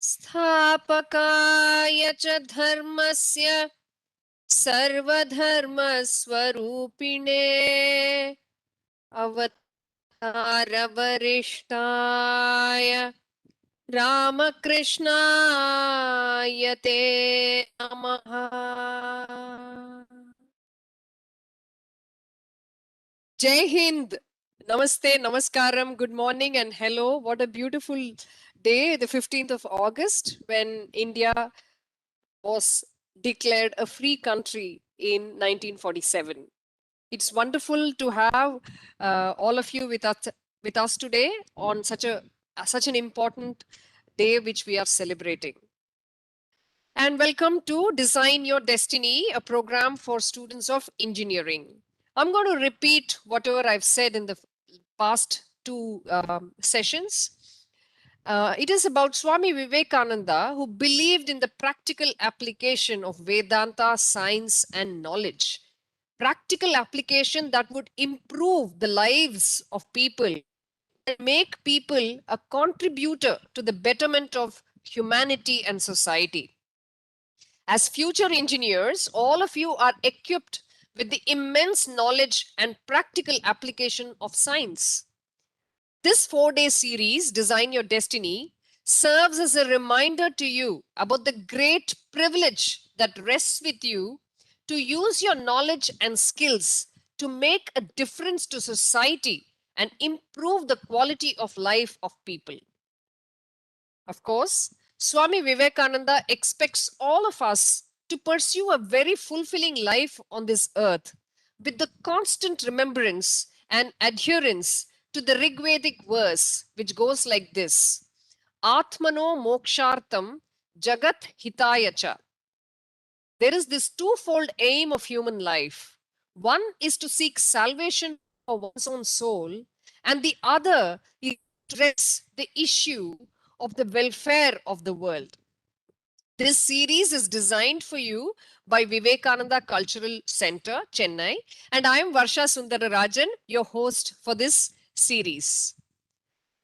स्थापकाय च धर्मस्य सर्वधर्मस्वरूपिणे अवतारवरिष्ठाय रामकृष्णाय ते नमः. Jai Hind. Namaste, Namaskaram, good morning and hello. What a beautiful day, the 15th of August, when India was declared a free country in 1947. It's wonderful to have all of you with us today on such an important day which we are celebrating. And welcome to Design Your Destiny, a program for students of engineering. I'm going to repeat whatever I've said in the past two sessions. It is about Swami Vivekananda, who believed in the practical application of Vedanta, science, and knowledge. Practical application that would improve the lives of people and make people a contributor to the betterment of humanity and society. As future engineers, all of you are equipped with the immense knowledge and practical application of science. This 4-day series, Design Your Destiny, serves as a reminder to you about the great privilege that rests with you to use your knowledge and skills to make a difference to society and improve the quality of life of people. Of course, Swami Vivekananda expects all of us to pursue a very fulfilling life on this earth with the constant remembrance and adherence to the Rigvedic verse, which goes like this: Atmano mokshartam jagat hitayacha. There is this twofold aim of human life. One is to seek salvation for one's own soul, and the other is to address the issue of the welfare of the world. This series is designed for you by Vivekananda Cultural Centre, Chennai, and I am Varsha Sundararajan, your host for this series.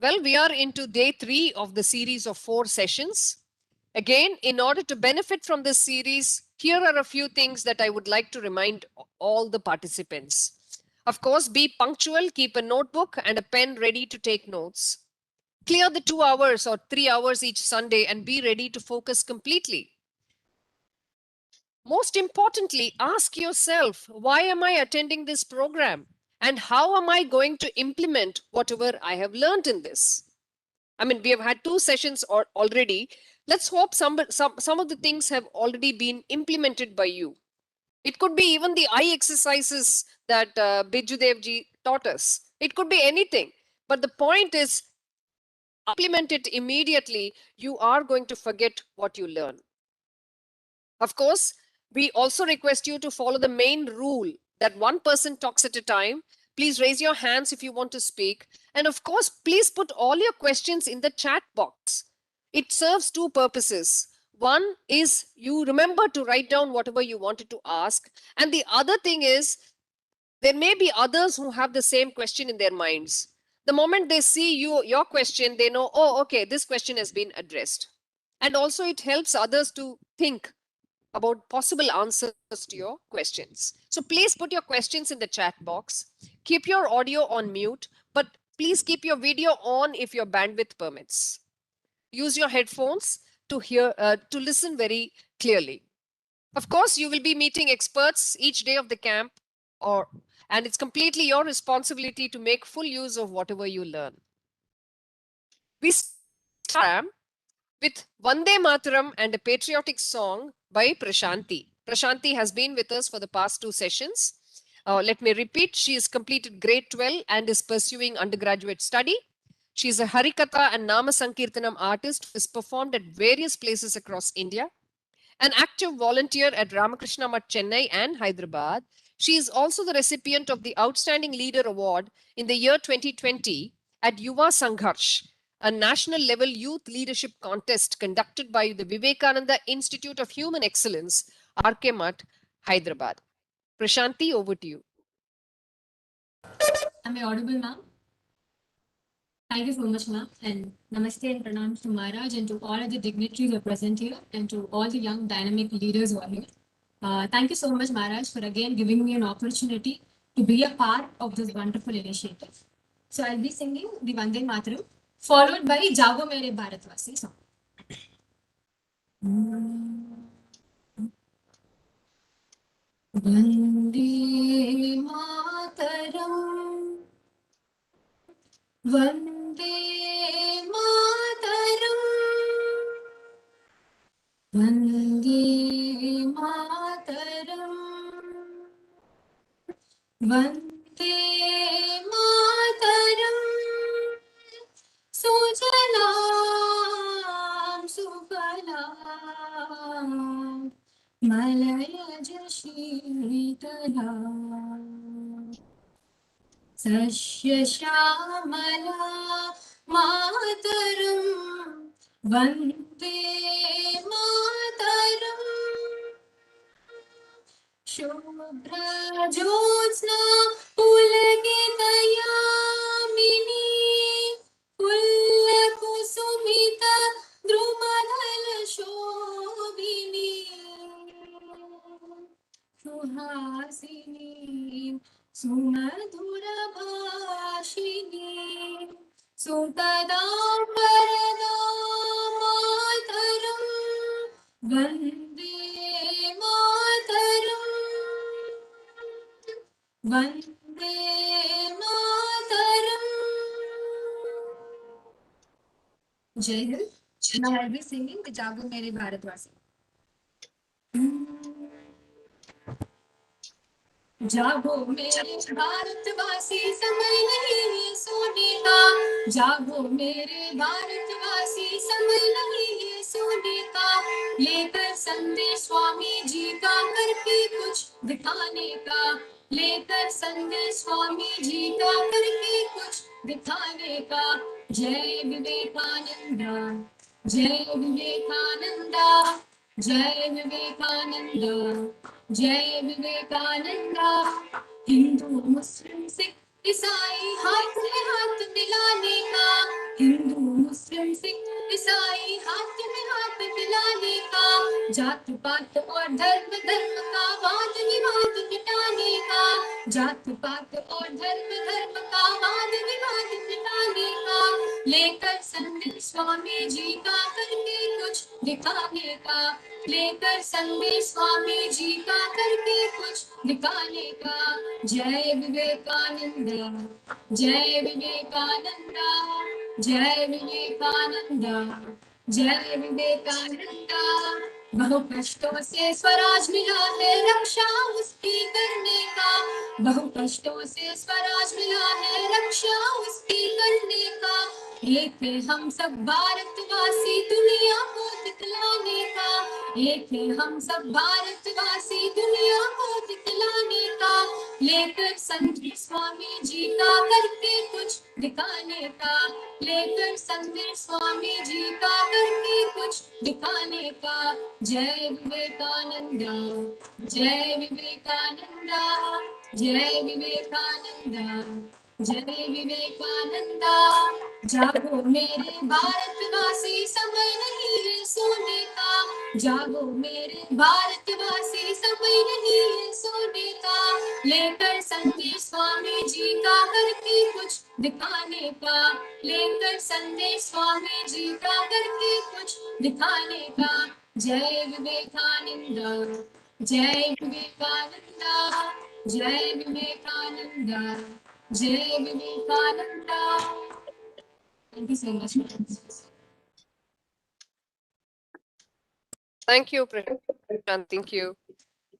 Well, we are into day 3 of the series of 4 sessions. Again, in order to benefit from this series, here are a few things that I would like to remind all the participants. Of course, be punctual, keep a notebook and a pen ready to take notes. Clear the 2 hours or 3 hours each Sunday and be ready to focus completely. Most importantly, ask yourself, why am I attending this program? And how am I going to implement whatever I have learned in this? I mean, we have had 2 sessions already. Let's hope some of the things have already been implemented by you. It could be even the eye exercises that Bijudev ji taught us. It could be anything. But the point is, implement it immediately, you are going to forget what you learn. Of course, we also request you to follow the main rule that one person talks at a time. Please raise your hands if you want to speak. And of course, please put all your questions in the chat box. It serves 2 purposes. One is you remember to write down whatever you wanted to ask. And the other thing is there may be others who have the same question in their minds. The moment they see your question, they know, oh, okay, this question has been addressed. And also it helps others to think about possible answers to your questions. So please put your questions in the chat box. Keep your audio on mute, but please keep your video on if your bandwidth permits. Use your headphones to listen very clearly. Of course, you will be meeting experts each day of the camp, and it's completely your responsibility to make full use of whatever you learn. We start with Vande Mataram and a patriotic song by Prashanti. Prashanti has been with us for the past 2 sessions. Let me repeat, she has completed grade 12 and is pursuing undergraduate study. She is a Harikatha and Nama Sankirtanam artist who has performed at various places across India. An active volunteer at Ramakrishna Math, Chennai and Hyderabad. She is also the recipient of the Outstanding Leader Award in the year 2020 at Yuva Sangharsh, a national level youth leadership contest conducted by the Vivekananda Institute of Human Excellence, RK Math, Hyderabad. Prashanti, over to you. Am I audible now? Thank you so much, ma'am. And namaste and pranam to Maharaj and to all of the dignitaries who are present here and to all the young dynamic leaders who are here. Thank you so much, Maharaj, for again giving me an opportunity to be a part of this wonderful initiative. So I'll be singing the Vande Mataram, followed by Jago Mere Bharatvasi song. Vande Mataram, Vande Mataram, Vande Mataram, Vande Mataram, Sujalam Sufalam, Malayaj Shitalam, Sasya Shyamala Mataram, Vande Mataram, Shubhra Jyotsna Pulakitayamini, Pullakusumita Drumadhala Shobhini, Suhasini Sumadhura Bhashini, Sutadam Varadam Mataram, Vande Mataram, Vande Mataram. Jai Hind. Now I'll be singing the Jago Mere Bharatvasi. जागो मेरे भारतवासी, समय नहीं है सोने का। जागो मेरे भारतवासी, समय नहीं है सोने का। लेकर संदेश स्वामी जी का, करके कुछ दिखाने का। लेकर संदेश स्वामी जी का, करके कुछ दिखाने का। जय विवेकानंदा, जय विवेकानंदा, जय विवेकानंदा, जय विवेकानंदा। हिंदू मुस्लिम सिख ईसाई हाथ में हाथ मिलाने का। हिंदू मुस्लिम सिख ईसाई हाथ में हाथ मिलाने का। जात पात और धर्म धर्म का वाद विवाद मिटाने का। जात पात और धर्म धर्म का वाद विवाद मिटाने का। लेकर संदेश स्वामी जी का, करके कुछ दिखाने का। लेकर संदेश स्वामी जी का, करके कुछ दिखाने का। जय विवेकानंदा, जय विवेकानंदा, जय विवेकानंदा, जय विवेकानंदा। बहु कष्टों से स्वराज मिला है, रक्षा उसकी करने का। बहु कष्टों से स्वराज मिला है, रक्षा उसकी करने का। एक है हम सब भारतवासी, दुनिया को दिखलाने का। एक है हम सब भारतवासी, दुनिया को दिखलाने का। लेकर संदेश स्वामी जी का, करके कुछ दिखाने का। लेकर संदेश स्वामी जी का, करके कुछ दिखाने का। जय विवेकानंदा, जय विवेकानंदा, जय विवेकानंदा, जय विवेकानंदा। जागो मेरे भारतवासी, समय नहीं है सोने का। जागो मेरे भारतवासी, समय नहीं है सोने का। लेकर संदेश स्वामी जी का, करके कुछ दिखाने का। लेकर संदेश स्वामी जी का, करके कुछ दिखाने का। जय विवेकानंदा, जय विवेकानंदा, जय विवेकानंदा, जय Vivekananda. Thank you so much. Thank you, Prashant. Thank you.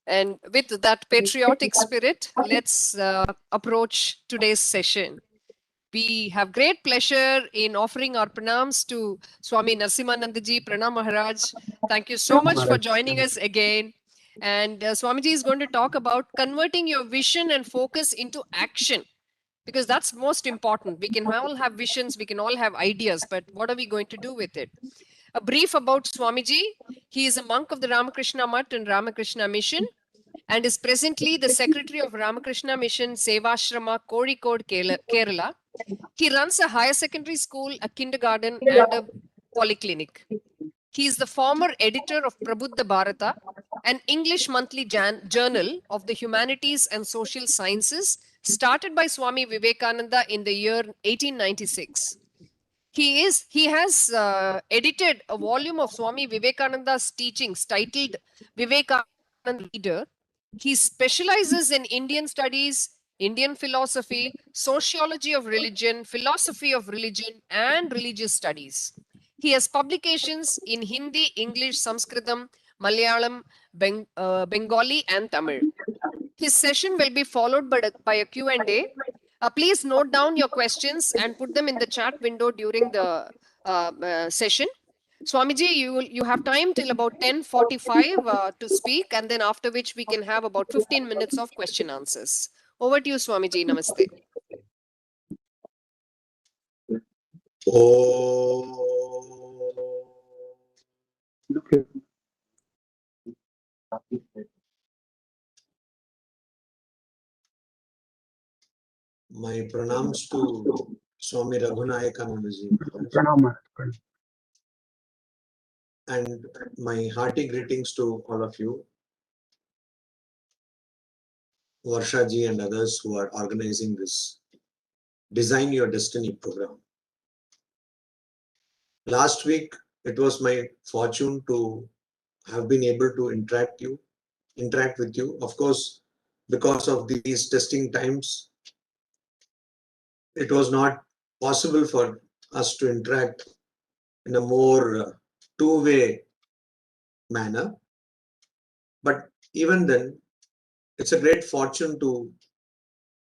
And with that patriotic spirit, let's approach today's session. We have great pleasure in offering our pranams to Swami Narasimhanandaji. Pranam Maharaj. Thank you so much for joining us again. And Swamiji is going to talk about converting your vision and focus into action, because that's most important. We can all have visions, we can all have ideas, but what are we going to do with it? A brief about Swamiji. He is a monk of the Ramakrishna Math and Ramakrishna Mission, and is presently the secretary of Ramakrishna Mission Sevashrama, Kozhikode, Kerala. He runs a higher secondary school, a kindergarten, and a polyclinic. He is the former editor of Prabuddha Bharata, an English monthly journal of the humanities and social sciences, started by Swami Vivekananda in the year 1896. He has edited a volume of Swami Vivekananda's teachings titled Vivekananda Leader. He specializes in Indian studies, Indian philosophy, sociology of religion, philosophy of religion, and religious studies. He has publications in Hindi, English, Sanskritam, Malayalam, Bengali, and Tamil. His session will be followed by a Q&A. Please note down your questions and put them in the chat window during the session. Swamiji, you have time till about 10:45 to speak, and then after which we can have about 15 minutes of question answers. Over to you, Swamiji. Namaste. My pranams to Swami Raghunayakanandaji and my hearty greetings to all of you, Varsha ji and others who are organizing this Design Your Destiny program. Last week, it was my fortune to have been able to interact with you. Of course, because of these testing times, it was not possible for us to interact in a more two-way manner. But even then, it's a great fortune to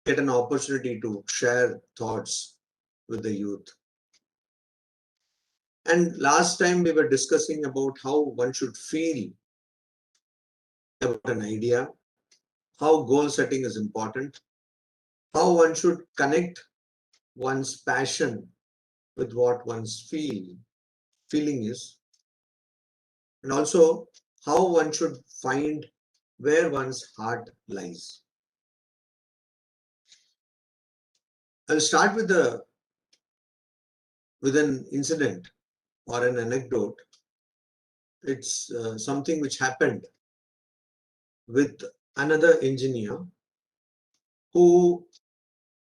get an opportunity to share thoughts with the youth. And last time we were discussing about how one should feel about an idea, how goal setting is important, how one should connect one's passion with what one's feeling is, and also how one should find where one's heart lies. I'll start with an incident or an anecdote. It's something which happened with another engineer who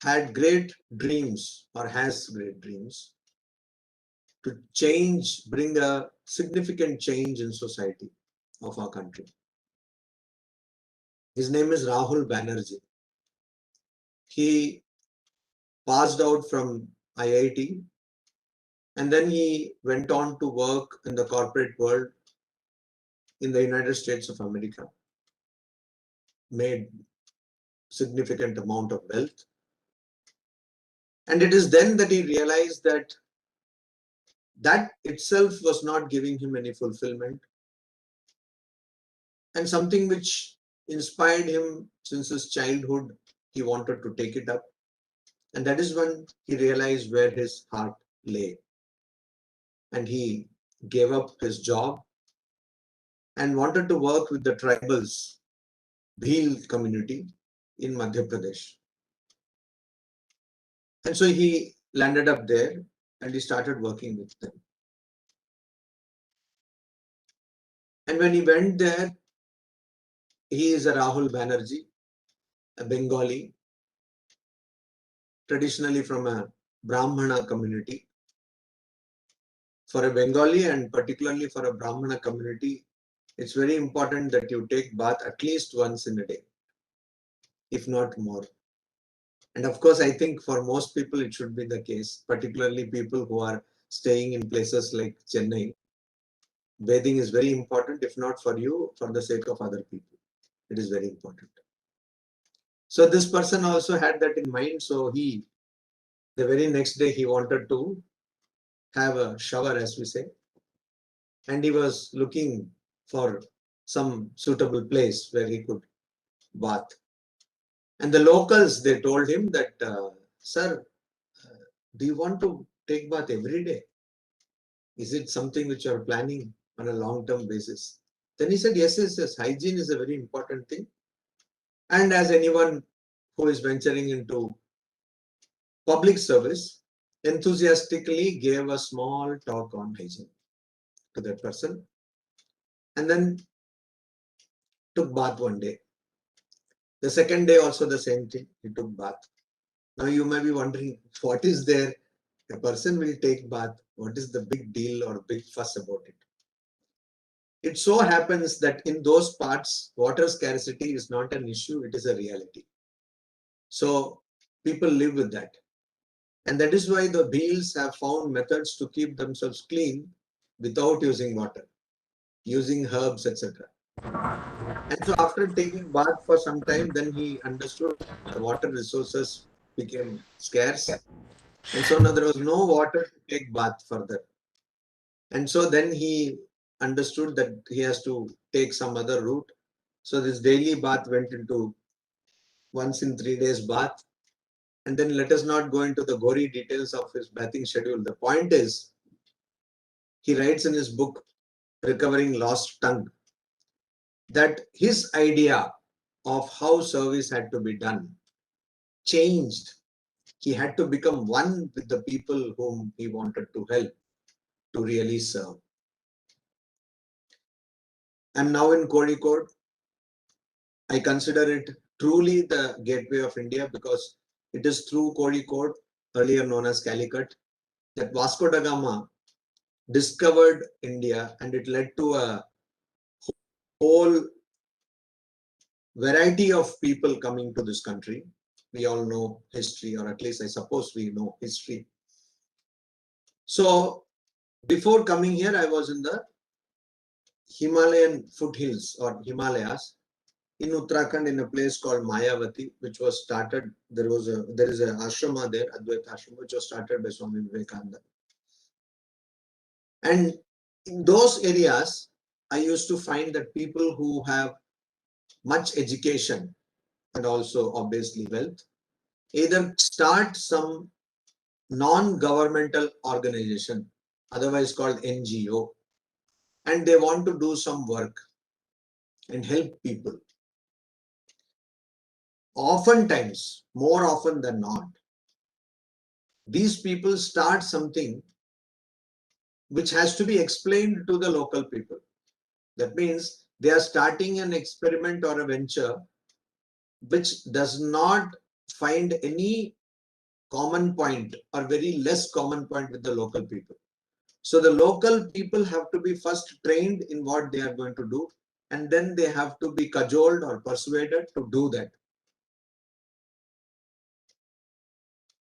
had great dreams or has great dreams to bring a significant change in society of our country. His name is Rahul Banerjee. He passed out from IIT and then he went on to work in the corporate world in the United States of America, made significant amount of wealth. And it is then that he realized that itself was not giving him any fulfillment, and something which inspired him since his childhood, he wanted to take it up. And that is when he realized where his heart lay. And he gave up his job and wanted to work with the tribals, Bhil community in Madhya Pradesh. And so he landed up there and he started working with them. And when he went there, he is a Rahul Banerjee, a Bengali, traditionally from a Brahmana community. For a Bengali and particularly for a Brahmana community, it's very important that you take bath at least once in a day, if not more. And of course, I think for most people it should be the case, particularly people who are staying in places like Chennai. Bathing is very important, if not for you, for the sake of other people. It is very important. So this person also had that in mind. So the very next day, he wanted to have a shower, as we say. And he was looking for some suitable place where he could bath. And the locals, they told him that, sir, do you want to take bath every day? Is it something which you are planning on a long-term basis? Then he said, yes, yes, yes. Hygiene is a very important thing. And as anyone who is venturing into public service, enthusiastically gave a small talk on hygiene to that person, and then took bath one day. The second day also the same thing, he took bath. Now you may be wondering, what is there? A person will take bath. What is the big deal or big fuss about it? It so happens that in those parts, water scarcity is not an issue, it is a reality. So people live with that. And that is why the Bhils have found methods to keep themselves clean without using water, using herbs, etc. And so after taking bath for some time, then he understood the water resources became scarce. And so now there was no water to take bath further. And so then he understood that he has to take some other route. So this daily bath went into once in 3 days bath. And then let us not go into the gory details of his bathing schedule. The point is, he writes in his book, Recovering Lost Tongue, that his idea of how service had to be done changed. He had to become one with the people whom he wanted to help to really serve. I'm now in Kozhikode. I consider it truly the gateway of India because it is through Kozhikode, earlier known as Calicut, that Vasco da Gama discovered India, and it led to a whole variety of people coming to this country. We all know history, or at least I suppose we know history. So before coming here, I was in the Himalayan foothills or Himalayas in Uttarakhand in a place called Mayavati, which was started. There is an ashrama there, Advaita Ashrama, which was started by Swami Vivekananda. And in those areas, I used to find that people who have much education and also obviously wealth either start some non-governmental organization, otherwise called NGO, and they want to do some work and help people. Oftentimes, more often than not, these people start something which has to be explained to the local people. That means they are starting an experiment or a venture which does not find any common point or very less common point with the local people. So the local people have to be first trained in what they are going to do, and then they have to be cajoled or persuaded to do that.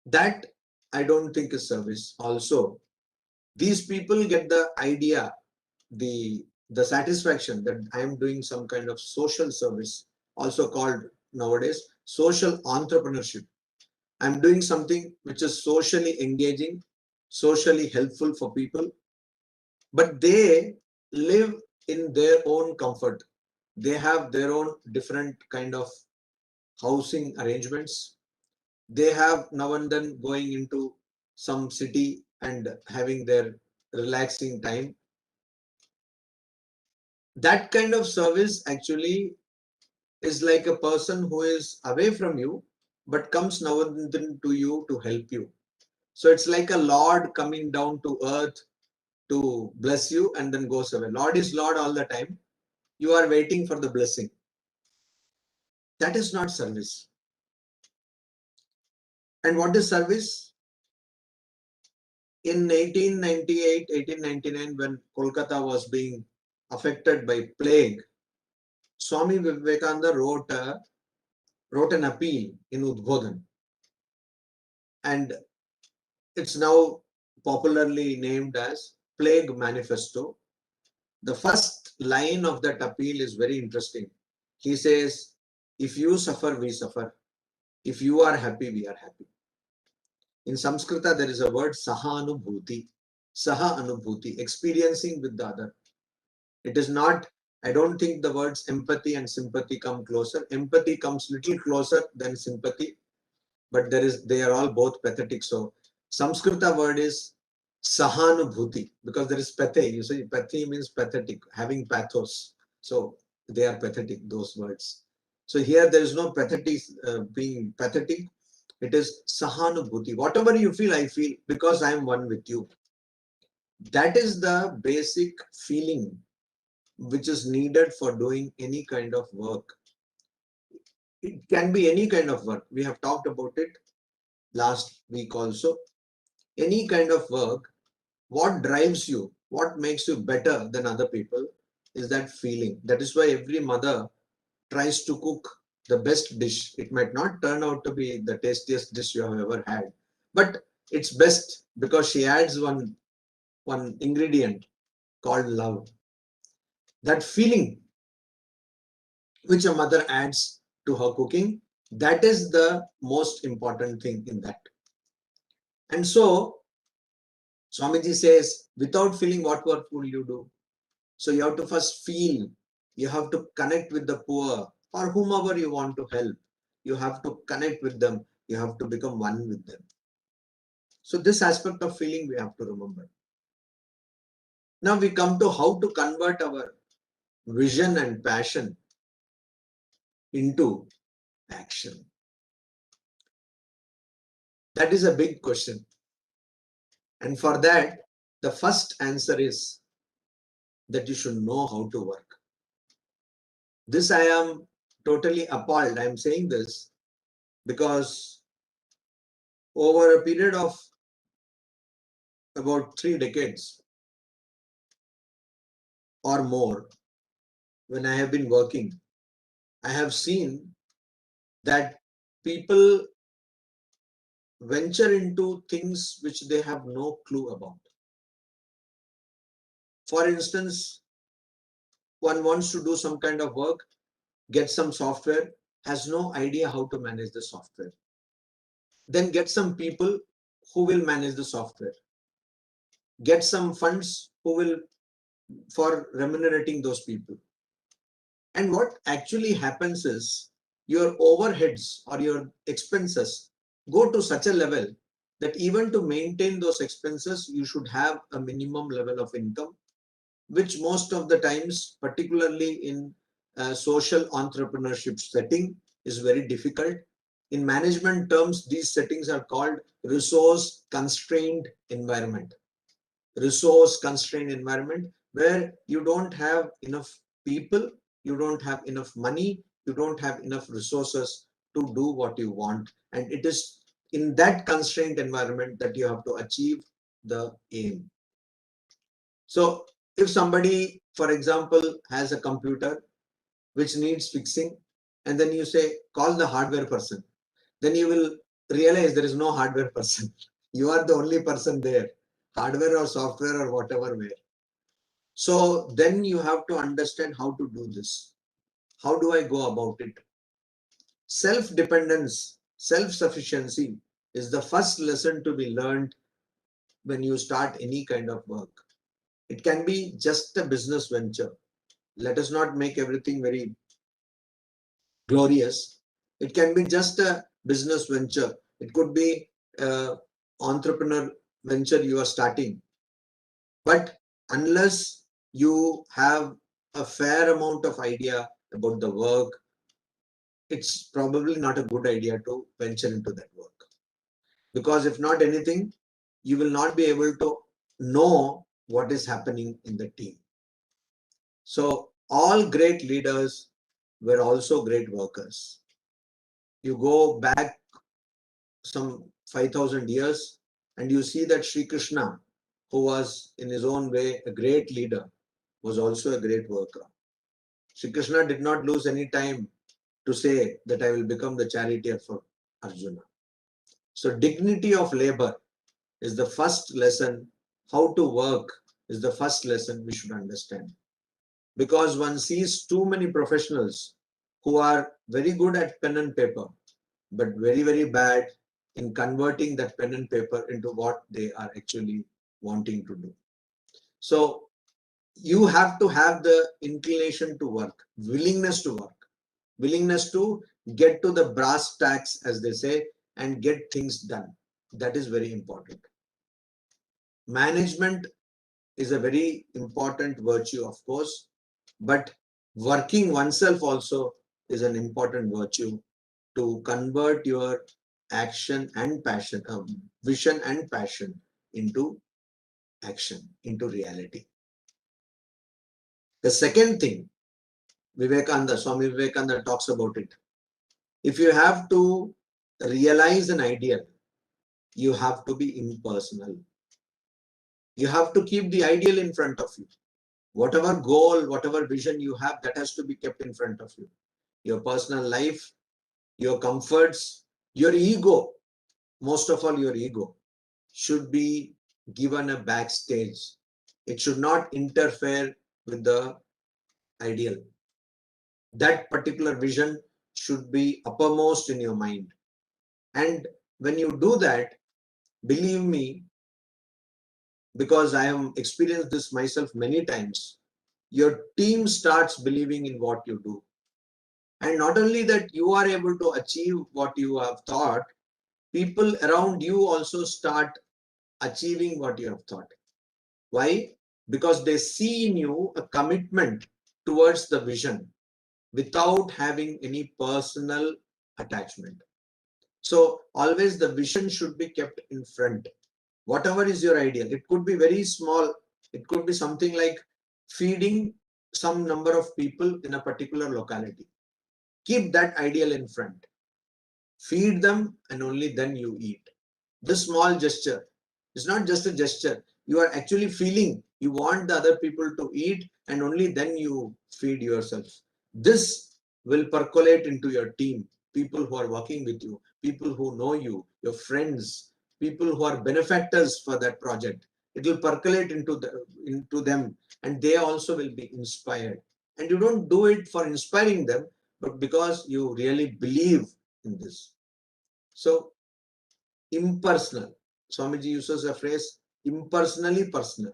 That I don't think is service. Also, these people get the idea, the satisfaction that I am doing some kind of social service, also called nowadays social entrepreneurship. I'm doing something which is socially engaging, socially helpful for people, but they live in their own comfort. They have their own different kind of housing arrangements. They have now and then going into some city and having their relaxing time. That kind of service actually is like a person who is away from you, but comes now and then to you to help you. So it's like a Lord coming down to earth to bless you and then goes away. Lord is Lord all the time. You are waiting for the blessing. That is not service. And what is service? In 1898, 1899, when Kolkata was being affected by plague, Swami Vivekananda wrote an appeal in Udbodhan. And it's now popularly named as Plague Manifesto. The first line of that appeal is very interesting. He says, if you suffer, we suffer. If you are happy, we are happy. In Sanskrita, there is a word sahanubhuti. Saha-anubhuti, experiencing with the other. It is not, I don't think the words empathy and sympathy come closer. Empathy comes little closer than sympathy, but they are all both pathetic. So Sanskrita word is sahanubhuti because there is pathe. You see, pathe means pathetic, having pathos. So they are pathetic, those words. So here there is no pathetic being pathetic. It is sahanubhuti. Whatever you feel, I feel because I am one with you. That is the basic feeling which is needed for doing any kind of work. It can be any kind of work. We have talked about it last week also. Any kind of work, what drives you, what makes you better than other people is that feeling. That is why every mother tries to cook the best dish. It might not turn out to be the tastiest dish you have ever had, but it's best because she adds one ingredient called love. That feeling which a mother adds to her cooking, that is the most important thing in that. And so Swamiji says, without feeling, what work will you do? So you have to first feel, you have to connect with the poor or whomever you want to help. You have to connect with them. You have to become one with them. So this aspect of feeling we have to remember. Now we come to how to convert our vision and passion into action. That is a big question. And for that, the first answer is that you should know how to work. This I am totally appalled. I am saying this because over a period of about 3 decades or more, when I have been working, I have seen that people venture into things which they have no clue about. For instance, one wants to do some kind of work, get some software, has no idea how to manage the software. Then get some people who will manage the software. Get some funds who will for remunerating those people. And what actually happens is your overheads or your expenses go to such a level that even to maintain those expenses, you should have a minimum level of income, which most of the times, particularly in social entrepreneurship setting, is very difficult. In management terms, these settings are called resource constrained environment. Resource constrained environment where you don't have enough people, you don't have enough money, you don't have enough resources to do what you want. And it is in that constrained environment that you have to achieve the aim. So if somebody, for example, has a computer which needs fixing, and then you say, call the hardware person, then you will realize there is no hardware person. You are the only person there, hardware or software or whatever way. So then you have to understand how to do this. How do I go about it? Self-dependence, self-sufficiency is the first lesson to be learned when you start any kind of work. It can be just a business venture. Let us not make everything very glorious. It can be just a business venture. It could be an entrepreneur venture you are starting. But unless you have a fair amount of idea about the work, it's probably not a good idea to venture into that work. Because if not anything, you will not be able to know what is happening in the team. So all great leaders were also great workers. You go back some 5,000 years and you see that Sri Krishna, who was in his own way a great leader, was also a great worker. Sri Krishna did not lose any time to say that I will become the charioteer for Arjuna. So dignity of labor is the first lesson. How to work is the first lesson we should understand. Because one sees too many professionals who are very good at pen and paper, but very, very bad in converting that pen and paper into what they are actually wanting to do. So you have to have the inclination to work, willingness to work, willingness to get to the brass tacks, as they say, and get things done. That is very important. Management is a very important virtue, of course, but working oneself also is an important virtue to convert your action and passion, vision and passion into action, into reality. The second thing, Swami Vivekananda talks about it. If you have to realize an ideal, you have to be impersonal. You have to keep the ideal in front of you. Whatever goal, whatever vision you have, that has to be kept in front of you. Your personal life, your comforts, your ego, most of all your ego, should be given a backstage. It should not interfere with the ideal. That particular vision should be uppermost in your mind. And when you do that, believe me, because I have experienced this myself many times, your team starts believing in what you do. And not only that you are able to achieve what you have thought, people around you also start achieving what you have thought. Why? Because they see in you a commitment towards the vision without having any personal attachment. So always the vision should be kept in front. Whatever is your ideal, it could be very small. It could be something like feeding some number of people in a particular locality. Keep that ideal in front. Feed them and only then you eat. This small gesture is not just a gesture. You are actually feeling you want the other people to eat and only then you feed yourself. This will percolate into your team, people who are working with you, people who know you, your friends, people who are benefactors for that project. It will percolate into them and they also will be inspired. And you don't do it for inspiring them, but because you really believe in this. So impersonal. Swamiji uses a phrase, impersonally personal.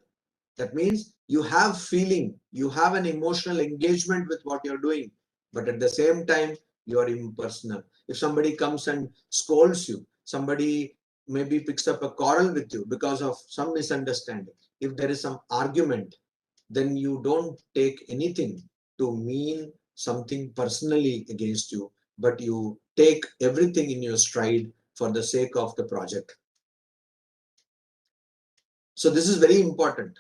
That means you have feeling, you have an emotional engagement with what you're doing, but at the same time, you are impersonal. If somebody comes and scolds you, somebody maybe picks up a quarrel with you because of some misunderstanding, if there is some argument, then you don't take anything to mean something personally against you, but you take everything in your stride for the sake of the project. So this is very important.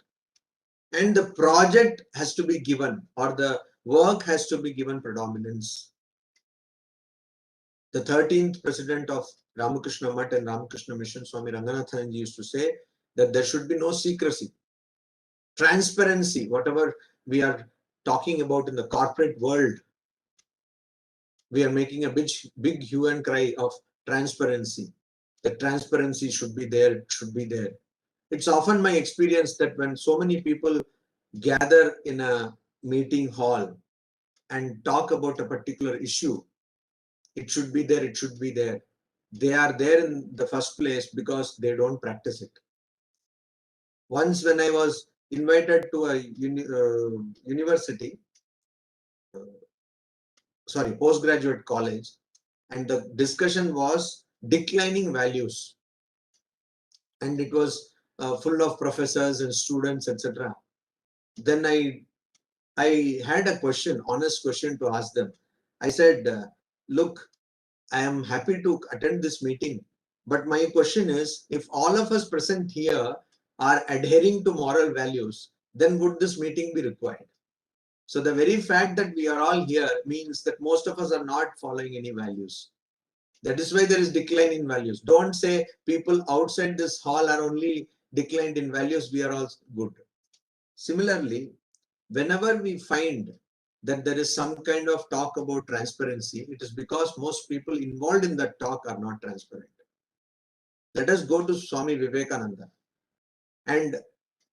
And the project has to be given, or the work has to be given predominance. The 13th president of Ramakrishna Math and Ramakrishna Mission, Swami Ranganathanji, used to say that there should be no secrecy. Transparency, whatever we are talking about in the corporate world, we are making a big hue and cry of transparency. The transparency should be there, should be there. It's often my experience that when so many people gather in a meeting hall and talk about a particular issue, it should be there, it should be there. They are there in the first place because they don't practice it. Once when I was invited to a university, postgraduate college, and the discussion was declining values. And it was full of professors and students, etc. Then I had a question, honest question to ask them. I said, look, I am happy to attend this meeting, but my question is, if all of us present here are adhering to moral values, then would this meeting be required? So the very fact that we are all here means that most of us are not following any values. That is why there is decline in values. Don't say people outside this hall are only declined in values, we are all good. Similarly, whenever we find that there is some kind of talk about transparency, it is because most people involved in that talk are not transparent. Let us go to Swami Vivekananda. And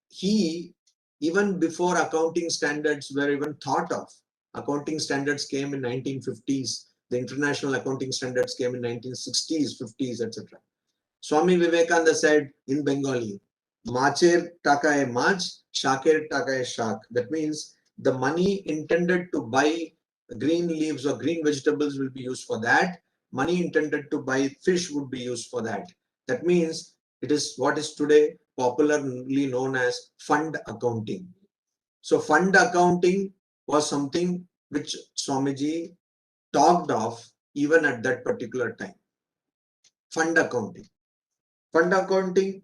he, even before accounting standards were even thought of, accounting standards came in 1950s, the international accounting standards came in 1960s, 50s, etc. Swami Vivekananda said in Bengali, Macher takaye mach, shaker takaye shak. That means the money intended to buy green leaves or green vegetables will be used for that. Money intended to buy fish would be used for that. That means it is what is today popularly known as fund accounting. So fund accounting was something which Swamiji talked of even at that particular time. Fund accounting. Fund accounting,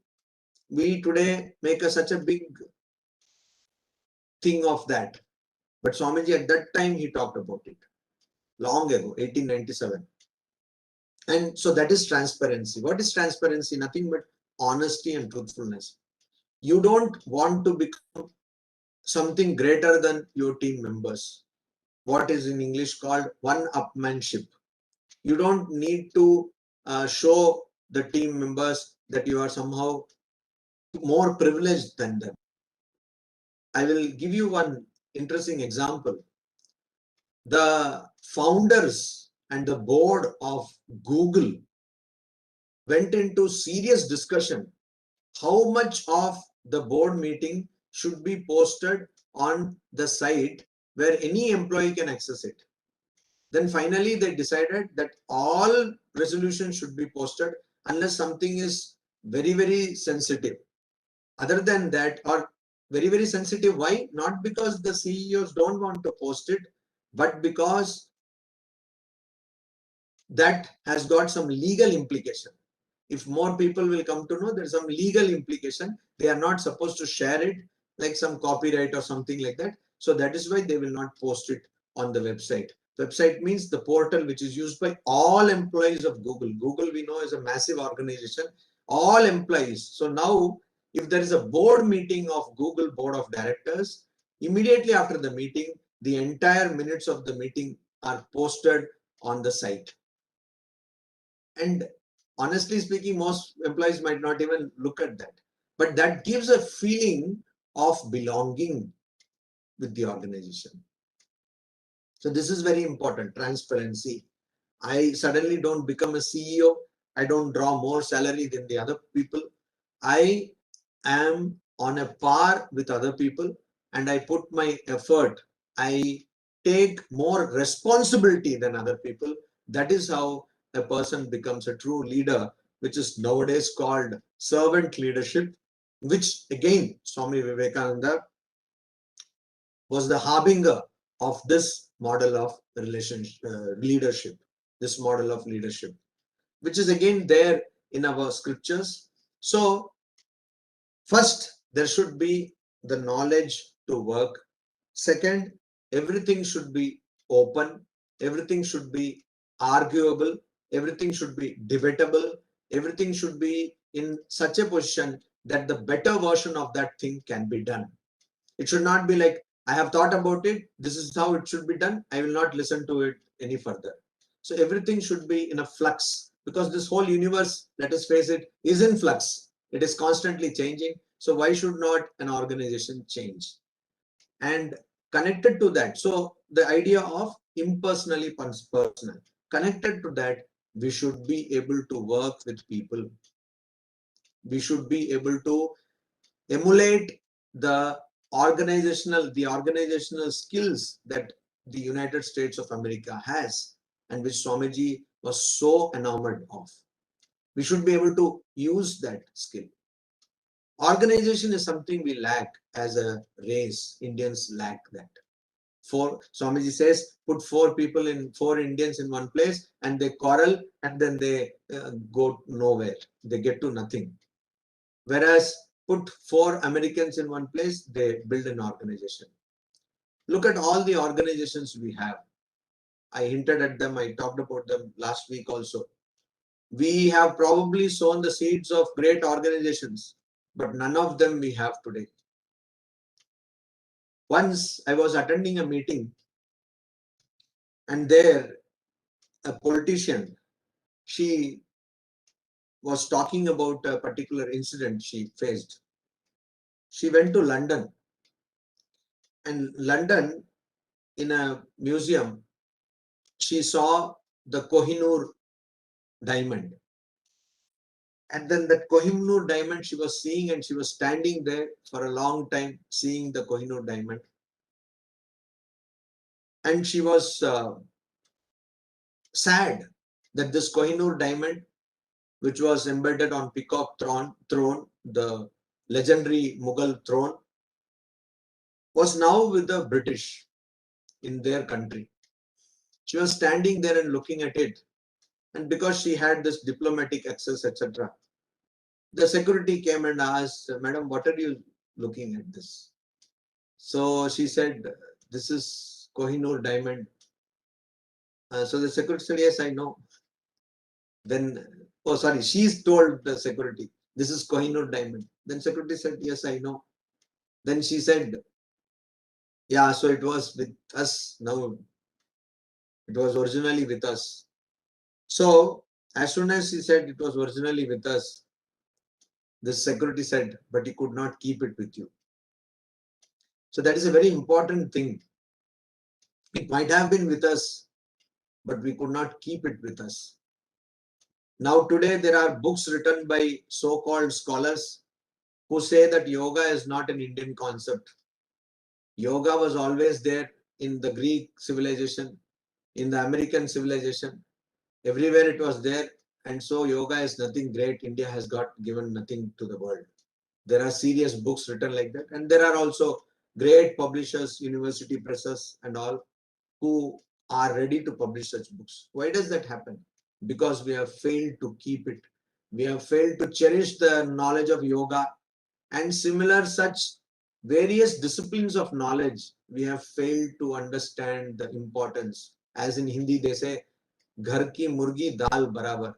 we today make such a big thing of that. But Swamiji at that time, he talked about it long ago, 1897. And so that is transparency. What is transparency? Nothing but honesty and truthfulness. You don't want to become something greater than your team members. What is in English called one-upmanship. You don't need to show the team members that you are somehow more privileged than them. I will give you one interesting example. The founders and the board of Google went into serious discussion how much of the board meeting should be posted on the site where any employee can access it. Then finally they decided that all resolutions should be posted unless something is very, very sensitive. Other than that, or very, very sensitive, why? Not because the CEOs don't want to post it, but because that has got some legal implication. If more people will come to know, there's some legal implication. They are not supposed to share it like some copyright or something like that. So that is why they will not post it on the website. Website means the portal which is used by all employees of Google. Google, we know, is a massive organization. All employees. So now, if there is a board meeting of Google Board of Directors, immediately after the meeting, the entire minutes of the meeting are posted on the site. And honestly speaking, most employees might not even look at that. But that gives a feeling of belonging with the organization. So this is very important, transparency. I suddenly don't become a CEO. I don't draw more salary than the other people. I am on a par with other people and I put my effort. I take more responsibility than other people. That is how a person becomes a true leader, which is nowadays called servant leadership, which again, Swami Vivekananda was the harbinger of this model of leadership, this model of leadership, which is again there in our scriptures. So first, there should be the knowledge to work. Second, everything should be open. Everything should be arguable. Everything should be debatable. Everything should be in such a position that the better version of that thing can be done. It should not be like, I have thought about it. This is how it should be done. I will not listen to it any further. So everything should be in a flux because this whole universe, let us face it, is in flux. It is constantly changing. So why should not an organization change? And connected to that, so the idea of impersonally personal, connected to that, we should be able to work with people. We should be able to emulate the organizational skills that the United States of America has and which Swamiji was so enamored of. We should be able to use that skill. Organization is something we lack as a race. Indians lack that. Swamiji says, put four Indians in one place and they quarrel and then they go nowhere. They get to nothing. Whereas put four Americans in one place, they build an organization. Look at all the organizations we have. I hinted at them. I talked about them last week also. We have probably sown the seeds of great organizations, but none of them we have today. Once I was attending a meeting and there a politician, she was talking about a particular incident she faced. She went to London, and London, in a museum, she saw the Kohinoor diamond. And then that Kohinoor diamond she was seeing, and she was standing there for a long time seeing the Kohinoor diamond. And she was sad that this Kohinoor diamond, which was embedded on Peacock throne, the legendary Mughal throne, was now with the British in their country. She was standing there and looking at it. And because she had this diplomatic access, etc., the security came and asked, Madam, what are you looking at this? So she said, this is Kohinoor diamond. So the security said, yes, I know. Then, oh, sorry, she's told the security, this is Kohinoor diamond. Then security said, yes, I know. Then she said, yeah, so it was with us now. It was originally with us. So as soon as she said it was originally with us, the security said, but you could not keep it with you. So that is a very important thing. It might have been with us, but we could not keep it with us. Now today there are books written by so-called scholars who say that yoga is not an Indian concept. Yoga was always there in the Greek civilization, in the American civilization. Everywhere it was there. And so yoga is nothing great. India has got given nothing to the world. There are serious books written like that. And there are also great publishers, university presses and all who are ready to publish such books. Why does that happen? Because we have failed to keep it. We have failed to cherish the knowledge of yoga and similar such various disciplines of knowledge. We have failed to understand the importance. As in Hindi, they say, Ghar ki murgi dal barabar.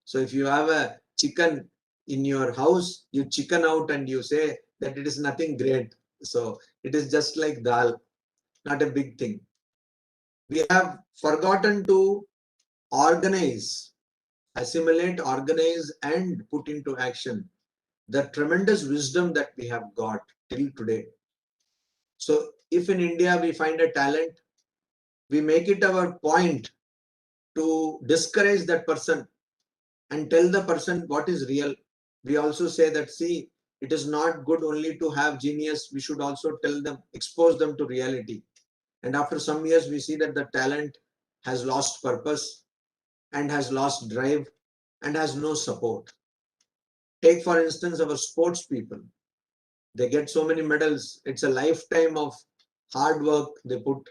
So if you have a chicken in your house, you chicken out and you say that it is nothing great. So it is just like dal, not a big thing. We have forgotten to organize, assimilate, organize, and put into action the tremendous wisdom that we have got till today. So if in India we find a talent, we make it our point to discourage that person and tell the person what is real. We also say that, see, it is not good only to have genius. We should also tell them, expose them to reality. And after some years, we see that the talent has lost purpose and has lost drive and has no support. Take, for instance, our sports people. They get so many medals. It's a lifetime of hard work they put.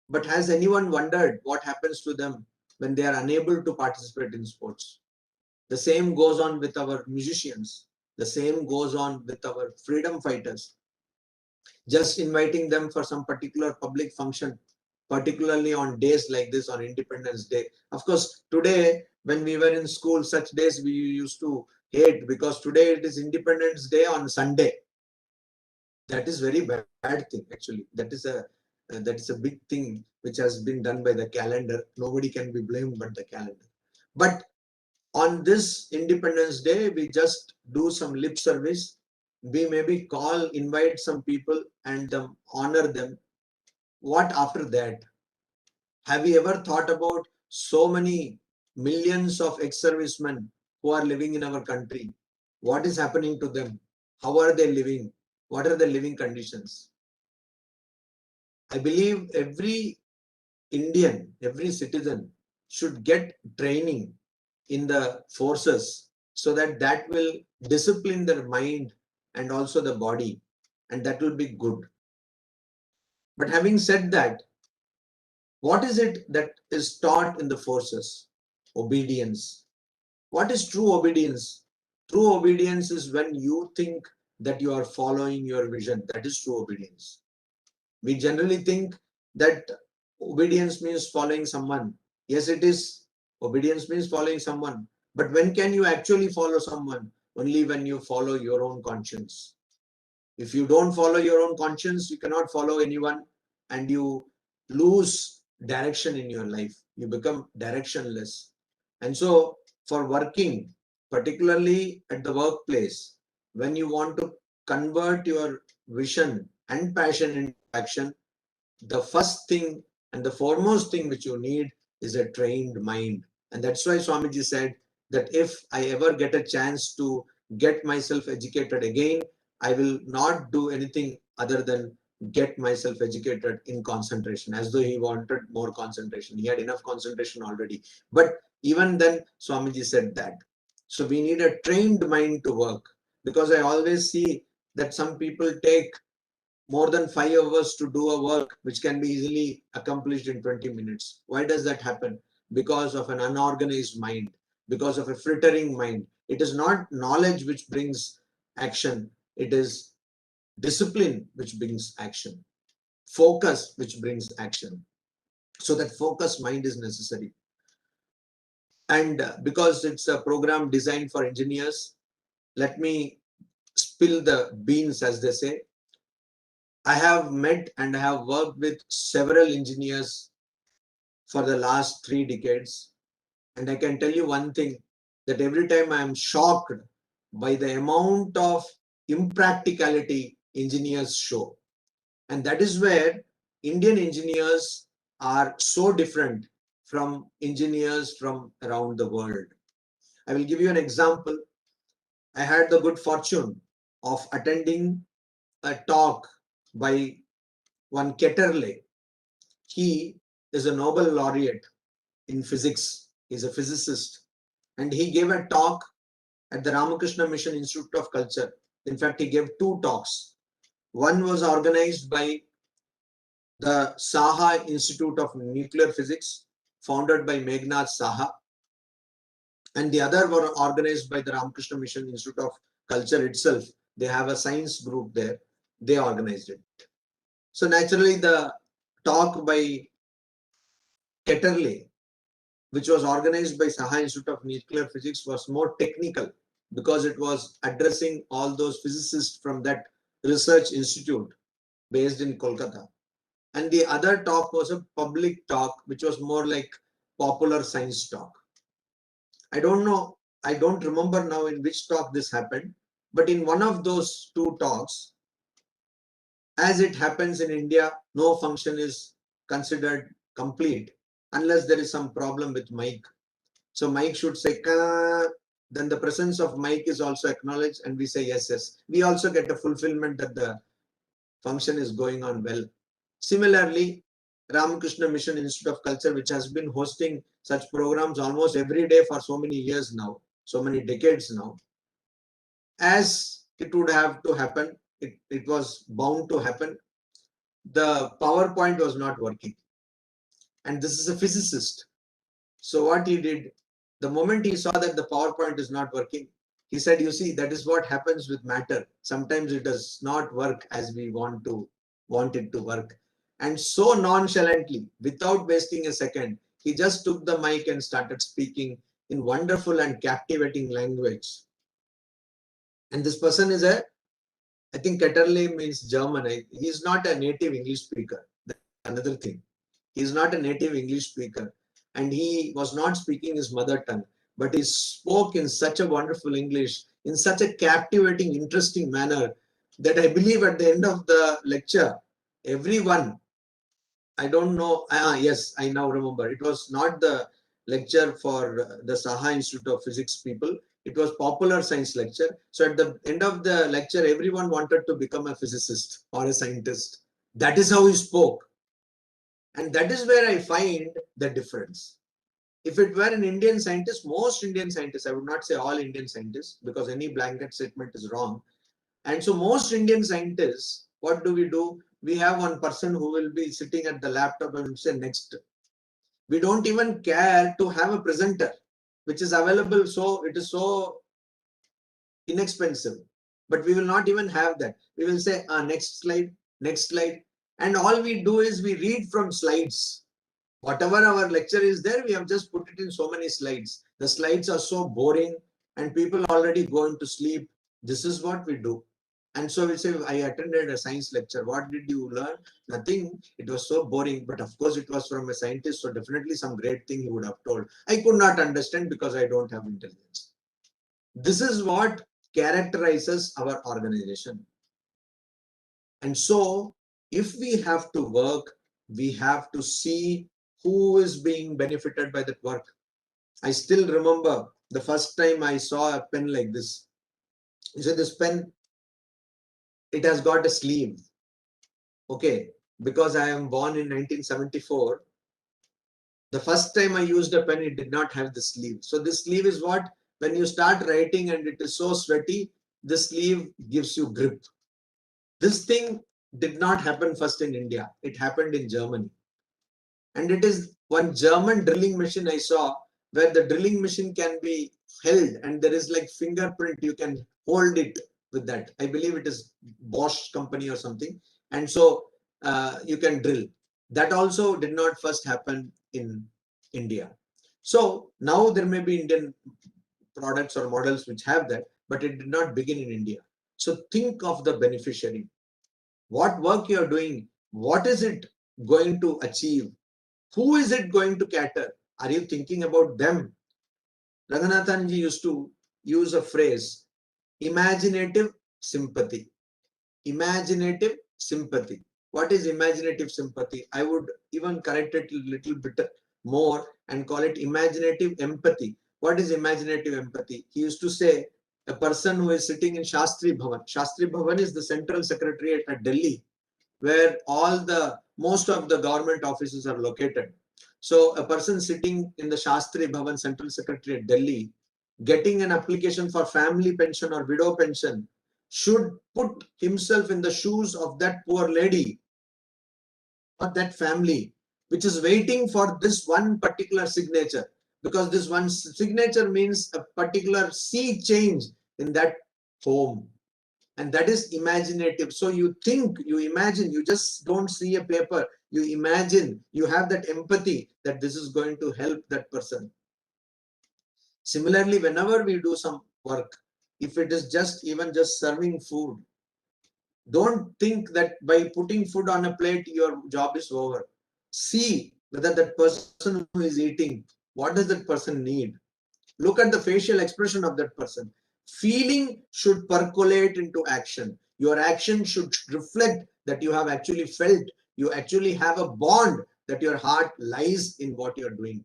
But has anyone wondered what happens to them when they are unable to participate in sports? The same goes on with our musicians. The same goes on with our freedom fighters. Just inviting them for some particular public function, particularly on days like this, on Independence Day. Of course, today, when we were in school, such days we used to hate because today it is Independence Day on Sunday. That is very bad thing, actually. That is a big thing which has been done by the calendar. Nobody can be blamed but the calendar. But on this Independence Day, we just do some lip service. We maybe invite some people and honor them. What after that? Have you ever thought about so many millions of ex-servicemen who are living in our country? What is happening to them? How are they living? What are the living conditions? I believe every Indian, every citizen should get training in the forces so that will discipline their mind and also the body, and that will be good. But having said that, what is it that is taught in the forces? Obedience. What is true obedience? True obedience is when you think that you are following your vision. That is true obedience. We generally think that obedience means following someone. Yes, it is. Obedience means following someone. But when can you actually follow someone? Only when you follow your own conscience. If you don't follow your own conscience, you cannot follow anyone and you lose direction in your life. You become directionless. And so for working, particularly at the workplace, when you want to convert your vision and passion into action, the first thing and the foremost thing which you need is a trained mind. And that's why Swamiji said that if I ever get a chance to get myself educated again, I will not do anything other than get myself educated in concentration, as though he wanted more concentration. He had enough concentration already. But even then, Swamiji said that. So we need a trained mind to work, because I always see that some people take more than 5 hours to do a work which can be easily accomplished in 20 minutes. Why does that happen? because of an unorganized mind, because of a frittering mind. It is not knowledge which brings action. It is discipline which brings action, focus which brings action. So that focused mind is necessary. And because it's a program designed for engineers, let me spill the beans, as they say. I have met and I have worked with several engineers for the last 3 decades. And I can tell you one thing, that every time I am shocked by the amount of impracticality engineers show. And that is where Indian engineers are so different from engineers from around the world. I will give you an example. I had the good fortune of attending a talk by one Ketterle. He is a Nobel laureate in physics. He's a physicist. And he gave a talk at the Ramakrishna Mission Institute of Culture. In fact, he gave 2 talks. One was organized by the Saha Institute of Nuclear Physics, founded by Meghnad Saha, and the other were organized by the Ramakrishna Mission Institute of Culture itself. They have a science group there. They organized it. So naturally, the talk by Ketterle, which was organized by Saha Institute of Nuclear Physics, was more technical because it was addressing all those physicists from that research institute based in Kolkata. And the other talk was a public talk, which was more like popular science talk. I don't know, I don't remember now in which talk this happened, but in one of those 2 talks, as it happens in India, no function is considered complete unless there is some problem with mic. So mic should say, ka, then the presence of mic is also acknowledged and we say yes, yes. We also get a fulfillment that the function is going on well. Similarly, Ramakrishna Mission Institute of Culture, which has been hosting such programs almost every day for so many years now, so many decades now, as it would have to happen, it was bound to happen. The PowerPoint was not working. And this is a physicist. So what he did, the moment he saw that the PowerPoint is not working, he said, you see, that is what happens with matter. Sometimes it does not work as we want it to work. And so nonchalantly, without wasting a second, he just took the mic and started speaking in wonderful and captivating language. And this person is I think Ketterle means German. He's not a native English speaker. That's another thing. He's not a native English speaker. And he was not speaking his mother tongue. But he spoke in such a wonderful English, in such a captivating, interesting manner, that I believe at the end of the lecture, everyone, I don't know, yes, I now remember. It was not the lecture for the Saha Institute of Physics people. It was popular science lecture. So at the end of the lecture, everyone wanted to become a physicist or a scientist. That is how he spoke. And that is where I find the difference. If it were an Indian scientist, most Indian scientists, I would not say all Indian scientists, because any blanket statement is wrong. And so most Indian scientists, what do? We have one person who will be sitting at the laptop and say next. We don't even care to have a presenter, which is available. So it is so inexpensive, but we will not even have that. We will say, next slide, next slide. And all we do is we read from slides. Whatever our lecture is there, we have just put it in so many slides. The slides are so boring and people already going to sleep. This is what we do. And so we say, I attended a science lecture. What did you learn? Nothing. It was so boring. But of course, it was from a scientist. So definitely some great thing he would have told. I could not understand because I don't have intelligence. This is what characterizes our organization. And so if we have to work, we have to see who is being benefited by that work. I still remember the first time I saw a pen like this. You see, this pen, it has got a sleeve. Okay, because I am born in 1974, the first time I used a pen, it did not have the sleeve. So this sleeve is what, when you start writing and it is so sweaty, the sleeve gives you grip. This thing did not happen first in India. It happened in Germany. And it is One German drilling machine I saw, where the drilling machine can be held and there is like fingerprint, you can hold it with that. I believe it is Bosch company or something. And so you can drill. That also did not first happen in India. So now there may be Indian products or models which have that, but it did not begin in India. So think of the beneficiary. What work you are doing, what is it going to achieve? Who is it going to cater? Are you thinking about them? Raghunathanji used to use a phrase, imaginative sympathy. Imaginative sympathy. What is imaginative sympathy? I would even correct it a little bit more and call it imaginative empathy. What is imaginative empathy? He used to say, a person who is sitting in Shastri Bhavan. Shastri Bhavan is the central secretariat at Delhi, where most of the government offices are located. So a person sitting in the Shastri Bhavan Central Secretariat Delhi, getting an application for family pension or widow pension, should put himself in the shoes of that poor lady or that family, which is waiting for this one particular signature, because this one signature means a particular sea change in that home. And that is imaginative. So you think, you imagine, you just don't see a paper, you imagine, you have that empathy that this is going to help that person. Similarly, whenever we do some work, if it is just even just serving food, don't think that by putting food on a plate your job is over. See whether that person who is eating, what does that person need? Look at the facial expression of that person. Feeling should percolate into action. Your action should reflect that you have actually felt, you actually have a bond, that your heart lies in what you're doing.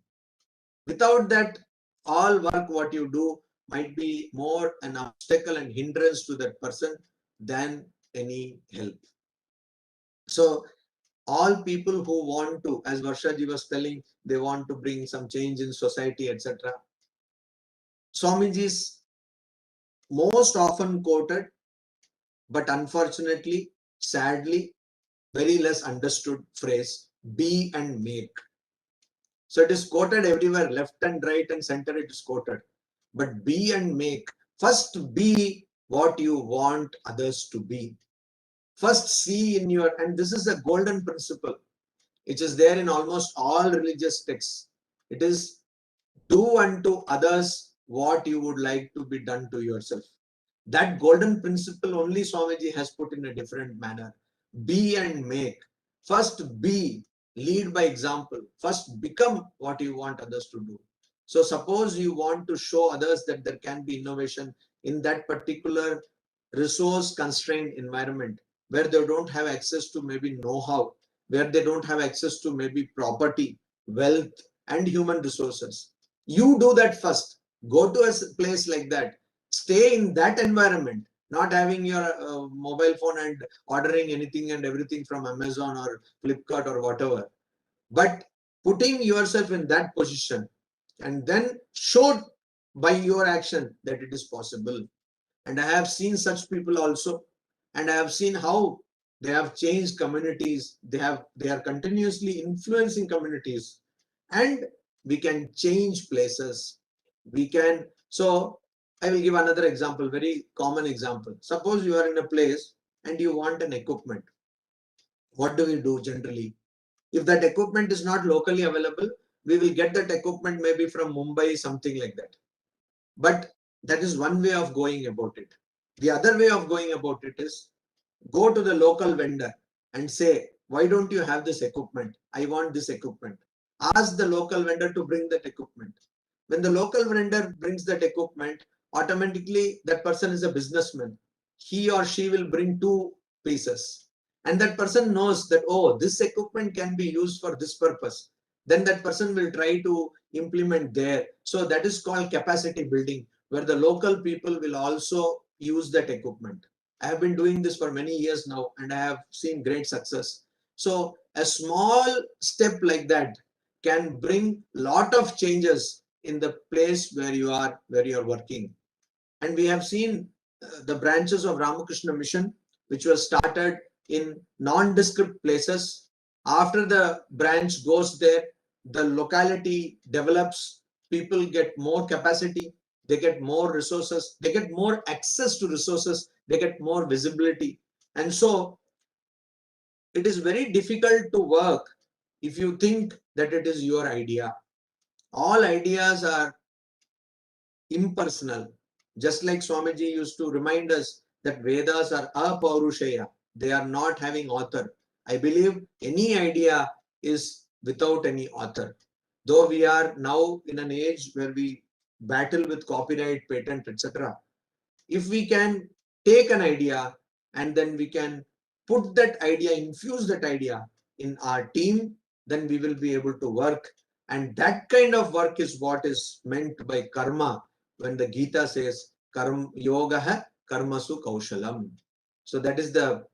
Without that, all work what you do might be more an obstacle and hindrance to that person than any help. So all people who want to, as Varshaji was telling, they want to bring some change in society, etc. Swamiji's most often quoted, but unfortunately, sadly, very less understood phrase, be and make. So it is quoted everywhere, left and right and center it is quoted. But be and make. First be what you want others to be. First see in your, and this is a golden principle. It is there in almost all religious texts. It is do unto others what you would like to be done to yourself. That golden principle only Swamiji has put in a different manner. Be and make. First be, lead by example. First become what you want others to do. So suppose you want to show others that there can be innovation in that particular resource constrained environment where they don't have access to maybe know-how, where they don't have access to maybe property, wealth, and human resources. You do that first. Go to a place like that. Stay in that environment, not having your mobile phone and ordering anything and everything from Amazon or Flipkart or whatever, but putting yourself in that position and then show by your action that it is possible. And I have seen such people also, and I have seen how they have changed communities. They are continuously influencing communities, and we can change places. We can. So I will give another example, very common example. Suppose you are in a place and you want an equipment. What do we do generally? If that equipment is not locally available, we will get that equipment maybe from Mumbai, something like that. But that is one way of going about it. The other way of going about it is go to the local vendor and say, why don't you have this equipment? I want this equipment. Ask the local vendor to bring that equipment. When the local vendor brings that equipment, automatically that person is a businessman. He or she will bring two pieces. And that person knows that, oh, this equipment can be used for this purpose. Then that person will try to implement there. So that is called capacity building, where the local people will also use that equipment. I have been doing this for many years now and I have seen great success. So a small step like that can bring lot of changes in the place where you are working. And we have seen the branches of Ramakrishna Mission, which was started in nondescript places. After the branch goes there, the locality develops, people get more capacity, they get more resources, they get more access to resources, they get more visibility. And so it is very difficult to work if you think that it is your idea. All ideas are impersonal. Just like Swamiji used to remind us that Vedas are apaurushaya, they are not having author. I believe any idea is without any author. Though we are now in an age where we battle with copyright, patent, etc. If we can take an idea and then we can put that idea, infuse that idea in our team, then we will be able to work. And that kind of work is what is meant by karma when the Gita says yoga karmasu kaushalam. So that is the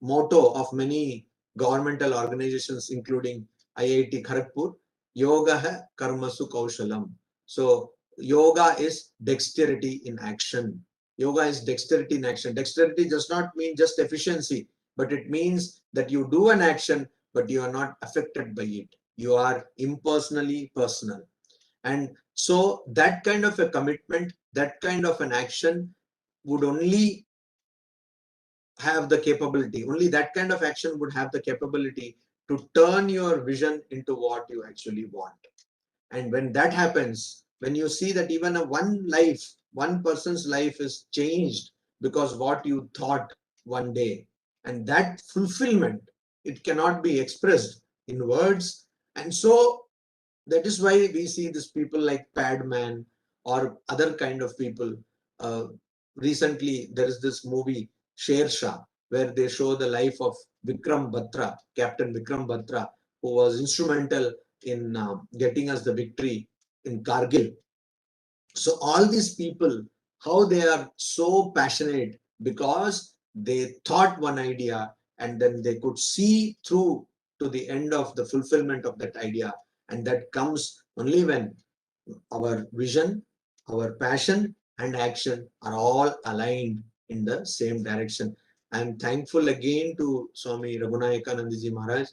motto of many governmental organizations, including IIT Kharagpur. Yoga karmasu kaushalam. So yoga is dexterity in action. Yoga is dexterity in action. Dexterity does not mean just efficiency, but it means that you do an action, but you are not affected by it. You are impersonally personal. And so that kind of a commitment, that kind of an action would only have the capability, only that kind of action would have the capability to turn your vision into what you actually want. And when that happens, when you see that even one person's life is changed because what you thought one day, and that fulfillment, it cannot be expressed in words. And so that is why we see these people like Padman or other kind of people. Uh, Recently, there is this movie Sher Shah, where they show the life of Vikram Batra, Captain Vikram Batra, who was instrumental in getting us the victory in Kargil. So all these people, how they are so passionate because they thought one idea and then they could see through to the end of the fulfillment of that idea. And that comes only when our vision, our passion and action are all aligned in the same direction. I am thankful again to Swami Raghunayakanandji Maharaj,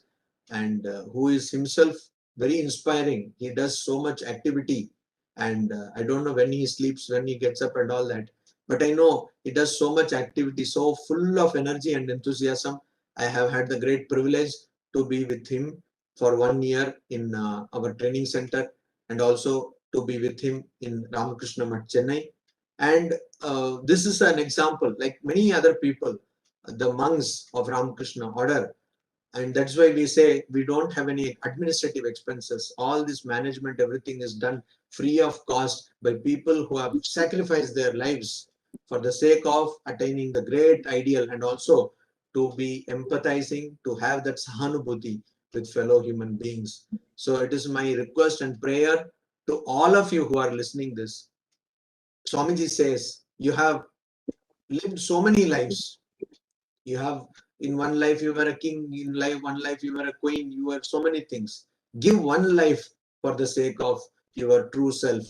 and who is himself very inspiring. He does so much activity, and I don't know when he sleeps, when he gets up and all that, but I know he does so much activity, so full of energy and enthusiasm. I have had the great privilege to be with him for 1 year in our training center, and also to be with him in Ramakrishna Math, Chennai. And this is an example, like many other people, the monks of Ramakrishna order. And that's why we say we don't have any administrative expenses. All this management, everything is done free of cost by people who have sacrificed their lives for the sake of attaining the great ideal, and also to be empathizing, to have that sahanubhuti with fellow human beings. So it is my request and prayer to all of you who are listening this. Swamiji says, you have lived so many lives. You have, in one life you were a king, in one life you were a queen, you were so many things. Give one life for the sake of your true self.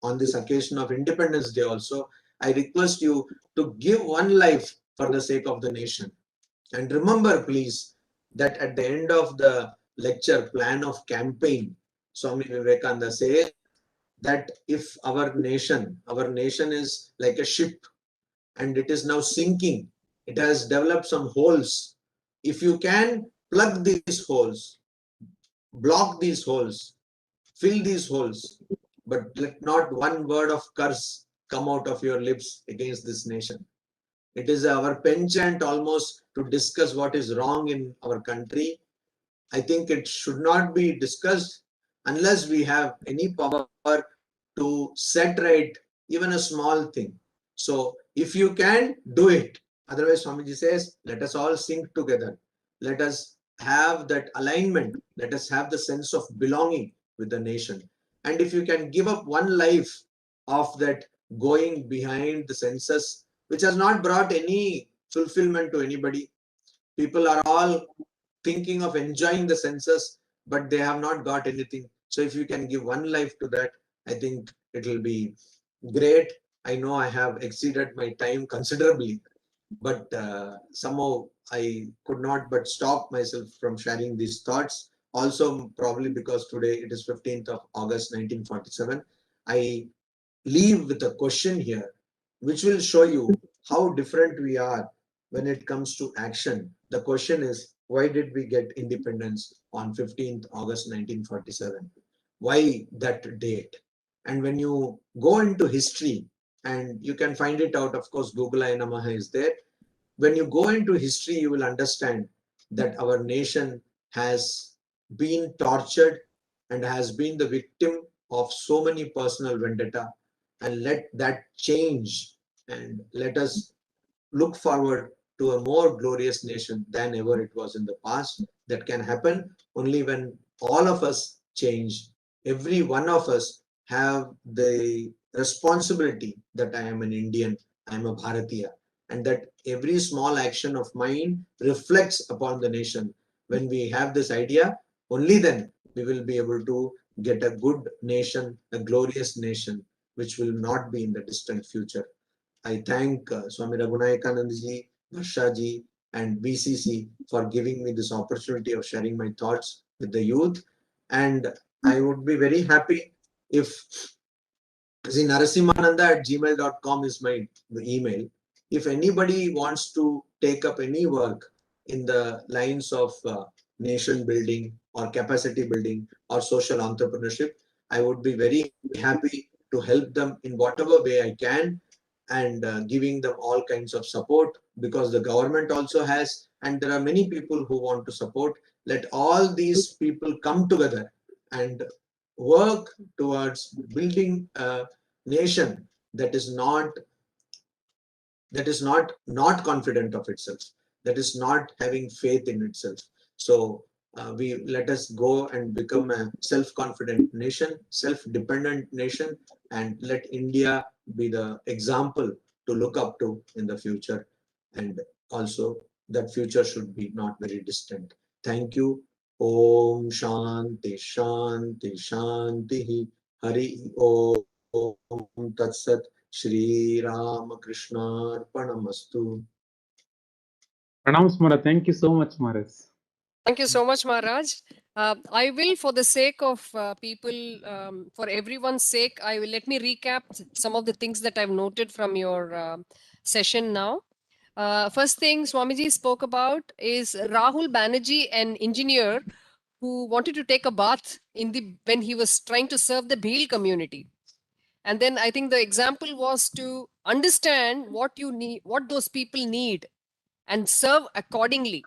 On this occasion of Independence Day also, I request you to give one life for the sake of the nation. And remember, please, that at the end of the lecture plan of campaign, Swami Vivekananda says that if our nation is like a ship and it is now sinking, it has developed some holes. If you can plug these holes, block these holes, fill these holes, but let not one word of curse come out of your lips against this nation. It is our penchant almost to discuss what is wrong in our country. I think it should not be discussed unless we have any power to set right even a small thing. So if you can do it, otherwise Swamiji says, let us all sing together. Let us have that alignment. Let us have the sense of belonging with the nation. And if you can give up one life of that going behind the census, which has not brought any fulfillment to anybody, people are all thinking of enjoying the census, but they have not got anything. So if you can give one life to that, I think it will be great. I know I have exceeded my time considerably. but somehow I could not but stop myself from sharing these thoughts. Also, probably because today it is 15th of August 1947, I leave with a question here, which will show you how different we are when it comes to action. The question is, why did we get independence on 15th August 1947? Why that date? And when you go into history, and you can find it out, of course, Google Namaha is there. When you go into history, you will understand that our nation has been tortured and has been the victim of so many personal vendetta. And let that change, and let us look forward to a more glorious nation than ever it was in the past. That can happen only when all of us change. Every one of us have the responsibility that I am an Indian, I am a Bharatiya, and that every small action of mine reflects upon the nation. When we have this idea, only then we will be able to get a good nation, a glorious nation, which will not be in the distant future. I thank Swami Raghunayakanandji, Varshaji, and BCC for giving me this opportunity of sharing my thoughts with the youth. And I would be very happy if, see, narasimhananda@gmail.com is my email. If anybody wants to take up any work in the lines of nation building or capacity building or social entrepreneurship, I would be very happy to help them in whatever way I can, and giving them all kinds of support, because the government also has, and there are many people who want to support. Let all these people come together and work towards building a nation that is not confident of itself, that is not having faith in itself. So we let us go and become a self-confident nation, self-dependent nation, and let India be the example to look up to in the future. And also that future should be not very distant. Thank you. Om Shanti Shanti Shanti. Hari Om Tat Sat. Sri Ramakrishna Pranams, Mara. Thank you so much, Maras. Thank you so much, Maharaj. I will, for the sake of people, for everyone's sake, I will let me recap some of the things that I've noted from your session now. First thing Swamiji spoke about is Rahul Banerjee, an engineer who wanted to take a bath when he was trying to serve the Bhil community. And then I think the example was to understand what you need, what those people need, and serve accordingly.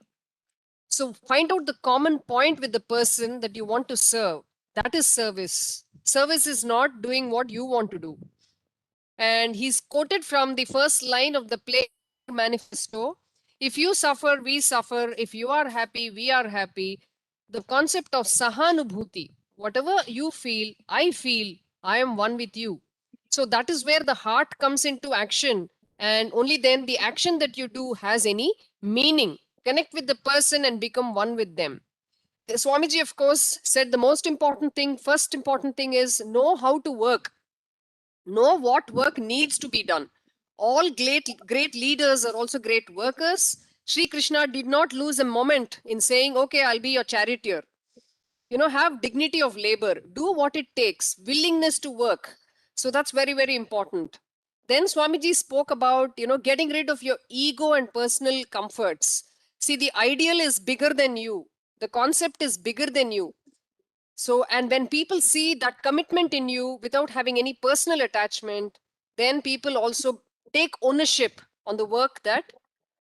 So find out the common point with the person that you want to serve. That is service. Service is not doing what you want to do. And he's quoted from the first line of the Player Manifesto. If you suffer, we suffer. If you are happy, we are happy. The concept of sahanubhuti. Whatever you feel, I am one with you. So that is where the heart comes into action. And only then the action that you do has any meaning. Connect with the person and become one with them. Swamiji, of course, said the most important thing, first important thing is know how to work, know what work needs to be done. All great leaders are also great workers. Sri Krishna did not lose a moment in saying, okay, I'll be your charioteer. Have dignity of labor, do what it takes, willingness to work. So that's very, very important. Then Swamiji spoke about, getting rid of your ego and personal comforts. See, the ideal is bigger than you. The concept is bigger than you. So, and when people see that commitment in you without having any personal attachment, then people also take ownership on the work that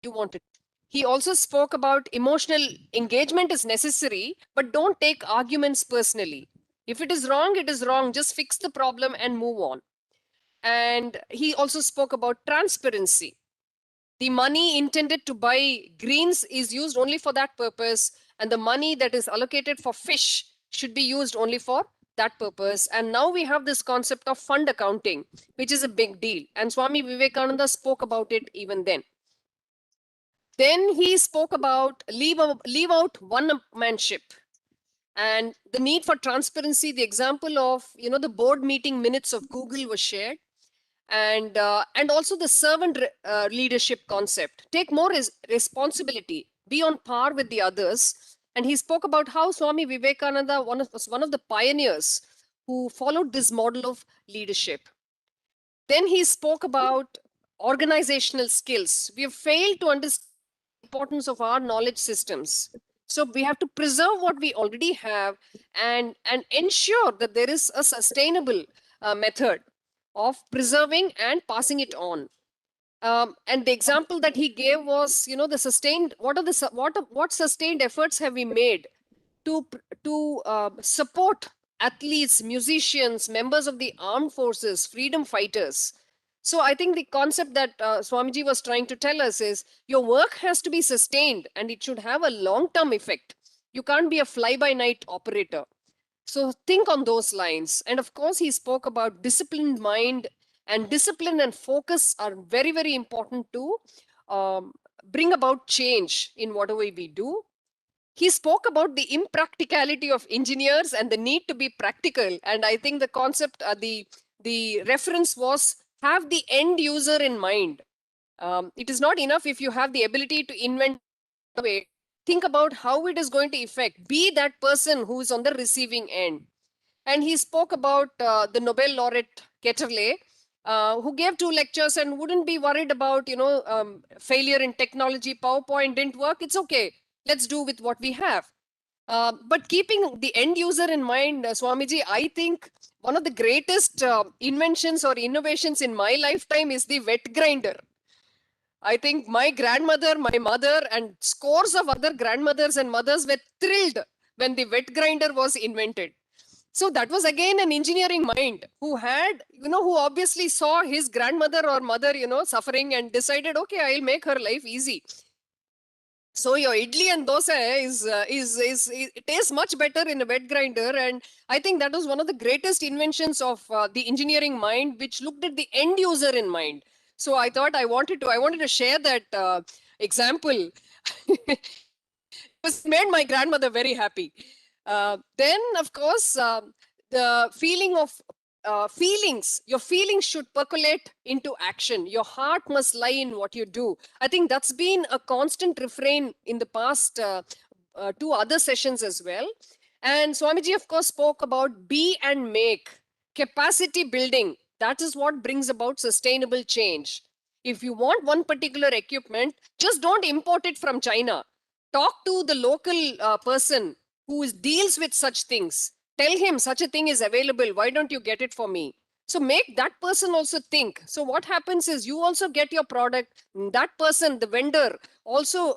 you wanted. He also spoke about emotional engagement is necessary, but don't take arguments personally. If it is wrong, it is wrong. Just fix the problem and move on. And he also spoke about transparency. The money intended to buy greens is used only for that purpose, and the money that is allocated for fish should be used only for that purpose. And now we have this concept of fund accounting, which is a big deal. And Swami Vivekananda spoke about it even then. Then he spoke about leave out one-manship and the need for transparency. The example of the board meeting minutes of Google was shared. and also the servant leadership concept. Take more responsibility, be on par with the others. And he spoke about how Swami Vivekananda was one of the pioneers who followed this model of leadership. Then he spoke about organizational skills. We have failed to understand the importance of our knowledge systems. So we have to preserve what we already have and ensure that there is a sustainable method of preserving and passing it on. And the example that he gave was, the sustained. What sustained efforts have we made to support athletes, musicians, members of the armed forces, freedom fighters? So I think the concept that Swamiji was trying to tell us is your work has to be sustained and it should have a long-term effect. You can't be a fly-by-night operator. So think on those lines. And of course, he spoke about disciplined mind, and discipline and focus are very, very important to bring about change in whatever we do. He spoke about the impracticality of engineers and the need to be practical. And I think the concept, the reference was have the end user in mind. It is not enough if you have the ability to invent way. Think about how it is going to affect. Be that person who is on the receiving end. And he spoke about the Nobel laureate Ketterle, who gave 2 lectures and wouldn't be worried about, failure in technology. PowerPoint didn't work. It's okay. Let's do with what we have. But keeping the end user in mind, Swamiji, I think one of the greatest inventions or innovations in my lifetime is the wet grinder. I think my grandmother, my mother, and scores of other grandmothers and mothers were thrilled when the wet grinder was invented. So that was again an engineering mind who had, who obviously saw his grandmother or mother, suffering and decided, okay, I'll make her life easy. So your idli and dosa is it tastes much better in a wet grinder, and I think that was one of the greatest inventions of the engineering mind, which looked at the end user in mind. So I wanted to share that example. It made my grandmother very happy. Then, of course, the feeling of your feelings should percolate into action. Your heart must lie in what you do. I think that's been a constant refrain in the past 2 other sessions as well. And Swamiji, of course, spoke about be and make, capacity building. That is what brings about sustainable change. If you want one particular equipment, just don't import it from China. Talk to the local person who deals with such things. Tell him such a thing is available. Why don't you get it for me? So make that person also think. So what happens is you also get your product. That person, the vendor, also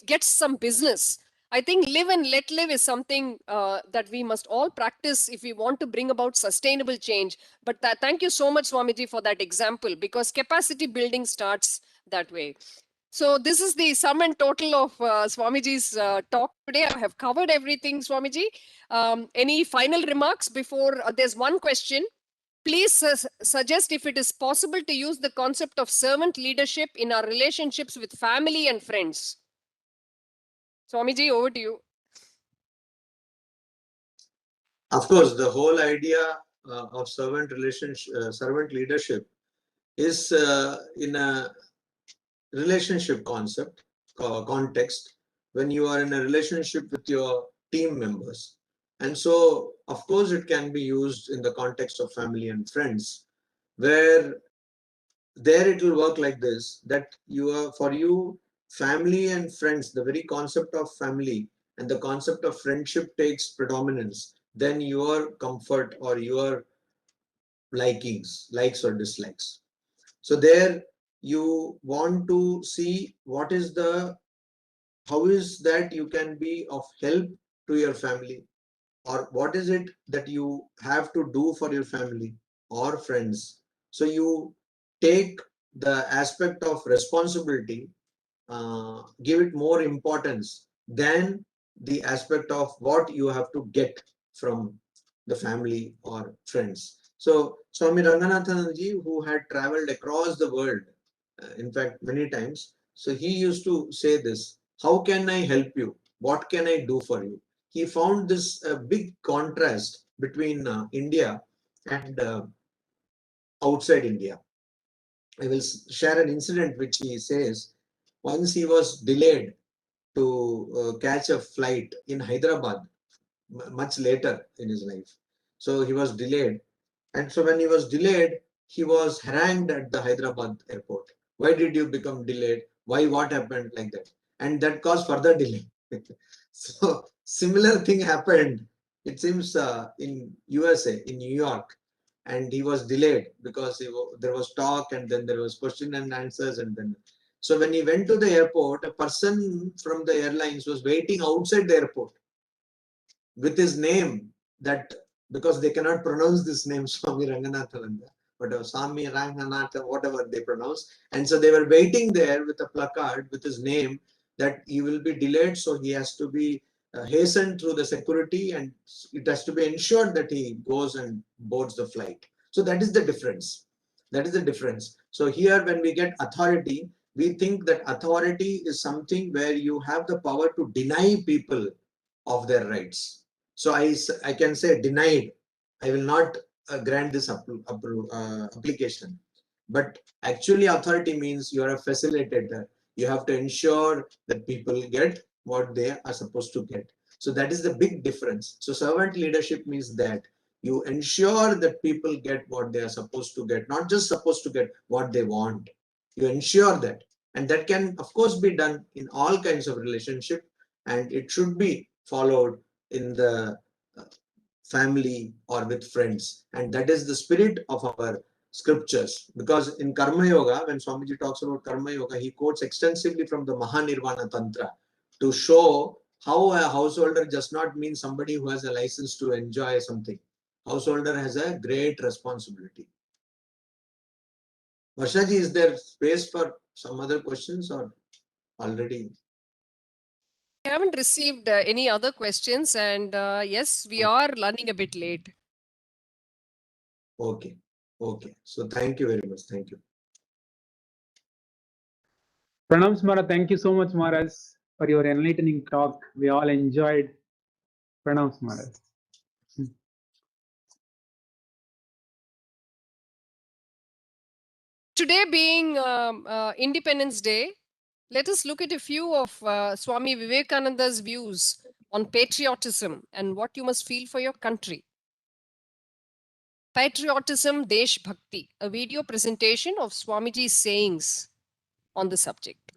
gets some business. I think live and let live is something that we must all practice if we want to bring about sustainable change. But thank you so much, Swamiji, for that example, because capacity building starts that way. So this is the sum and total of Swamiji's talk today. I have covered everything, Swamiji. Any final remarks before there's one question? Please suggest if it is possible to use the concept of servant leadership in our relationships with family and friends. Swamiji, over to you. Of course, the whole idea of servant leadership is in a relationship context, when you are in a relationship with your team members. And so, of course, it can be used in the context of family and friends, where there it will work like this, that for you, family and friends, the very concept of family and the concept of friendship takes predominance, then your comfort or your likes or dislikes. So there you want to see how is that you can be of help to your family, or what is it that you have to do for your family or friends. So you take the aspect of responsibility, give it more importance than the aspect of what you have to get from the family or friends. So Swami Ranganathanji, who had traveled across the world, in fact many times, so he used to say this: how can I help you? What can I do for you? He found this big contrast between India and outside India. I will share an incident which he says. Once he was delayed to catch a flight in Hyderabad, much later in his life. So he was delayed. And so when he was delayed, he was harangued at the Hyderabad airport. Why did you become delayed? Why, what happened, like that? And that caused further delay. So similar thing happened, it seems, in USA, in New York. And he was delayed because there was talk, and then there was question and answers. And then, so when he went to the airport, a person from the airlines was waiting outside the airport with his name, that because they cannot pronounce this name, Swami Ranganathananda, but Swami Ranganatha, whatever they pronounce. And so they were waiting there with a placard with his name, that he will be delayed. So he has to be hastened through the security, and it has to be ensured that he goes and boards the flight. So that is the difference. That is the difference. So here, when we get authority, we think that authority is something where you have the power to deny people of their rights. So I can say denied. I will not grant this application. But actually, authority means you are a facilitator. You have to ensure that people get what they are supposed to get. So that is the big difference. So servant leadership means that you ensure that people get what they are supposed to get, not just supposed to get what they want. You ensure that. And that can, of course, be done in all kinds of relationship, and it should be followed in the family or with friends. And that is the spirit of our scriptures. Because in Karma Yoga, when Swamiji talks about Karma Yoga, he quotes extensively from the Mahanirvana Tantra to show how a householder does not mean somebody who has a license to enjoy something. Householder has a great responsibility. Varshaji, is there space for some other questions, or already? I haven't received any other questions, and yes, we are running a bit late. Okay. Okay. So thank you very much. Thank you. Pranams Maharaj, thank you so much, Maharaj, for your enlightening talk. We all enjoyed. Pranams Maharaj. Today being Independence Day, let us look at a few of Swami Vivekananda's views on patriotism and what you must feel for your country. Patriotism, Desh Bhakti, a video presentation of Swamiji's sayings on the subject.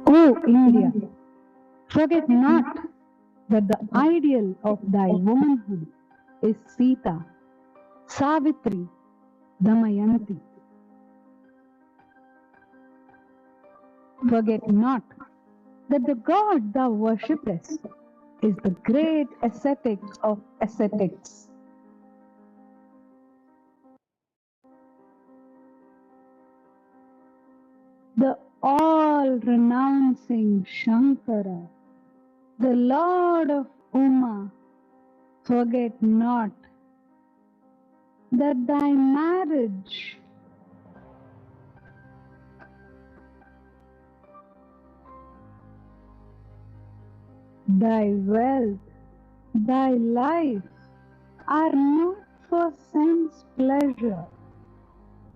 O India, forget not that the ideal of thy womanhood is Sita, Savitri, Damayanti. Forget not that the God thou worshipest is the great ascetic of ascetics. The all-renouncing Shankara, the Lord of Uma. Forget not that thy marriage, thy wealth, thy life are not for sense pleasure,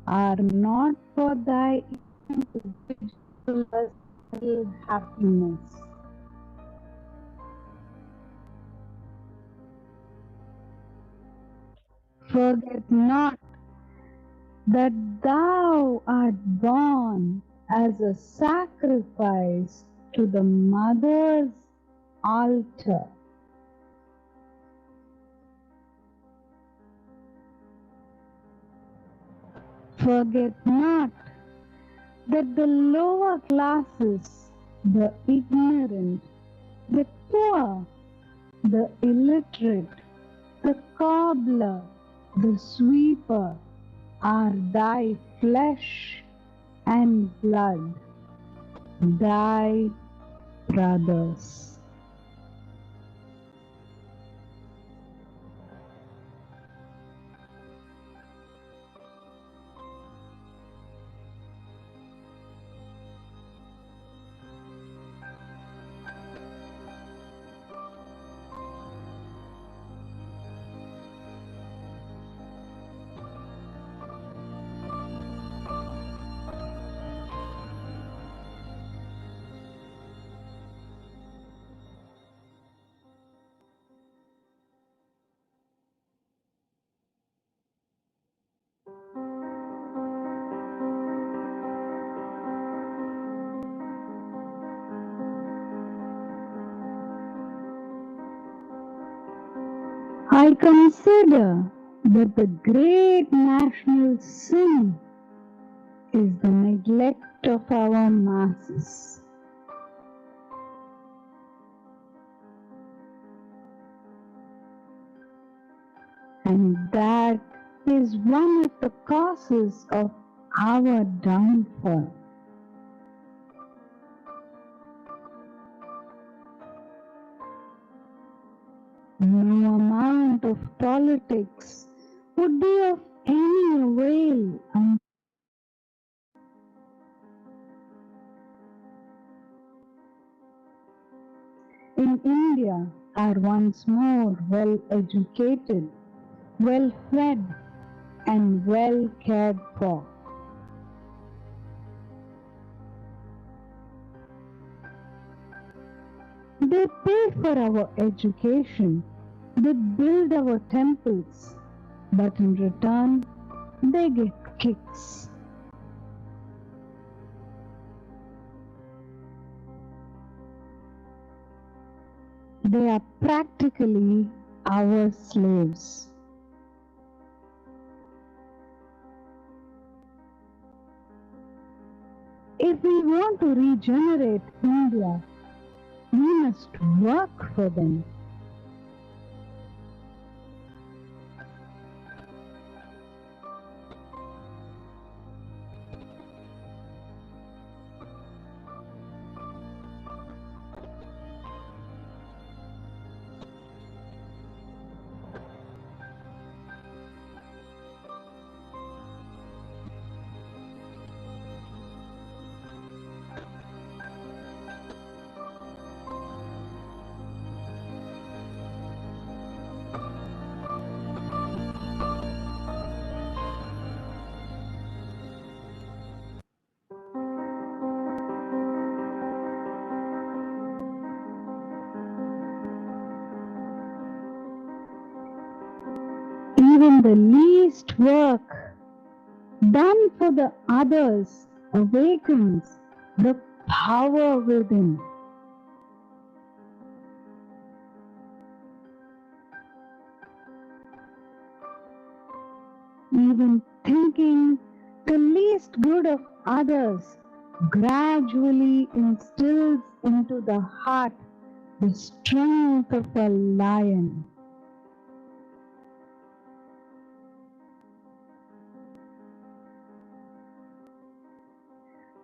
are not for thy individual happiness. Forget not that thou art born as a sacrifice to the mother's altar. Forget not that the lower classes, the ignorant, the poor, the illiterate, the cobbler, the sweeper are thy flesh and blood, thy brothers. I consider that the great national sin is the neglect of our masses. And that is one of the causes of our downfall. No amount of politics would be of any avail. In India are once more well educated, well fed, and well cared for. They pay for our education, they build our temples, but in return, they get kicks. They are practically our slaves. If we want to regenerate India, we must work for them. Even the least work done for the others awakens the power within. Even thinking the least good of others gradually instills into the heart the strength of a lion.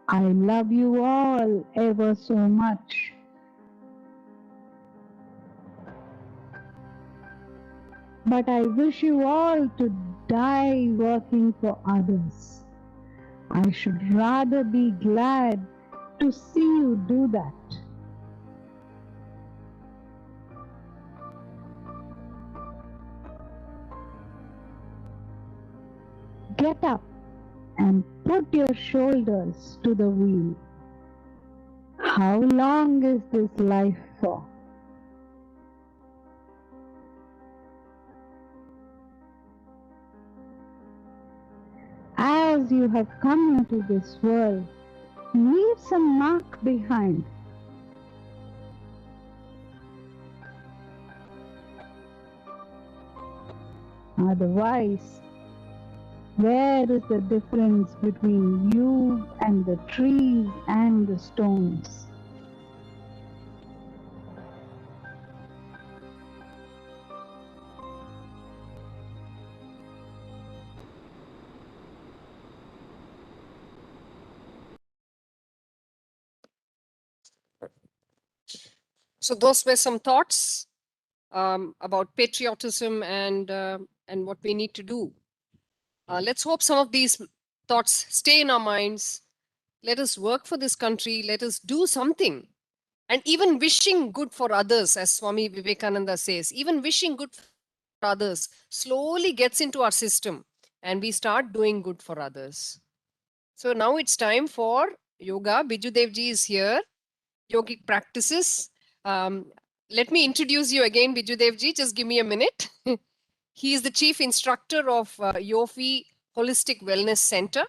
I love you all ever so much. But I wish you all to die working for others. I should rather be glad to see you do that. Get up and put your shoulders to the wheel. How long is this life for? As you have come into this world, leave some mark behind. Otherwise, where is the difference between you and the trees and the stones? So those were some thoughts about patriotism and what we need to do. Let's hope some of these thoughts stay in our minds. Let us work for this country. Let us do something. And even wishing good for others, as Swami Vivekananda says, even wishing good for others slowly gets into our system and we start doing good for others. So now it's time for yoga. Biju Devji is here. Yogic practices. Let me introduce you again, Biju Devji. Just give me a minute. He is the chief instructor of Yofi Holistic Wellness Center,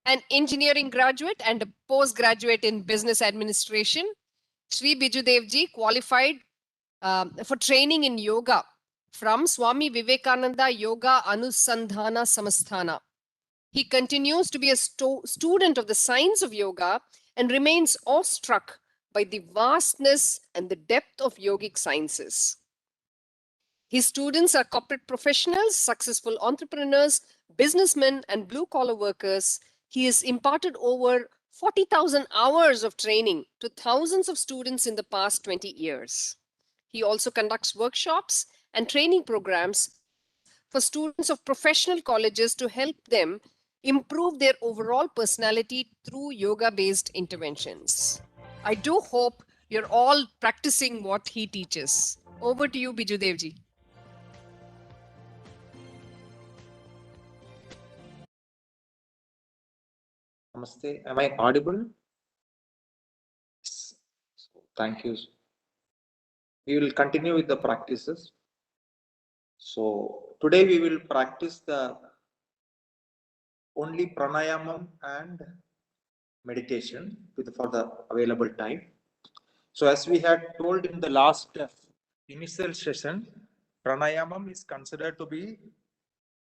an engineering graduate and a postgraduate in business administration. Sri Biju Devji qualified for training in yoga from Swami Vivekananda Yoga Anusandhana Samasthana. He continues to be a student of the science of yoga and remains awestruck by the vastness and the depth of yogic sciences. His students are corporate professionals, successful entrepreneurs, businessmen, and blue collar workers. He has imparted over 40,000 hours of training to thousands of students in the past 20 years. He also conducts workshops and training programs for students of professional colleges to help them improve their overall personality through yoga based interventions. I do hope you're all practicing what he teaches. Over to you, Biju Devji. Namaste. Am I audible? Yes. Thank you. We will continue with the practices. So today we will practice the only pranayamam and meditation for the available time. So as we had told in the last initial session, pranayamam is considered to be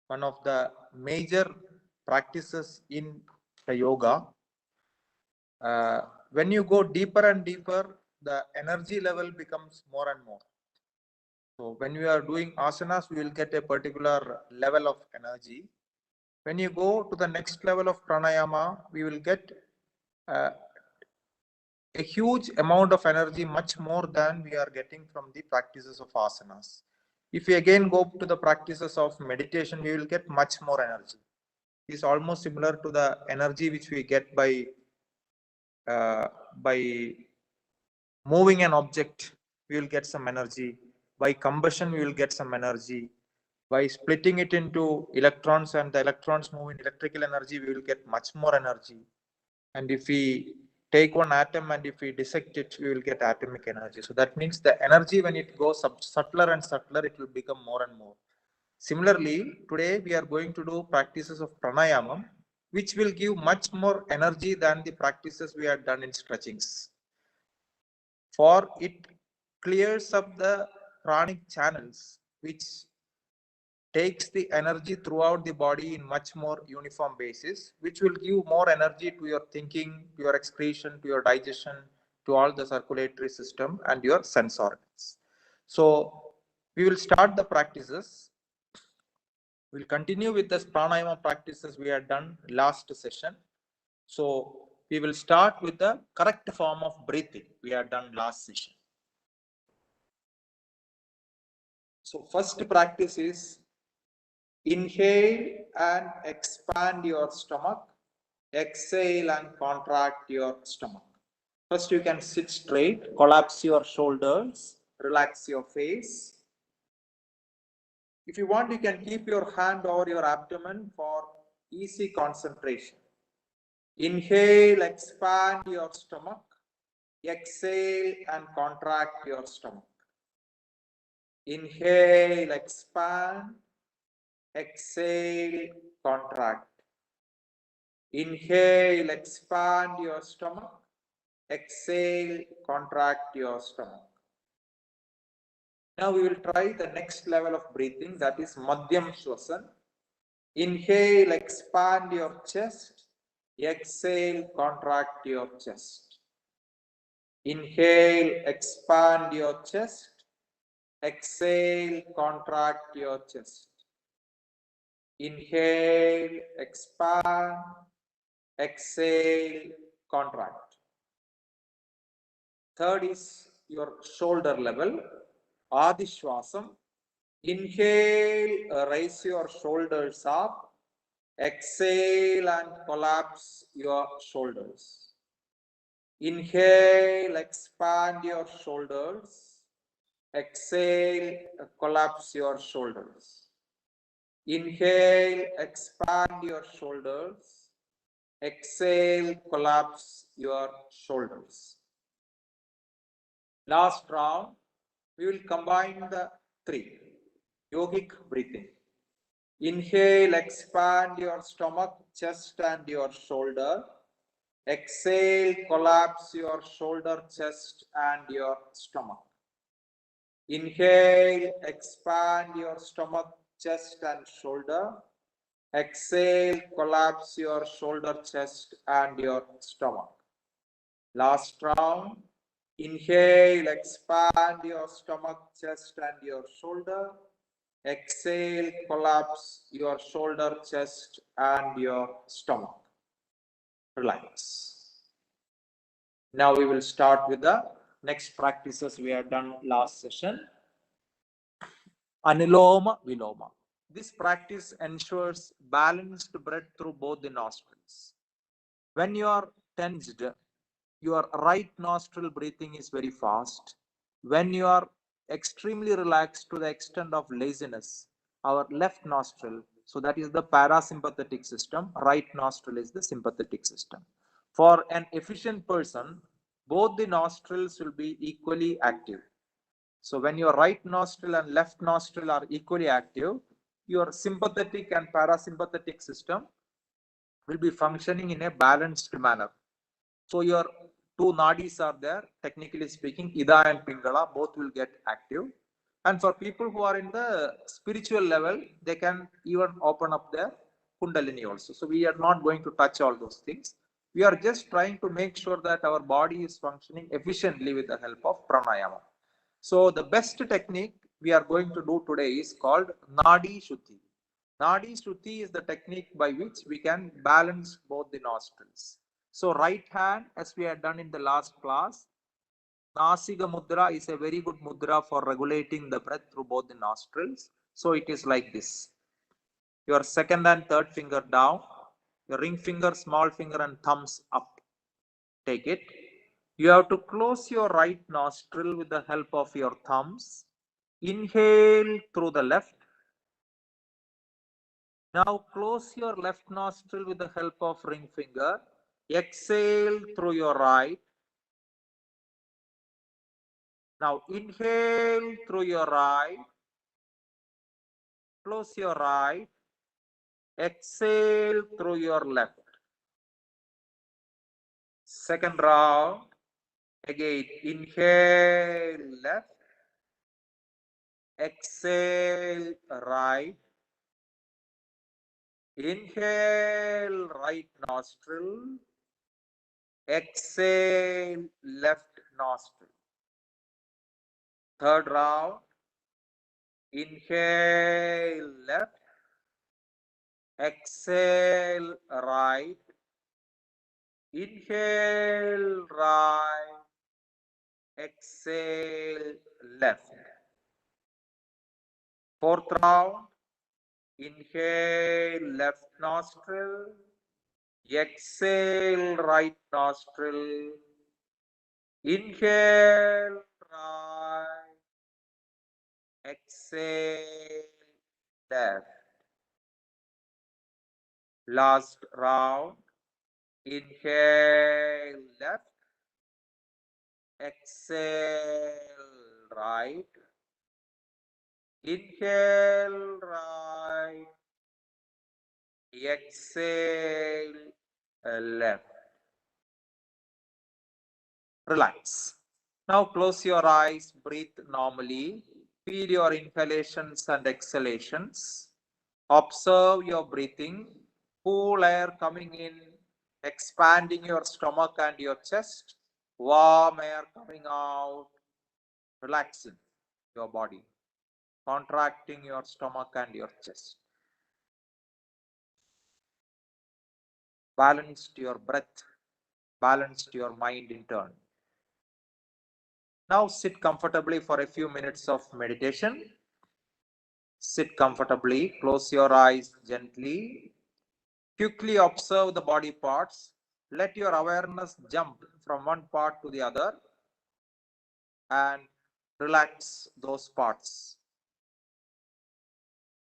one of the major practices in the yoga. When you go deeper and deeper, the energy level becomes more and more. So when we are doing asanas, we will get a particular level of energy. When you go to the next level of pranayama, we will get a huge amount of energy, much more than we are getting from the practices of asanas. If we again go to the practices of meditation, we will get much more energy. It's almost similar to the energy which we get by moving an object. We will get some energy. By combustion, we will get some energy. By splitting it into electrons and the electrons move in electrical energy, we will get much more energy. And if we take one atom and if we dissect it, we will get atomic energy. So that means the energy, when it goes subtler and subtler, it will become more and more. Similarly, today we are going to do practices of pranayamam, which will give much more energy than the practices we have done in stretchings. For it clears up the pranic channels, which takes the energy throughout the body in much more uniform basis, which will give more energy to your thinking, to your excretion, to your digestion, to all the circulatory system and your sense organs. So we will start the practices. We'll continue with the pranayama practices we had done last session. So we will start with the correct form of breathing we had done last session. So first practice is inhale and expand your stomach. Exhale and contract your stomach. First, you can sit straight, collapse your shoulders, relax your face. If you want, you can keep your hand over your abdomen for easy concentration. Inhale, expand your stomach. Exhale and contract your stomach. Inhale, expand. Exhale, contract. Inhale, expand your stomach. Exhale, contract your stomach. Now we will try the next level of breathing, that is Madhyam Shwasan. Inhale, expand your chest. Exhale, contract your chest. Inhale, expand your chest. Exhale, contract your chest. Inhale, expand. Exhale, contract. Third is your shoulder level. Adishwasam. Inhale, raise your shoulders up. Exhale and collapse your shoulders. Inhale, expand your shoulders. Exhale, collapse your shoulders. Inhale, expand your shoulders. Exhale, collapse your shoulders. Last round, we will combine the three. Yogic breathing. Inhale, expand your stomach, chest and your shoulder. Exhale, collapse your shoulder, chest and your stomach. Inhale, expand your stomach, chest and shoulder. Exhale, collapse your shoulder, chest and your stomach. Last round. Inhale, expand your stomach, chest and your shoulder. Exhale, collapse your shoulder, chest and your stomach. Relax. Now we will start with the next practices we have done last session. Anuloma Viloma. This practice ensures balanced breath through both the nostrils. When you are tensed, your right nostril breathing is very fast. When you are extremely relaxed to the extent of laziness, our left nostril, so that is the parasympathetic system, right nostril is the sympathetic system. For an efficient person, both the nostrils will be equally active. So when your right nostril and left nostril are equally active, your sympathetic and parasympathetic system will be functioning in a balanced manner. So your two nadis are there, technically speaking, Ida and Pingala, both will get active. And for people who are in the spiritual level, they can even open up their Kundalini also. So we are not going to touch all those things. We are just trying to make sure that our body is functioning efficiently with the help of pranayama. So the best technique we are going to do today is called Nadi Shuddhi. Nadi Shuddhi is the technique by which we can balance both the nostrils. So right hand, as we had done in the last class, Nasiga Mudra is a very good mudra for regulating the breath through both the nostrils. So it is like this. Your second and third finger down, your ring finger, small finger and thumbs up. Take it. You have to close your right nostril with the help of your thumbs. Inhale through the left. Now close your left nostril with the help of ring finger. Exhale through your right. Now inhale through your right. Close your right. Exhale through your left. Second round. Again, inhale left. Exhale right. Inhale right nostril. Exhale left nostril. Third round. Inhale left. Exhale right. Inhale right. Exhale left. Fourth round. Inhale left nostril. Exhale right nostril. Inhale right. Exhale left. Last round. Inhale left. Exhale right. Inhale right. Exhale left. Relax. Now close your eyes, breathe normally. Feel your inhalations and exhalations. Observe your breathing. Cool air coming in, expanding your stomach and your chest. Warm air coming out, relaxing your body, contracting your stomach and your chest. Balanced your breath, balanced your mind in turn. Now sit comfortably for a few minutes of meditation. Sit comfortably, close your eyes gently. Quickly observe the body parts. Let your awareness jump from one part to the other and relax those parts.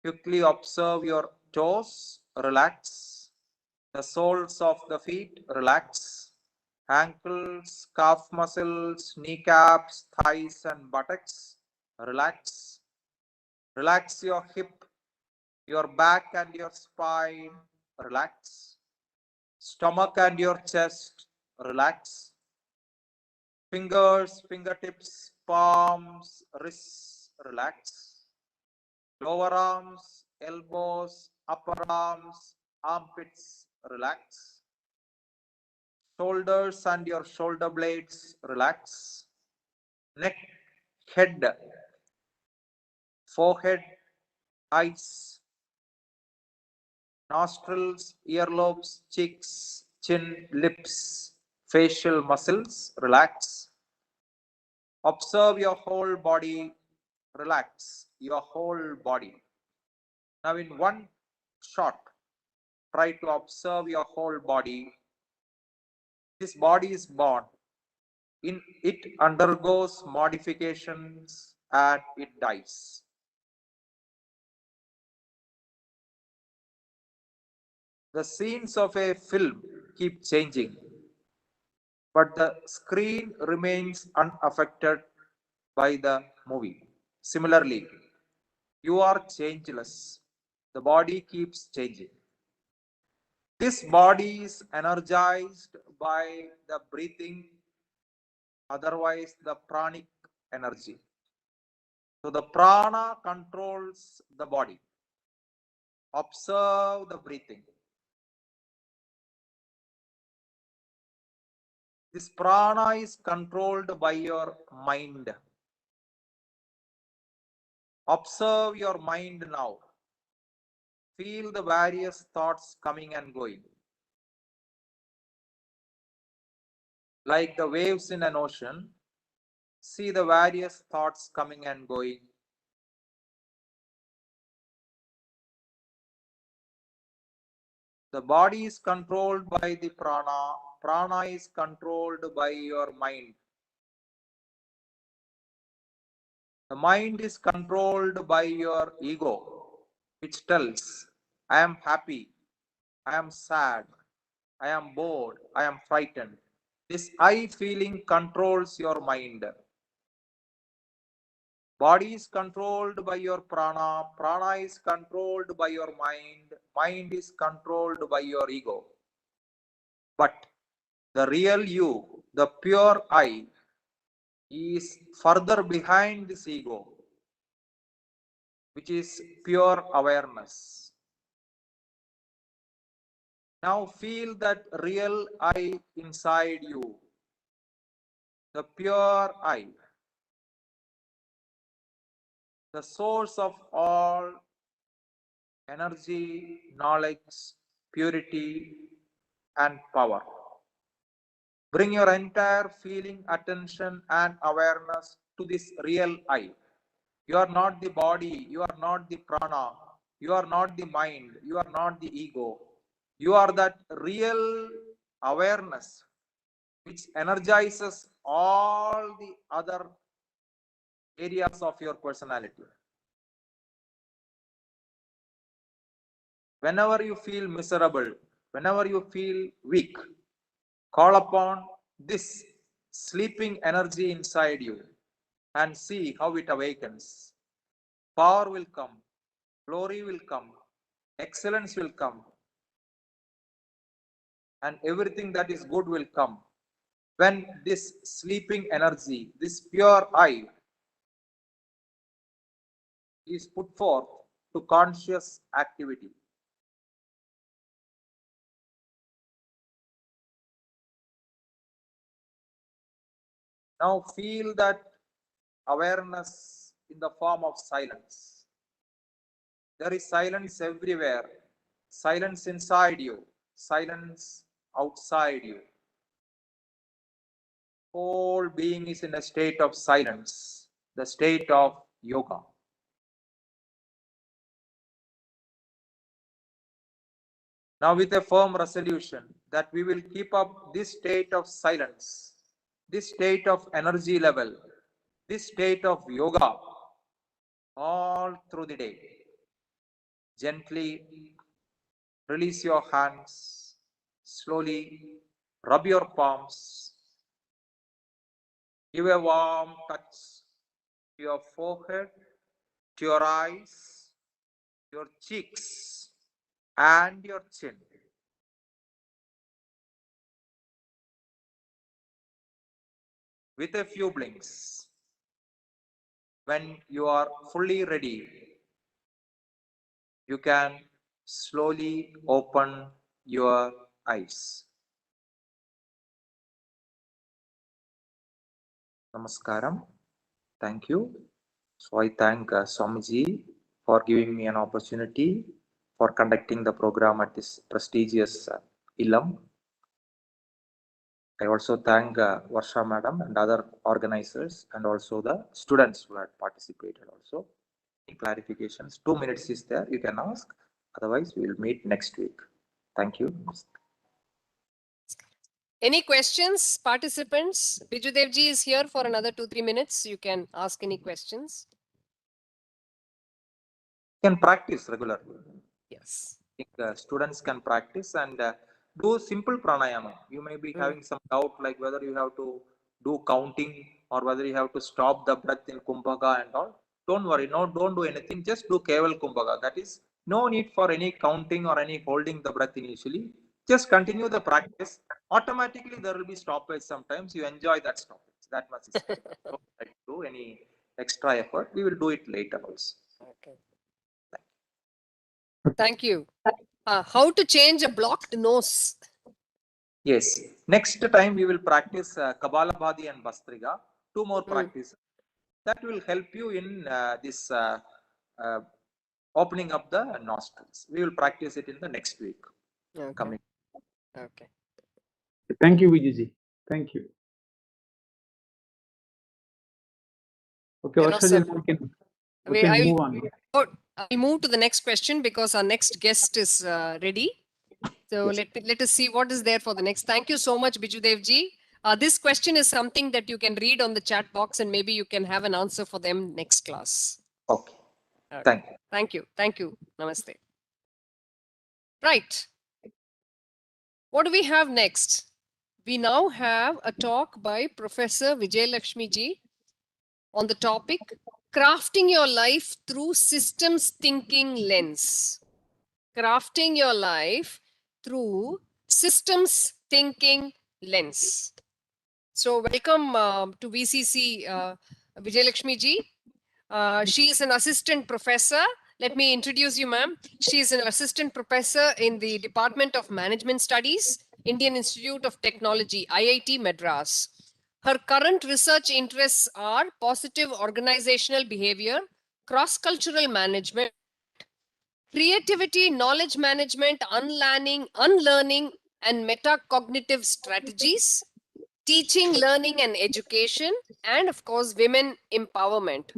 Quickly observe your toes, relax. The soles of the feet, relax. Ankles, calf muscles, kneecaps, thighs and buttocks, relax. Relax your hip, your back and your spine, relax. Stomach and your chest, relax. Fingers, fingertips, palms, wrists, relax. Lower arms, elbows, upper arms, armpits, relax. Shoulders and your shoulder blades, relax. Neck, head, forehead, eyes, nostrils, earlobes, cheeks, chin, lips, facial muscles, relax. Observe your whole body, relax your whole body. Now in one shot, try to observe your whole body. This body is born. It undergoes modifications and it dies. The scenes of a film keep changing, but the screen remains unaffected by the movie. Similarly, you are changeless. The body keeps changing. This body is energized by the breathing, otherwise the pranic energy. So the prana controls the body. Observe the breathing. This prana is controlled by your mind. Observe your mind now. Feel the various thoughts coming and going. Like the waves in an ocean, see the various thoughts coming and going. The body is controlled by the prana. Prana is controlled by your mind. The mind is controlled by your ego, which tells, I am happy, I am sad, I am bored, I am frightened. This I feeling controls your mind. Body is controlled by your prana. Prana is controlled by your mind. Mind is controlled by your ego. But the real you, the pure I, is further behind this ego, which is pure awareness. Now feel that real I inside you, the pure I, the source of all energy, knowledge, purity, and power. Bring your entire feeling, attention, and awareness to this real I. You are not the body, you are not the prana, you are not the mind, you are not the ego. You are that real awareness which energizes all the other areas of your personality. Whenever you feel miserable, whenever you feel weak, call upon this sleeping energy inside you and see how it awakens. Power will come, glory will come, excellence will come, and everything that is good will come when this sleeping energy, this pure I, is put forth to conscious activity. Now feel that awareness in the form of silence. There is silence everywhere. Silence inside you, silence outside you. whole being is in a state of silence, the state of yoga. Now with a firm resolution that we will keep up this state of silence, this state of energy level, this state of yoga all through the day. Gently release your hands, slowly rub your palms, give a warm touch to your forehead, to your eyes, your cheeks, and your chin. With a few blinks, when you are fully ready, you can slowly open your eyes. Namaskaram. Thank you. So I thank Swamiji for giving me an opportunity for conducting the program at this prestigious Illam. I also thank Varsha Madam and other organizers and also the students who had participated also. Any clarifications? 2 minutes is there, you can ask. Otherwise, we will meet next week. Thank you. Any questions, participants? Bijudevji is here for another 2-3 minutes. You can ask any questions. You can practice regularly. Yes. I think students can practice and do simple pranayama. You may be having some doubt like whether you have to do counting or whether you have to stop the breath in Kumbhaka and all. Don't worry, no, don't do anything. Just do Keval Kumbhaka. That is no need for any counting or any holding the breath initially. Just continue the practice. Automatically there will be stoppage sometimes. You enjoy that stoppage. That much is fine. Don't try to do any extra effort. We will do it later also. Okay. Thank you. How to change a blocked nose? Yes. Next time we will practice Kabalabhati and Bastriga. 2 more practices. That will help you in this opening up the nostrils. We will practice it in the next week. Okay. Coming. Okay. Thank you, Vijayji. Thank you. Okay, Varshaji, we can move on. I'll move to the next question because our next guest is ready. So Yes. let us see what is there for the next. Thank you so much, Bijudevji. This question is something that you can read on the chat box and maybe you can have an answer for them next class. Okay. Okay. Thank you. Thank you. Thank you. Namaste. Right. What do we have next? We now have a talk by Professor Vijay Lakshmi ji on the topic crafting your life through systems thinking lens. Crafting your life through systems thinking lens. So welcome to VCC Vijay Lakshmi ji. She is an assistant professor. Let me introduce you, ma'am. She is an assistant professor in the Department of Management Studies, Indian Institute of Technology, IIT Madras. Her current research interests are positive organizational behavior, cross-cultural management, creativity, knowledge management, unlearning, and metacognitive strategies, teaching, learning, and education, and of course, women empowerment.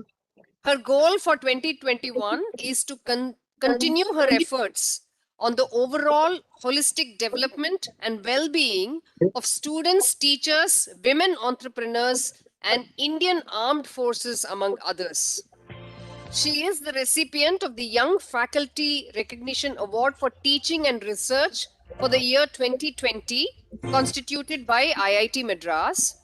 Her goal for 2021 is to continue her efforts on the overall holistic development and well-being of students, teachers, women entrepreneurs, and Indian Armed Forces, among others. She is the recipient of the Young Faculty Recognition Award for Teaching and Research for the year 2020, constituted by IIT Madras.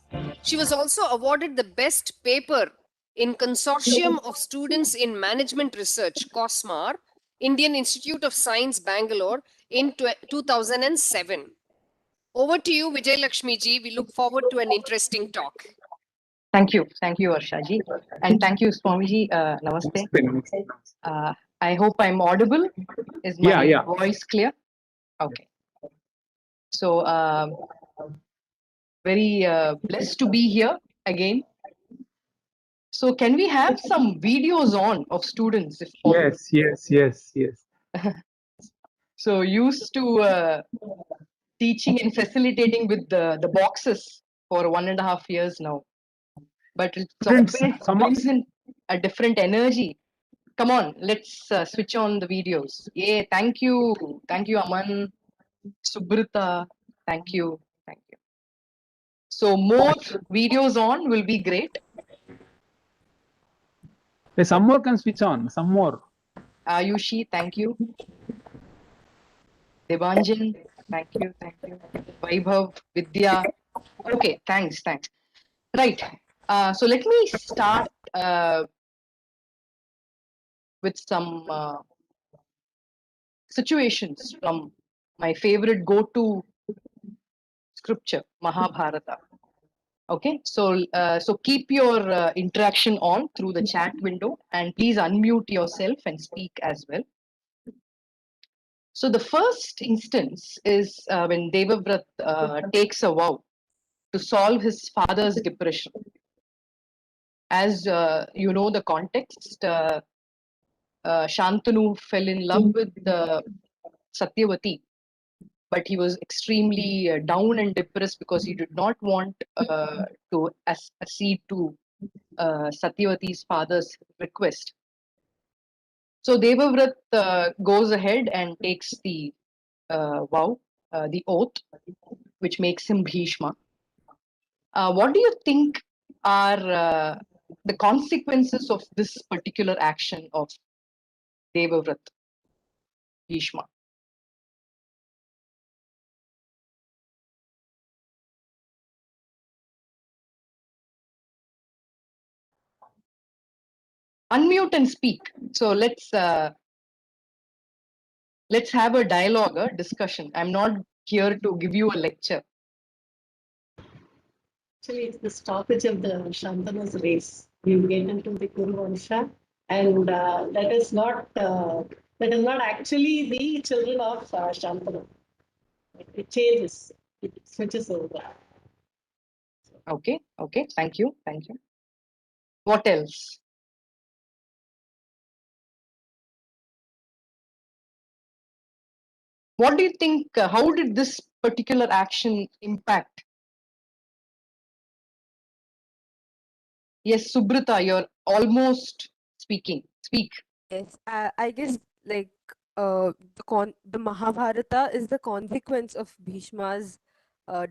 She was also awarded the Best Paper in Consortium of Students in Management Research, COSMAR, Indian Institute of Science, Bangalore, in 2007. Over to you, Vijay Lakshmi ji. We look forward to an interesting talk. Thank you, Varshaji, and thank you, Swamiji. Namaste. I hope I'm audible. Is my voice clear? Okay. So, very blessed to be here again. So, can we have some videos on of students, if possible? Yes. So, used to teaching and facilitating with the boxes. for 1.5 years now. But it's Friends, always in a different energy. Come on, let's switch on the videos. Yeah, thank you. Thank you, Aman, Subrita. Thank you. Thank you. So more videos on will be great. Some more can switch on. Some more. Ayushi, thank you. Devanjan, thank you. Thank you. Vaibhav, Vidya. Okay, thanks. Right. So let me start with some situations from my favorite go-to scripture, Mahabharata. Okay, so keep your interaction on through the chat window, and please unmute yourself and speak as well. So the first instance is when Devavrat takes a vow to solve his father's depression. As you know the context, Shantanu fell in love with Satyavati, but he was extremely down and depressed because he did not want to accede to Satyavati's father's request. So Devavrat goes ahead and takes the vow, the oath, which makes him Bhishma. What do you think are the consequences of this particular action of Devavrat, Bhishma? Unmute and speak. So let's have a dialogue, a discussion. I'm not here to give you a lecture. Actually, it's the stoppage of the Shantnu's race. You get into the Kuru Vansha, and that is not actually the children of Shantanu. It changes. It switches over. Okay. Thank you. What else? What do you think? How did this particular action impact? Yes, Subrita, you're almost speaking. Speak. Yes, I guess like the Mahabharata is the consequence of Bhishma's uh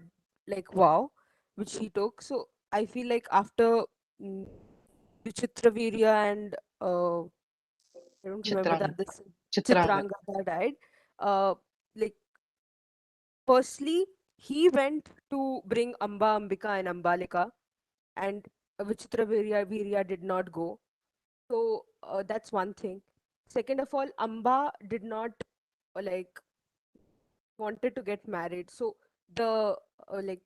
like vow which he took. So I feel like after mm, Vichitravirya and I don't remember the Chitrang, other Chitrangada. Chitrangada died. Like firstly he went to bring Amba, Ambika and Ambalika, and Vichitravirya did not go. So that's one thing. Second of all, Amba did not like wanted to get married. So the like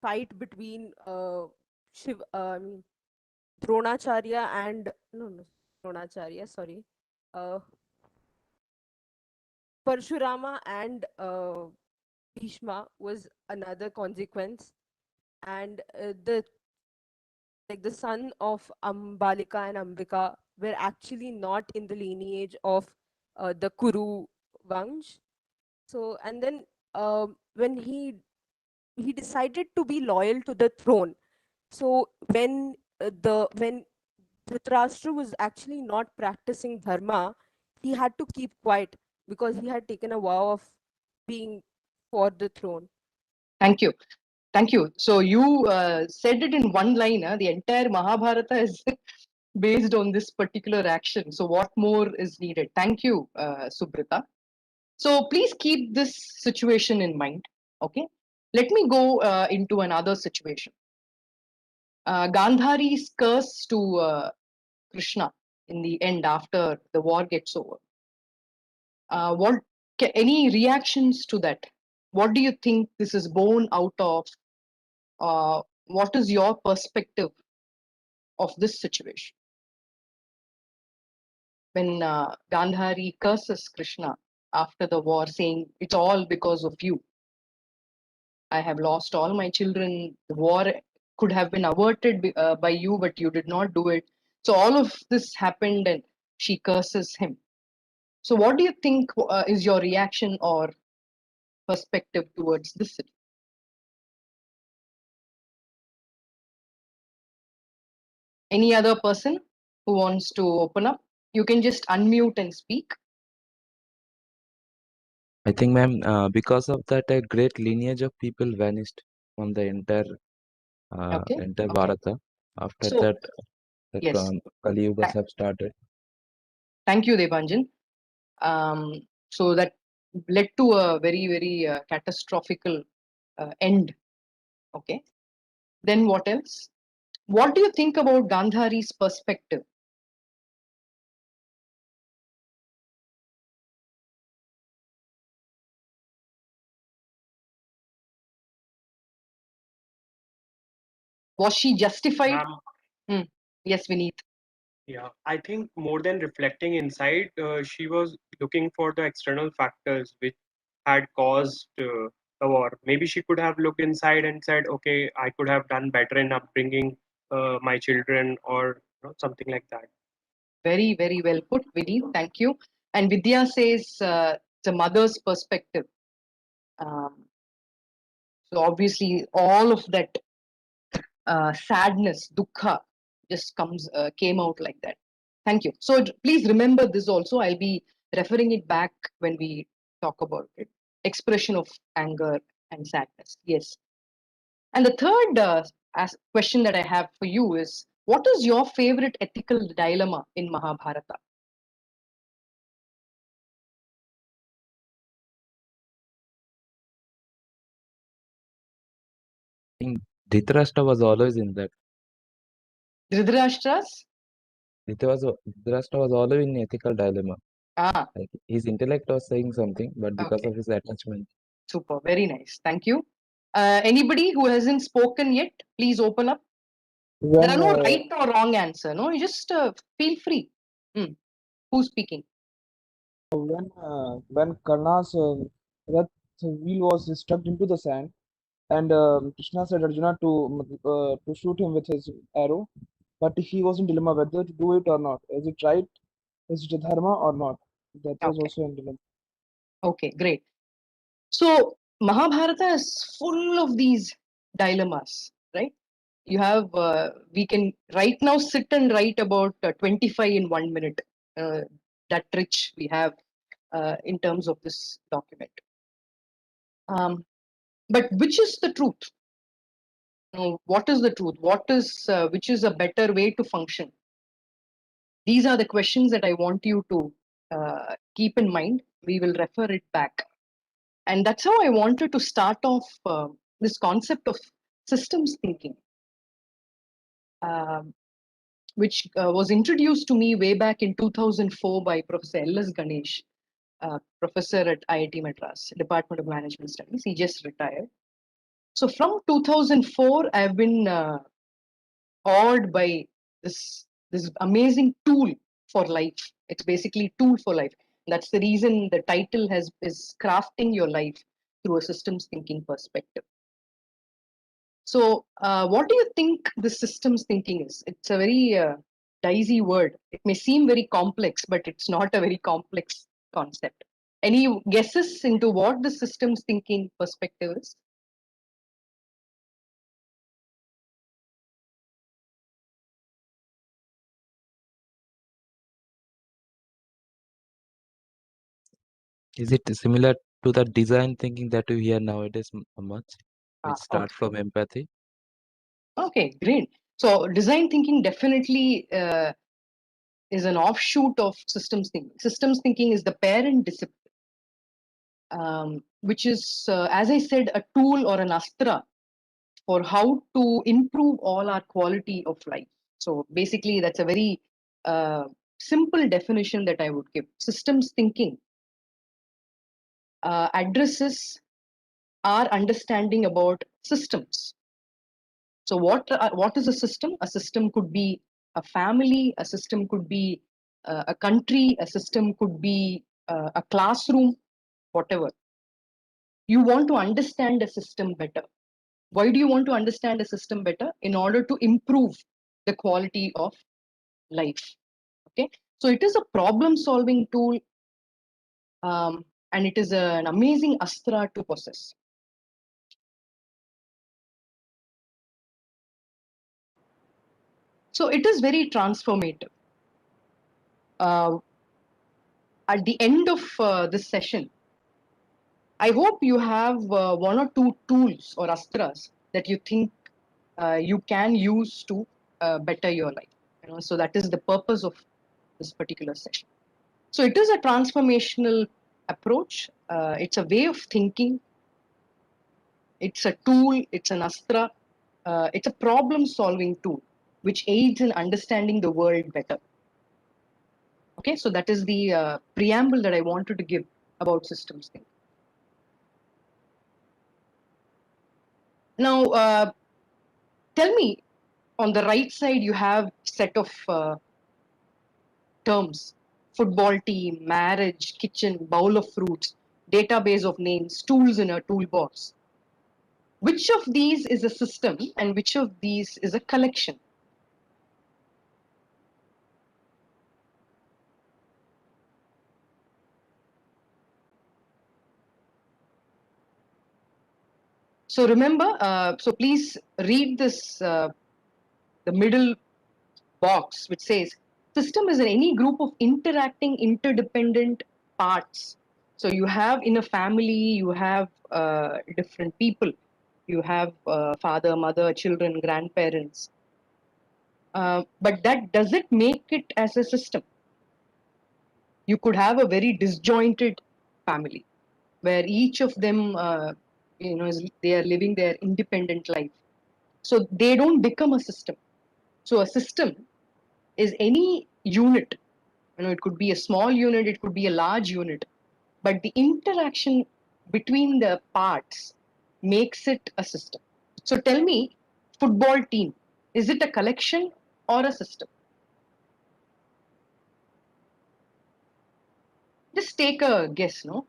fight between I mean Dronacharya and no Dronacharya, sorry, uh, Parshurama and Bhishma was another consequence, and the son of Ambalika and Ambika were actually not in the lineage of the Kuru Vansh. So and then when he decided to be loyal to the throne. So when Dhritarashtra was actually not practicing dharma, he had to keep quiet because he had taken a vow of being for the throne. Thank you. So you said it in one line. The entire Mahabharata is based on this particular action. So what more is needed? Thank you, Subrita. So please keep this situation in mind. Okay. Let me go into another situation. Gandhari's curse to Krishna in the end after the war gets over. Any reactions to that? What do you think this is born out of? What is your perspective of this situation? When Gandhari curses Krishna after the war, saying, "It's all because of you. I have lost all my children. The war could have been averted by you, but you did not do it." So all of this happened, and she curses him. So what do you think is your reaction or perspective towards this? Any other person who wants to open up? You can just unmute and speak. I think, ma'am, because of that, a great lineage of people vanished from the entire Okay. entire Okay. Bharata. After So, that, the yes. Kali Yugas Tha- have started. Thank you, Debanjan. So that led to a very, very catastrophical end. Okay. Then what else? What do you think about Gandhari's perspective? Was she justified? Yes, Vineet. Yeah, I think more than reflecting inside, she was looking for the external factors which had caused the war. Maybe she could have looked inside and said, okay, I could have done better in upbringing my children, or something like that. Very, very well put, Vineet. Thank you. And Vidya says the mother's perspective. So obviously, all of that sadness, dukkha, just came out like that. Thank you. So please remember this also. I'll be referring it back when we talk about it. Expression of anger and sadness. Yes. And the third question that I have for you is, what is your favorite ethical dilemma in Mahabharata? I think Dhritarashtra was always in that. Dhritarashtra's? Dhritarashtra was always in ethical dilemma. Ah, Like his intellect was saying something, but because okay. of his attachment. Super. Very nice. Thank you. Anybody who hasn't spoken yet, please open up. There are no right or wrong answer. No, you just feel free. Who's speaking? When Karna's reth wheel was stuck into the sand, and Krishna said Arjuna to shoot him with his arrow, but he was in dilemma whether to do it or not. Is it right? Is it dharma or not? That was Okay. also in dilemma. Okay, great. So Mahabharata is full of these dilemmas, right? You have we can right now sit and write about 25 in 1 minute. That rich we have in terms of this document. But which is the truth? What is the truth? What is which is a better way to function? These are the questions that I want you to keep in mind. We will refer it back. And that's how I wanted to start off this concept of systems thinking, which was introduced to me way back in 2004 by Professor L.S. Ganesh, professor at IIT Madras, Department of Management Studies. He just retired. So from 2004, I've been awed by this amazing tool for life. It's basically tool for life. That's the reason the title is crafting your life through a systems thinking perspective. So what do you think the systems thinking is? It's a very dicey word. It may seem very complex, but it's not a very complex concept. Any guesses into what the systems thinking perspective is? Is it similar to the design thinking that we hear nowadays much? Which start Okay. from empathy? Okay, great. So design thinking definitely is an offshoot of systems thinking. Systems thinking is the parent discipline, which is, as I said, a tool or an astra for how to improve all our quality of life. So basically, that's a very simple definition that I would give. Systems thinking addresses our understanding about systems. So what is a system? A system could be a family, a system could be a country, a system could be a classroom, whatever. You want to understand a system better. Why do you want to understand a system better? In order to improve the quality of life. Okay, so it is a problem solving tool, and it is an amazing astra to possess. So it is very transformative. At the end of this session, I hope you have one or two tools or astras that you think you can use to better your life. You know, so that is the purpose of this particular session. So it is a transformational approach. It's a way of thinking. It's a tool. It's an astra. It's a problem-solving tool which aids in understanding the world better. Okay, so that is the preamble that I wanted to give about systems thinking. Now, tell me, on the right side, you have set of terms: football team, marriage, kitchen, bowl of fruits, database of names, tools in a toolbox. Which of these is a system and which of these is a collection? So remember, so please read this, the middle box, which says, system is any group of interacting, interdependent parts. So you have in a family, you have different people. You have father, mother, children, grandparents. But that doesn't make it as a system. You could have a very disjointed family where each of them, they are living their independent life. So they don't become a system. So a system is any unit. It could be a small unit, it could be a large unit, but the interaction between the parts makes it a system. So tell me, football team, is it a collection or a system? Just take a guess, no?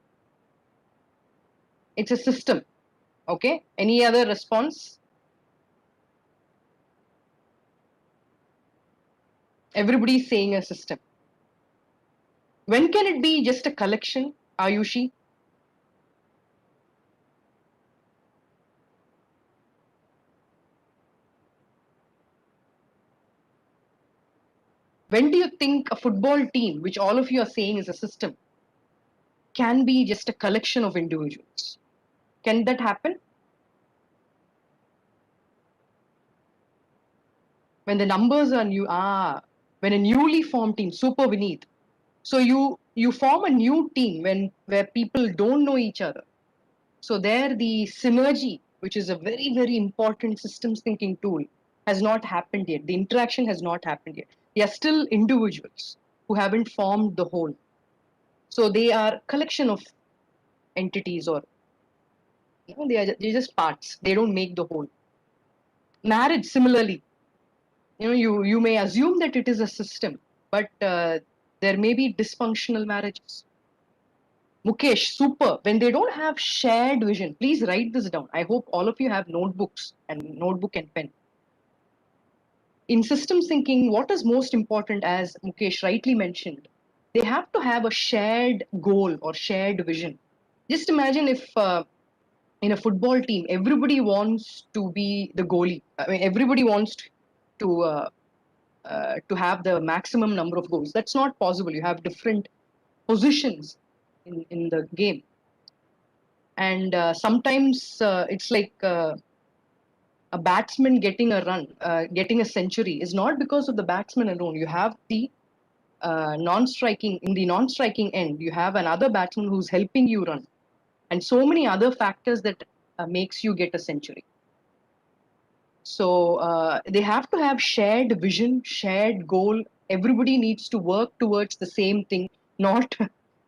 It's a system. Okay. Any other response? Everybody's saying a system. When can it be just a collection, Ayushi? When do you think a football team, which all of you are saying is a system, can be just a collection of individuals? Can that happen? When the numbers are new, when a newly formed team, super Vineet. So you form a new team where people don't know each other. So there the synergy, which is a very, very important systems thinking tool, has not happened yet. The interaction has not happened yet. They are still individuals who haven't formed the whole. So they are collection of entities, or they're just parts. They don't make the whole. Marriage, similarly, you may assume that it is a system, but there may be dysfunctional marriages. Mukesh, super. When they don't have shared vision, please write this down. I hope all of you have notebooks and notebook and pen. In systems thinking, what is most important, as Mukesh rightly mentioned, they have to have a shared goal or shared vision. Just imagine if in a football team, everybody wants to be the goalie. I mean, everybody wants to have the maximum number of goals. That's not possible. You have different positions in the game. And sometimes it's like a batsman getting a run, getting a century is not because of the batsman alone. You have the in the non-striking end, you have another batsman who's helping you run, and so many other factors that makes you get a century. So they have to have shared vision, shared goal. Everybody needs to work towards the same thing, not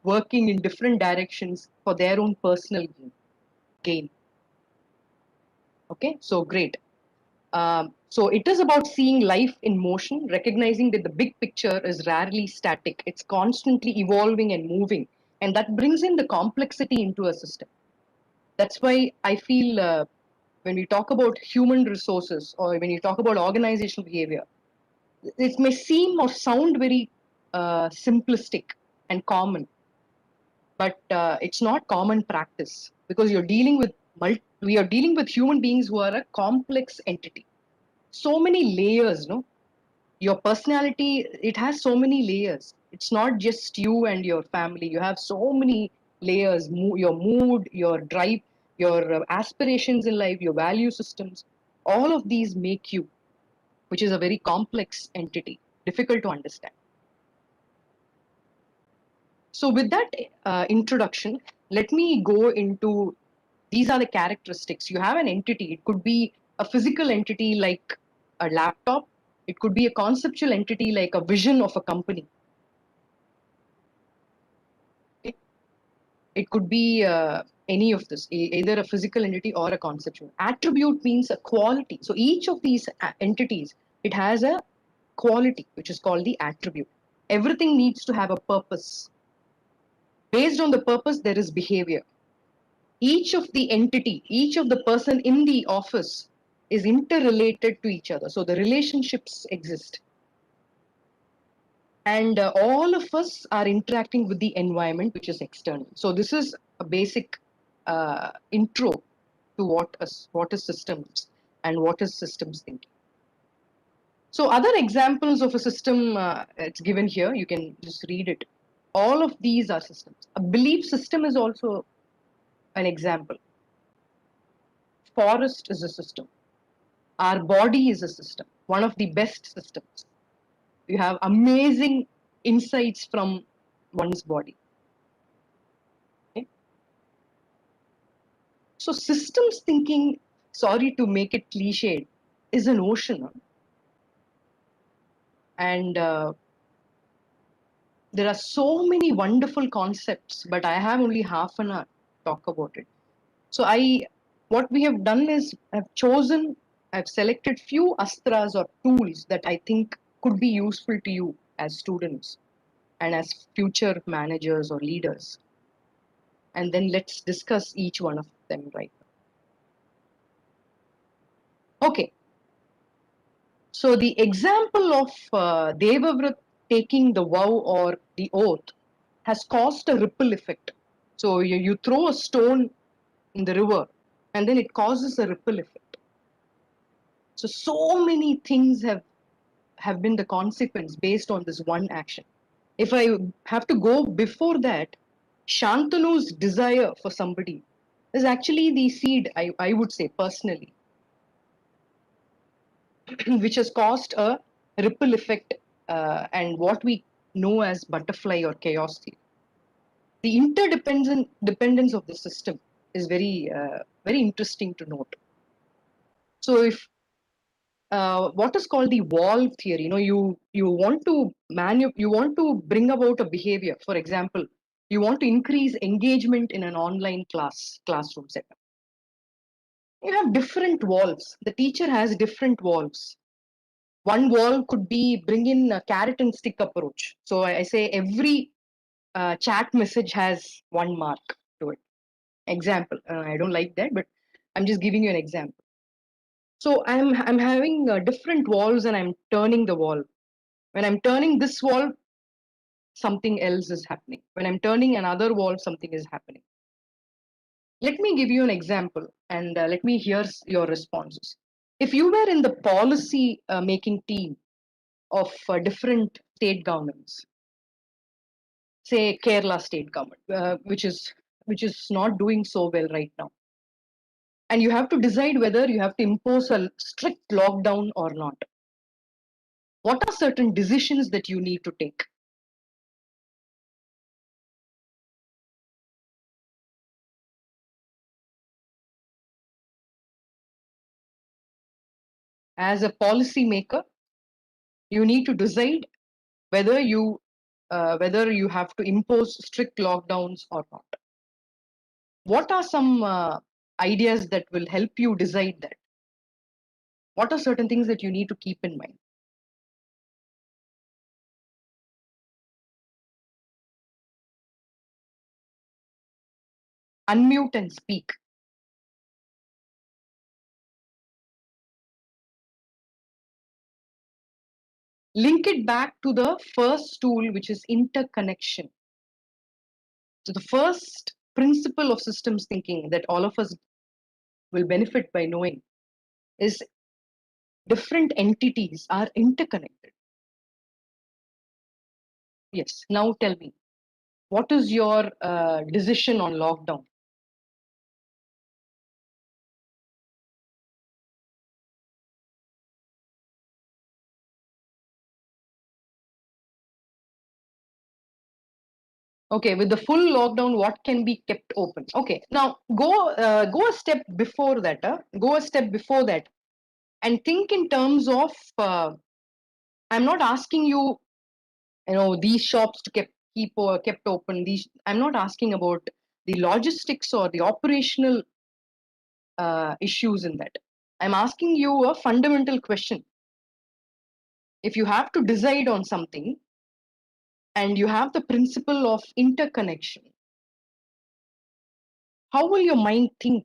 working in different directions for their own personal gain. Okay, so great. So it is about seeing life in motion, recognizing that the big picture is rarely static. It's constantly evolving and moving. And that brings in the complexity into a system. That's why I feel when we talk about human resources, or when you talk about organizational behavior, it may seem or sound very simplistic and common, but it's not common practice, because we are dealing with human beings who are a complex entity. So many layers, no? your personality, it has so many layers. It's not just you and your family. You have so many layers, your mood, your drive, your aspirations in life, your value systems. All of these make you, which is a very complex entity, difficult to understand. So with that introduction, let me go into, these are the characteristics. You have an entity. It could be a physical entity like a laptop. It could be a conceptual entity like a vision of a company. It could be any of this, either a physical entity or a conceptual. Attribute means a quality. So each of these entities, it has a quality, which is called the attribute. Everything needs to have a purpose. Based on the purpose, there is behavior. Each of the entity, each of the person in the office is interrelated to each other. So the relationships exist. And all of us are interacting with the environment, which is external. So this is a basic intro to what is systems and what is systems thinking. So other examples of a system, it's given here. You can just read it. All of these are systems. A belief system is also an example. Forest is a system. Our body is a system, one of the best systems. You have amazing insights from one's body. Okay? So systems thinking, sorry to make it cliched, is an ocean. And there are so many wonderful concepts, but I have only half an hour to talk about it. So what we have done is I've selected few astras or tools that I think could be useful to you as students and as future managers or leaders. And then let's discuss each one of them right now. Okay. So the example of Devavrat taking the vow or the oath has caused a ripple effect. So you throw a stone in the river and then it causes a ripple effect. So many things have been the consequence based on this one action. If I have to go before that, Shantanu's desire for somebody is actually the seed, I would say personally, which has caused a ripple effect and what we know as butterfly or chaos theory. The interdependence of the system is very interesting to note. So if what is called the wall theory, you want to bring about a behavior. For example, you want to increase engagement in an online classroom setup. You have different walls. The teacher has different walls. One wall could be bring in a carrot and stick approach. So I say every chat message has one mark to it. Example. I don't like that, but I'm just giving you an example. So I'm having different walls and I'm turning the wall. When I'm turning this wall, something else is happening. When I'm turning another wall, something is happening. Let me give you an example and let me hear your responses. If you were in the policy making team of different state governments, say Kerala state government, which is not doing so well right now, and you have to decide whether you have to impose a strict lockdown or not. What are certain decisions that you need to take? As a policy maker, you need to decide whether you have to impose strict lockdowns or not. What are some ideas that will help you decide that? What are certain things that you need to keep in mind? Unmute and speak. Link it back to the first tool, which is interconnection. So the first principle of systems thinking that all of us will benefit by knowing is different entities are interconnected. Yes. Now tell me, what is your decision on lockdown? Okay, with the full lockdown, what can be kept open? Okay, now go a step before that. Go a step before that, and think in terms of. I'm not asking you, these shops to kept open. I'm not asking about the logistics or the operational issues in that. I'm asking you a fundamental question. If you have to decide on something, and you have the principle of interconnection, how will your mind think?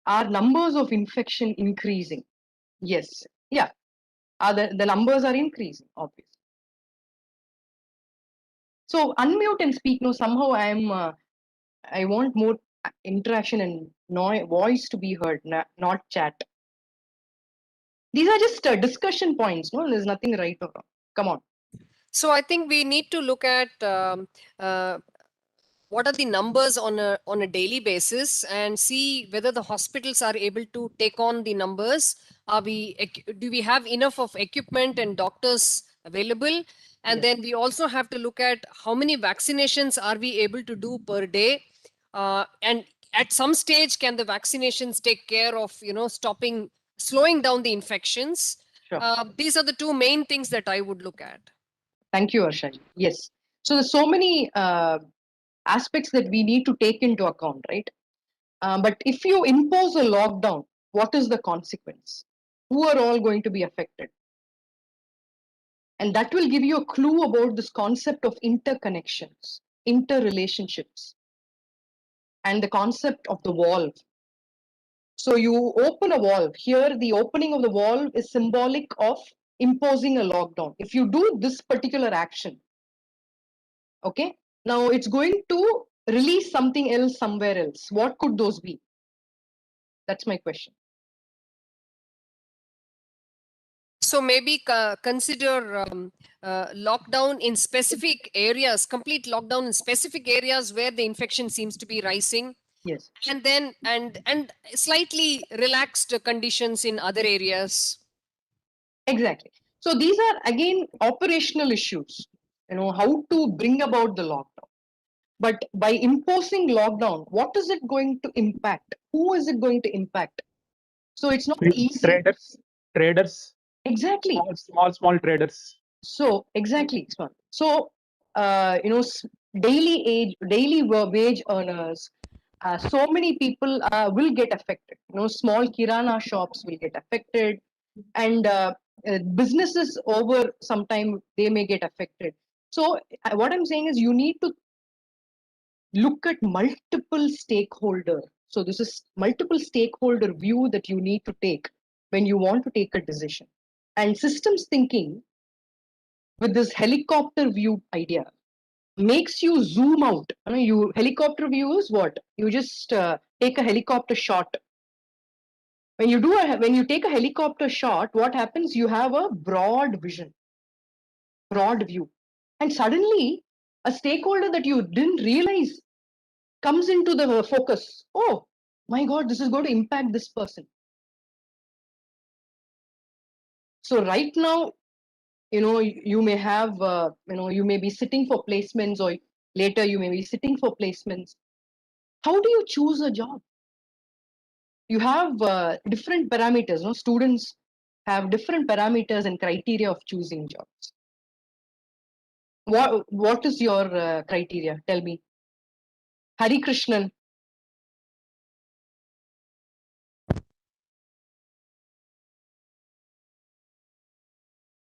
Are numbers of infection increasing? Yes. Yeah. Are the numbers are increasing, obviously. So unmute and speak. No, somehow I want more interaction and voice to be heard, not chat. These are just discussion points. No, there's nothing right or wrong. Come on. So I think we need to look at what are the numbers on a daily basis and see whether the hospitals are able to take on the numbers. Do we have enough of equipment and doctors available? And Yes. then we also have to look at how many vaccinations are we able to do per day, and at some stage can the vaccinations take care of slowing down the infections? Sure. These are the two main things that I would look at. Thank you, Arshaji. Yes. So there's so many aspects that we need to take into account, right? But if you impose a lockdown, what is the consequence? Who are all going to be affected? And that will give you a clue about this concept of interconnections, interrelationships, and the concept of the valve. So you open a valve. Here, the opening of the valve is symbolic of imposing a lockdown. If you do this particular action, okay, now it's going to release something else somewhere else. What could those be? That's my question. So maybe consider lockdown in specific areas, complete lockdown in specific areas where the infection seems to be rising. Yes. And then and slightly relaxed conditions in other areas. Exactly. So these are again operational issues. How to bring about the lockdown. But by imposing lockdown, what is it going to impact? Who is it going to impact? So it's not easy. Traders. Exactly. Small traders. So exactly. So daily wage earners. So many people will get affected. Small kirana shops will get affected, and businesses over some time they may get affected. So what I'm saying is you need to look at multiple stakeholder. So this is multiple stakeholder view that you need to take when you want to take a decision. And systems thinking with this helicopter view idea makes you zoom out. You helicopter view is what? You just take a helicopter shot. When you take a helicopter shot, what happens? You have a broad vision, broad view. And suddenly a stakeholder that you didn't realize comes into the focus. Oh my God, this is going to impact this person. So right now, you may have, you may be sitting for placements, or later you may be sitting for placements. How do you choose a job? You have different parameters. Students have different parameters and criteria of choosing jobs. What is your criteria? Tell me. Hari Krishnan.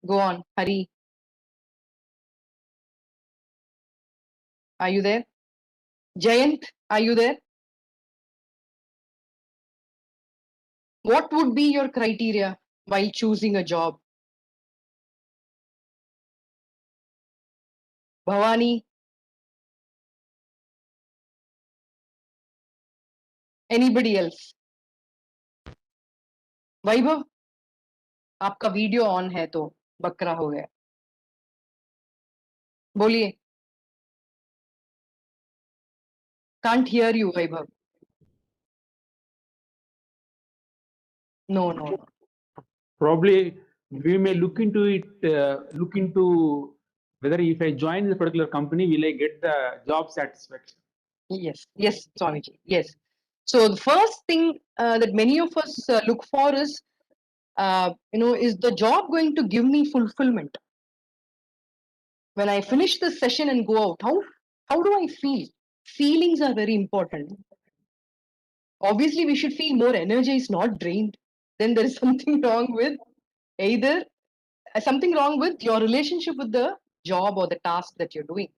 Go on, Hari. Are you there? Jayant, are you there? What would be your criteria while choosing a job? Bhavani? Anybody else? वैभव आपका video on है तो बकरा हो गया Boliye. Can't hear you, Vaibhav. No, no, no. Probably we may look into it, look into whether if I join this particular company, will I get the job satisfaction? Yes, yes, Swamiji. Yes. So the first thing that many of us look for is, is the job going to give me fulfillment? When I finish this session and go out, how do I feel? Feelings are very important. Obviously, we should feel more energized, not drained. Then there is something wrong with either something wrong with your relationship with the job or the task that you're doing.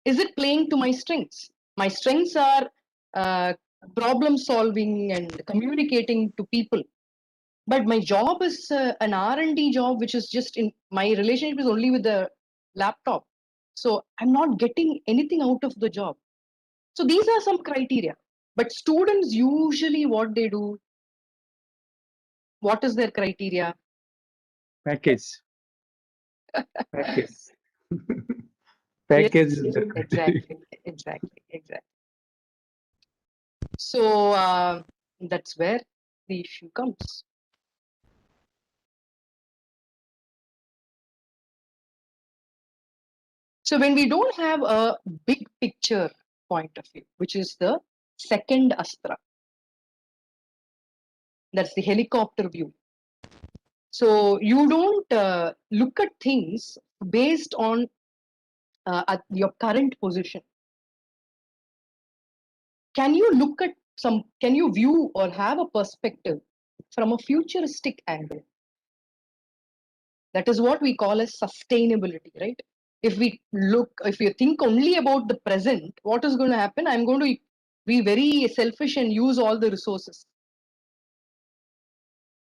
Is it playing to my strengths? My strengths are problem solving and communicating to people. But my job is an R&D job, which is just in my relationship is only with the laptop. So I'm not getting anything out of the job. So these are some criteria. But students usually what they do, what is their criteria? Package. Package. Yes, Package is the criteria. exactly. So that's where the issue comes. So when we don't have a big picture point of view, which is the second astra, that's the helicopter view. So you don't look at things based on at your current position. Can you look at can you view or have a perspective from a futuristic angle? That is what we call as sustainability, right? If you think only about the present, what is going to happen? I'm going to be very selfish and use all the resources.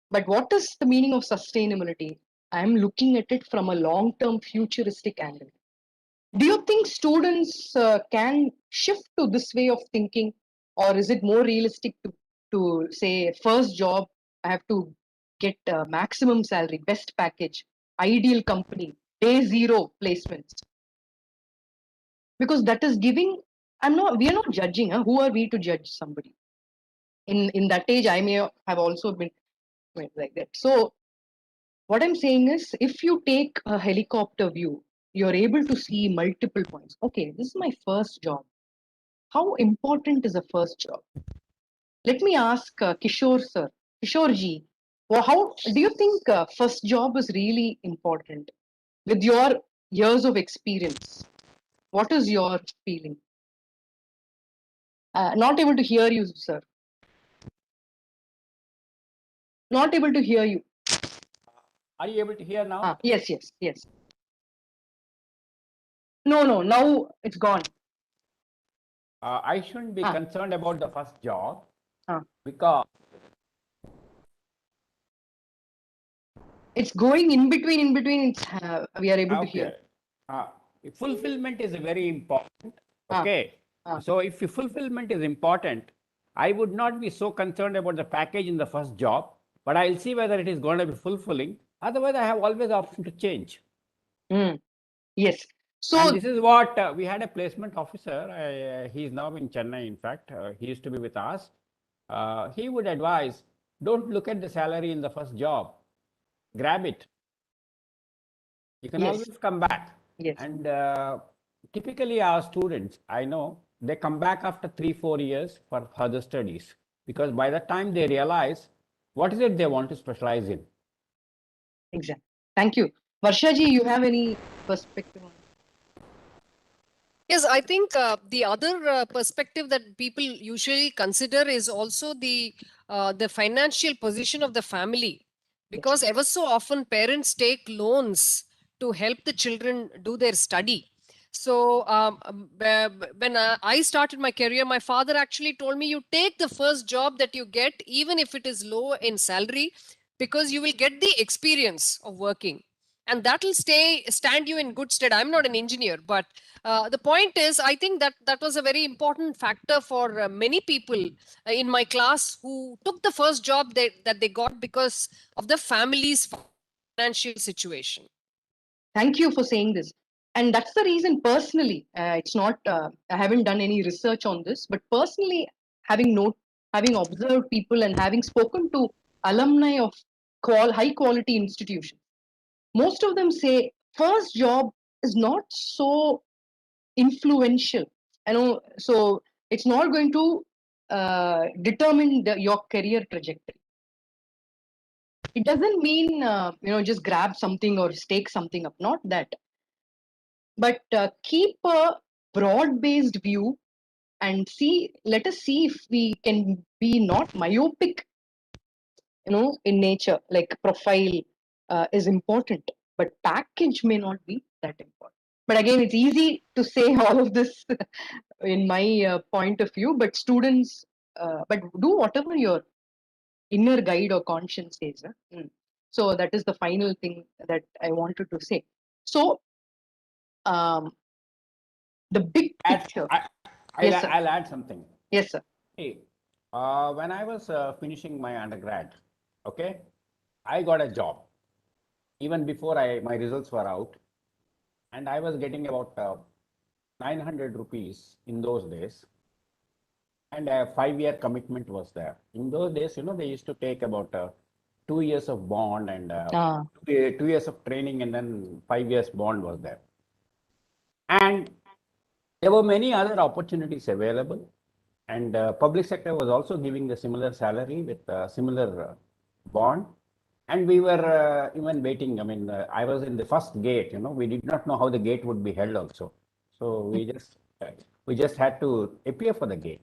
But what is the meaning of sustainability? I'm looking at it from a long-term futuristic angle. Do you think students can shift to this way of thinking, or is it more realistic to say first job I have to get maximum salary, best package, ideal company, day zero placements? Because that is giving. We are not judging. Huh? Who are we to judge somebody? In that age, I may have also been like that. So what I'm saying is, if you take a helicopter view, you're able to see multiple points. Okay, this is my first job. How important is a first job? Let me ask Kishore sir, Kishore ji, how do you think first job is really important with your years of experience? What is your feeling? Not able to hear you, sir. Not able to hear you. Are you able to hear now? Yes. No, now it's gone. I shouldn't be concerned about the first job Ah. because it's going in between. It's we are able to hear. Fulfillment is very important. Okay. So if fulfillment is important, I would not be so concerned about the package in the first job, but I'll see whether it is going to be fulfilling. Otherwise, I have always the option to change. Yes. So and this is what we had a placement officer. He is now in Chennai. In fact, he used to be with us. He would advise, don't look at the salary in the first job. Grab it. You can always come back. Yes. And typically our students, I know, they come back after 3-4 years for further studies, because by the time they realize what is it they want to specialize in. Exactly. Thank you. Varsha ji, you have any perspective on? Yes, I think the other perspective that people usually consider is also the financial position of the family, because ever so often parents take loans to help the children do their study. So when I started my career, my father actually told me, you take the first job that you get, even if it is low in salary, because you will get the experience of working, and that will stand you in good stead. I'm not an engineer, but the point is, I think that was a very important factor for many people in my class who took the first job that they got because of the family's financial situation. Thank you for saying this. And that's the reason personally, it's not, I haven't done any research on this, but personally, having observed people and having spoken to alumni of high quality institutions, most of them say first job is not so influential. So it's not going to determine your career trajectory. It doesn't mean just grab something or stake something up, not that, but keep a broad-based view and let us see if we can be not myopic, in nature. Like profile is important, but package may not be that important. But again, it's easy to say all of this in my point of view, but students, but do whatever your inner guide or conscience says. So that is the final thing that I wanted to say. So um, the big picture. Yes, sir. I'll add something. Yes, sir. Hey, when I was finishing my undergrad, okay, I got a job even before my results were out, and I was getting about 900 rupees in those days, and a 5-year commitment was there. In those days, they used to take about 2 years of bond and 2 years of training, and then 5 years bond was there. And there were many other opportunities available, and public sector was also giving the similar salary with similar bond. And we were even waiting. I mean, I was in the first gate. We did not know how the gate would be held also. So we just had to appear for the gate.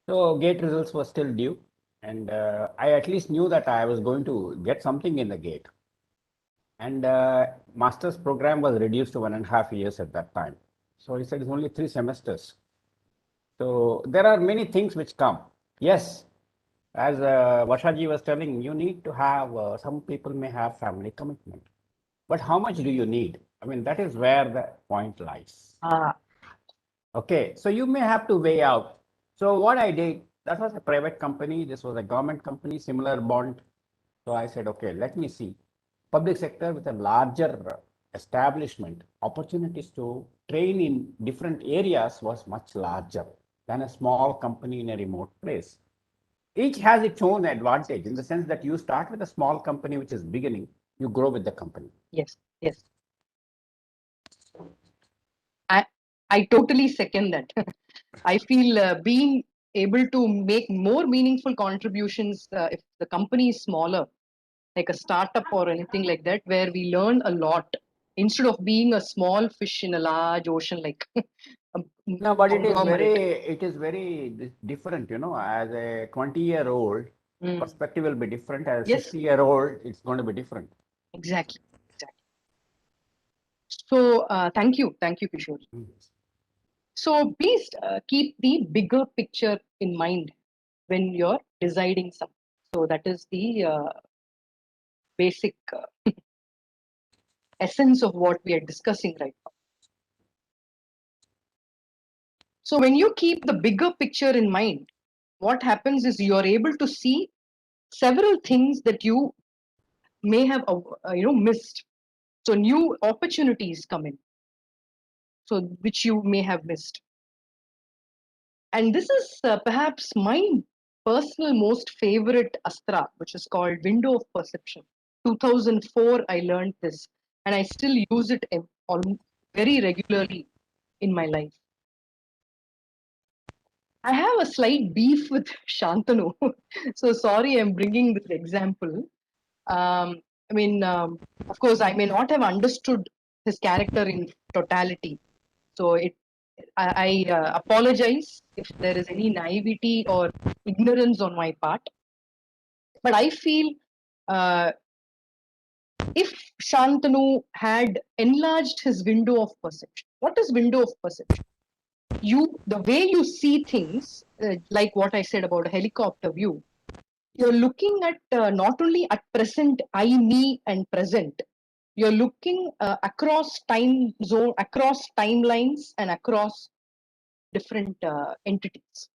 So gate results were still due, and I at least knew that I was going to get something in the gate. And master's program was reduced to 1.5 years at that time. So he said it's only 3 semesters. So there are many things which come. Yes, as Vashaji was telling, you need to have, some people may have family commitment. But how much do you need? I mean, that is where the point lies. Okay, so you may have to weigh out. So what I did, that was a private company, this was a government company, similar bond. So I said, okay, let me see. Public sector with a larger establishment, opportunities to train in different areas was much larger than a small company in a remote place. Each has its own advantage in the sense that you start with a small company which is beginning, you grow with the company. Yes, yes. I totally second that. I feel being able to make more meaningful contributions if the company is smaller, like a startup or anything like that, where we learn a lot instead of being a small fish in a large ocean, like no, but it is very different, as a 20-year-old perspective will be different. As a 60-year-old, it's going to be different. Exactly. So thank you, Kishore. So please keep the bigger picture in mind when you're deciding something. So that is the basic essence of what we are discussing right now. So when you keep the bigger picture in mind, what happens is you're able to see several things that you may have missed. So new opportunities come in, so which you may have missed. And this is perhaps my personal most favorite astra, which is called window of perception. 2004 I learned this, and I still use it very regularly in my life. I have a slight beef with Shantanu. So sorry I'm bringing this example. Of course, I may not have understood his character in totality. So I apologize if there is any naivety or ignorance on my part. But I feel if Shantanu had enlarged his window of perception, what is window of perception? The way you see things, like what I said about a helicopter view, you're looking at not only at present, I, me, and present. You're looking across time zone, across timelines, and across different entities.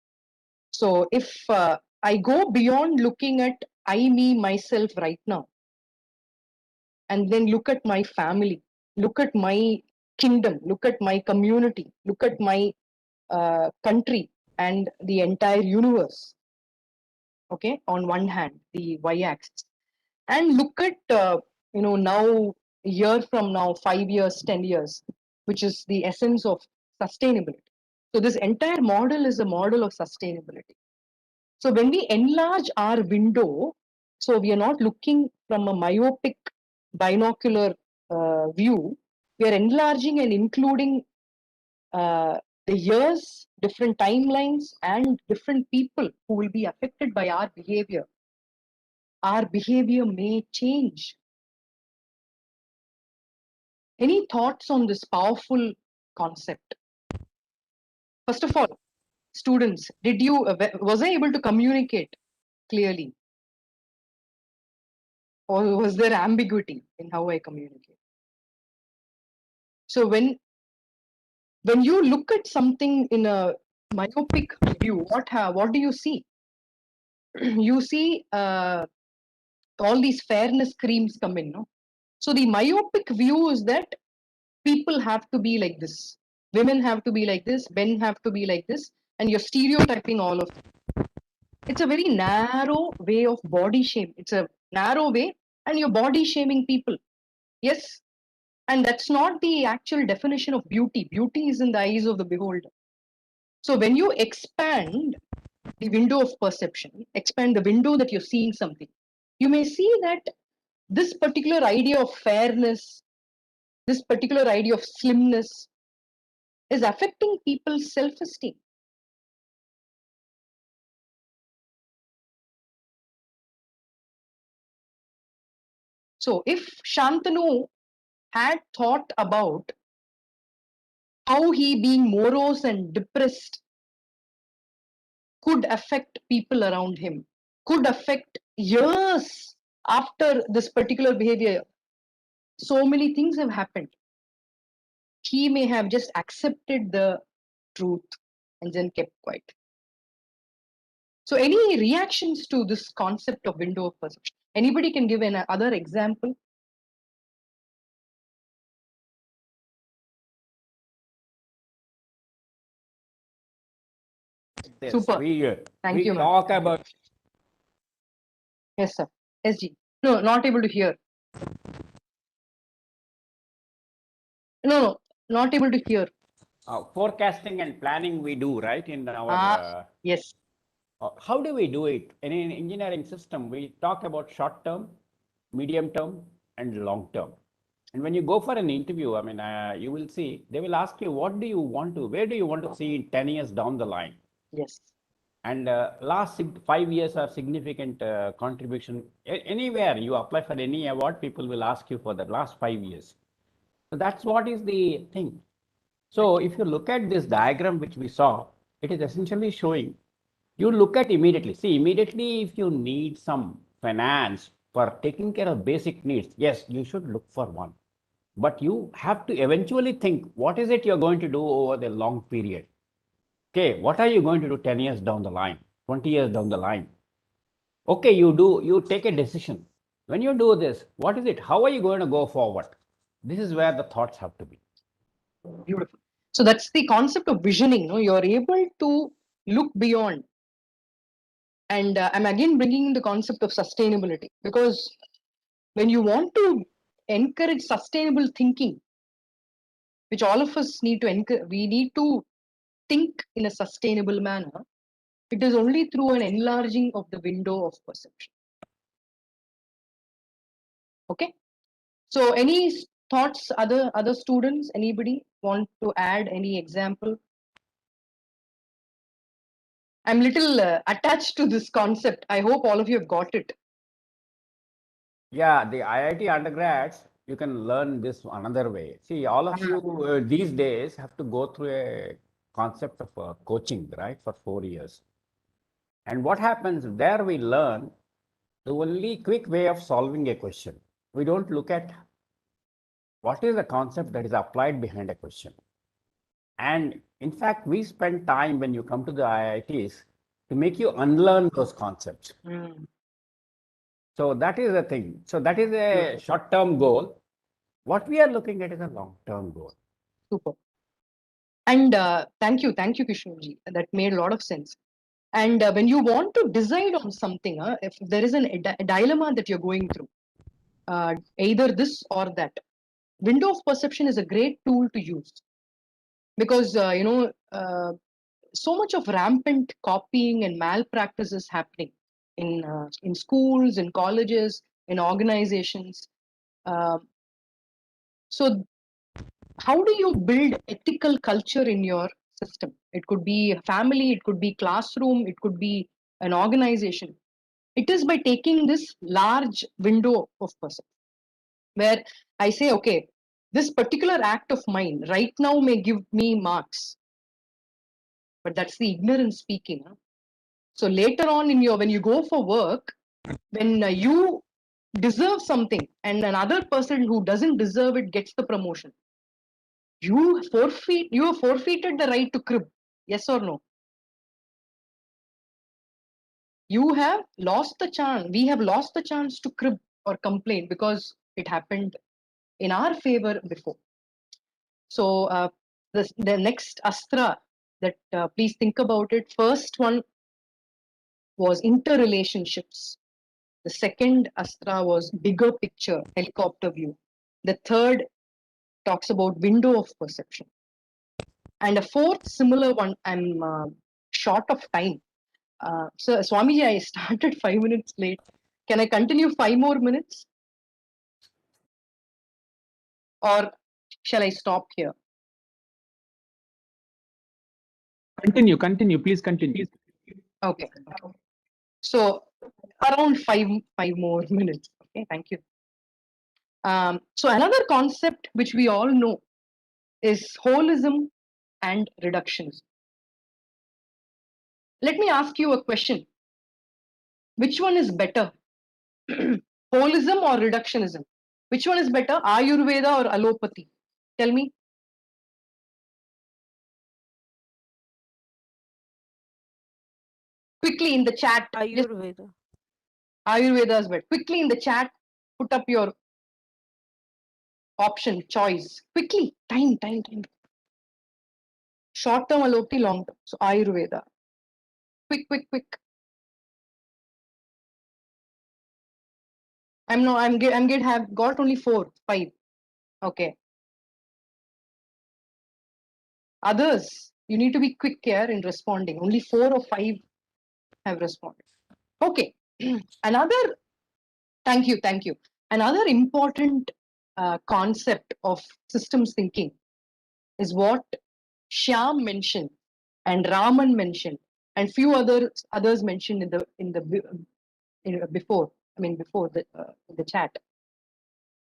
So if I go beyond looking at I, me, myself right now, and then look at my family, look at my kingdom, look at my community, look at my country and the entire universe. Okay, on one hand, the y-axis, and look at now, a year from now, 5 years, 10 years, which is the essence of sustainability. So this entire model is a model of sustainability. So when we enlarge our window, so we are not looking from a myopic binocular view, we are enlarging and including the years, different timelines, and different people who will be affected by our behavior. Our behavior may change. Any thoughts on this powerful concept? First of all, students, was I able to communicate clearly? Or was there ambiguity in how I communicate? So when you look at something in a myopic view, what do you see? You see all these fairness creams come in, no? So the myopic view is that people have to be like this, women have to be like this, men have to be like this, and you're stereotyping all of them. It's a very narrow way of body shame. It's a narrow way, and you're body shaming people. Yes, and that's not the actual definition of beauty. Beauty is in the eyes of the beholder. So when you expand the window of perception, expand the window that you're seeing something, you may see that this particular idea of fairness, this particular idea of slimness is affecting people's self-esteem. So if Shantanu had thought about how he being morose and depressed could affect people around him, could affect years after this particular behavior, so many things have happened. He may have just accepted the truth and then kept quiet. So any reactions to this concept of window of perception? Anybody can give another example? Yes, Super. Thank we you, ma'am. talk about. Yes, sir. SG. No, not able to hear. No, not able to hear. Forecasting and planning we do, right, in our yes. How do we do it in an engineering system? We talk about short term, medium term, and long term. And when you go for an interview, I mean, you will see they will ask you, what do you want to, where do you want to see in 10 years down the line? Yes. And last 5 years are significant contribution. Anywhere you apply for any award, people will ask you for the last 5 years. So that's what is the thing. So if you look at this diagram which we saw, it is essentially showing, you look at immediately. See, immediately if you need some finance for taking care of basic needs, yes, you should look for one. But you have to eventually think, what is it you're going to do over the long period? Okay, what are you going to do 10 years down the line, 20 years down the line? Okay, you take a decision. When you do this, what is it? How are you going to go forward? This is where the thoughts have to be. Beautiful. So that's the concept of visioning. No, you're able to look beyond. And I'm again bringing in the concept of sustainability, because when you want to encourage sustainable thinking, which all of us need to encourage, we need to think in a sustainable manner. It is only through an enlarging of the window of perception. Okay. So any thoughts, other students, anybody want to add any example? I'm little attached to this concept. I hope all of you have got it. Yeah, the IIT undergrads, you can learn this another way. See, all of you these days have to go through a concept of coaching, right, for 4 years. And what happens there, we learn the only quick way of solving a question. We don't look at what is the concept that is applied behind a question. And in fact, we spend time when you come to the IITs to make you unlearn those concepts. So that is the thing. So that is a short-term goal. What we are looking at is a long-term goal. Super. And thank you, Kishorji. That made a lot of sense. And when you want to decide on something, if there is a dilemma that you're going through, either this or that, window of perception is a great tool to use, because so much of rampant copying and malpractice is happening in schools, in colleges, in organizations. So how do you build ethical culture in your system? It could be a family, it could be classroom, it could be an organization. It is by taking this large window of perception, where I say, okay, this particular act of mine right now may give me marks, but that's the ignorance speaking. So later on when you go for work, when you deserve something and another person who doesn't deserve it gets the promotion, you have forfeited the right to crib. Yes or no? You have lost the chance. We have lost the chance to crib or complain because it happened in our favor before. So the next astra that please think about it. First one was interrelationships. The second astra was bigger picture, helicopter view. The third talks about window of perception. And a fourth similar one, I'm short of time. So Swamiji, I started 5 minutes late. Can I continue 5 more minutes? Or shall I stop here? Continue, please continue. Okay. So around five more minutes. Okay, thank you. So another concept which we all know is holism and reductionism. Let me ask you a question. Which one is better? Holism or reductionism? Which one is better? Ayurveda or allopathy? Tell me. Quickly in the chat. Ayurveda. Ayurveda is better. Quickly in the chat, put up your option, choice. Quickly. Time. Short term allopathy, long term. So Ayurveda. Quick. Have got only 4, 5. Okay. Others, you need to be quick here in responding. Only 4 or 5 have responded. Okay. Thank you. Another important concept of systems thinking is what Shyam mentioned and Raman mentioned and few others mentioned before the chat.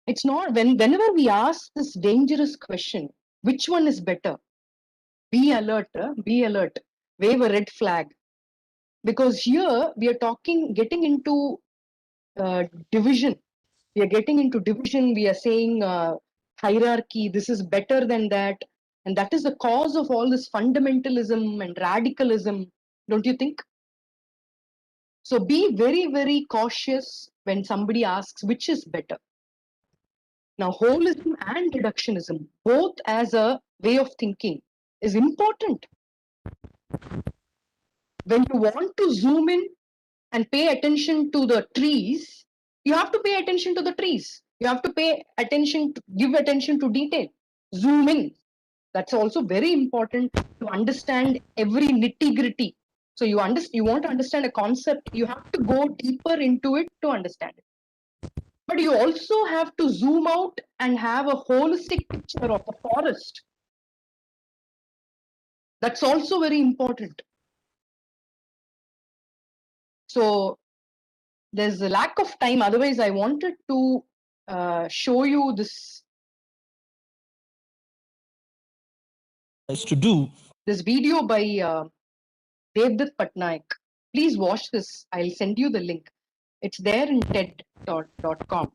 It's not whenever we ask this dangerous question, which one is better? Be alert, wave a red flag, because here we are getting into division. We are getting into division. We are saying hierarchy. This is better than that, and that is the cause of all this fundamentalism and radicalism. Don't you think? So be very, very cautious when somebody asks which is better. Now, holism and reductionism, both as a way of thinking, is important. When you want to zoom in and pay attention to the trees, you have to pay attention to the trees. You have to give attention to detail. Zoom in. That's also very important to understand every nitty-gritty. So you want to understand a concept, you have to go deeper into it to understand it. But you also have to zoom out and have a holistic picture of the forest. That's also very important. So there's a lack of time. Otherwise, I wanted to show you this. This video by Devdutt Patnaik. Please watch this. I'll send you the link. It's there in TED.com.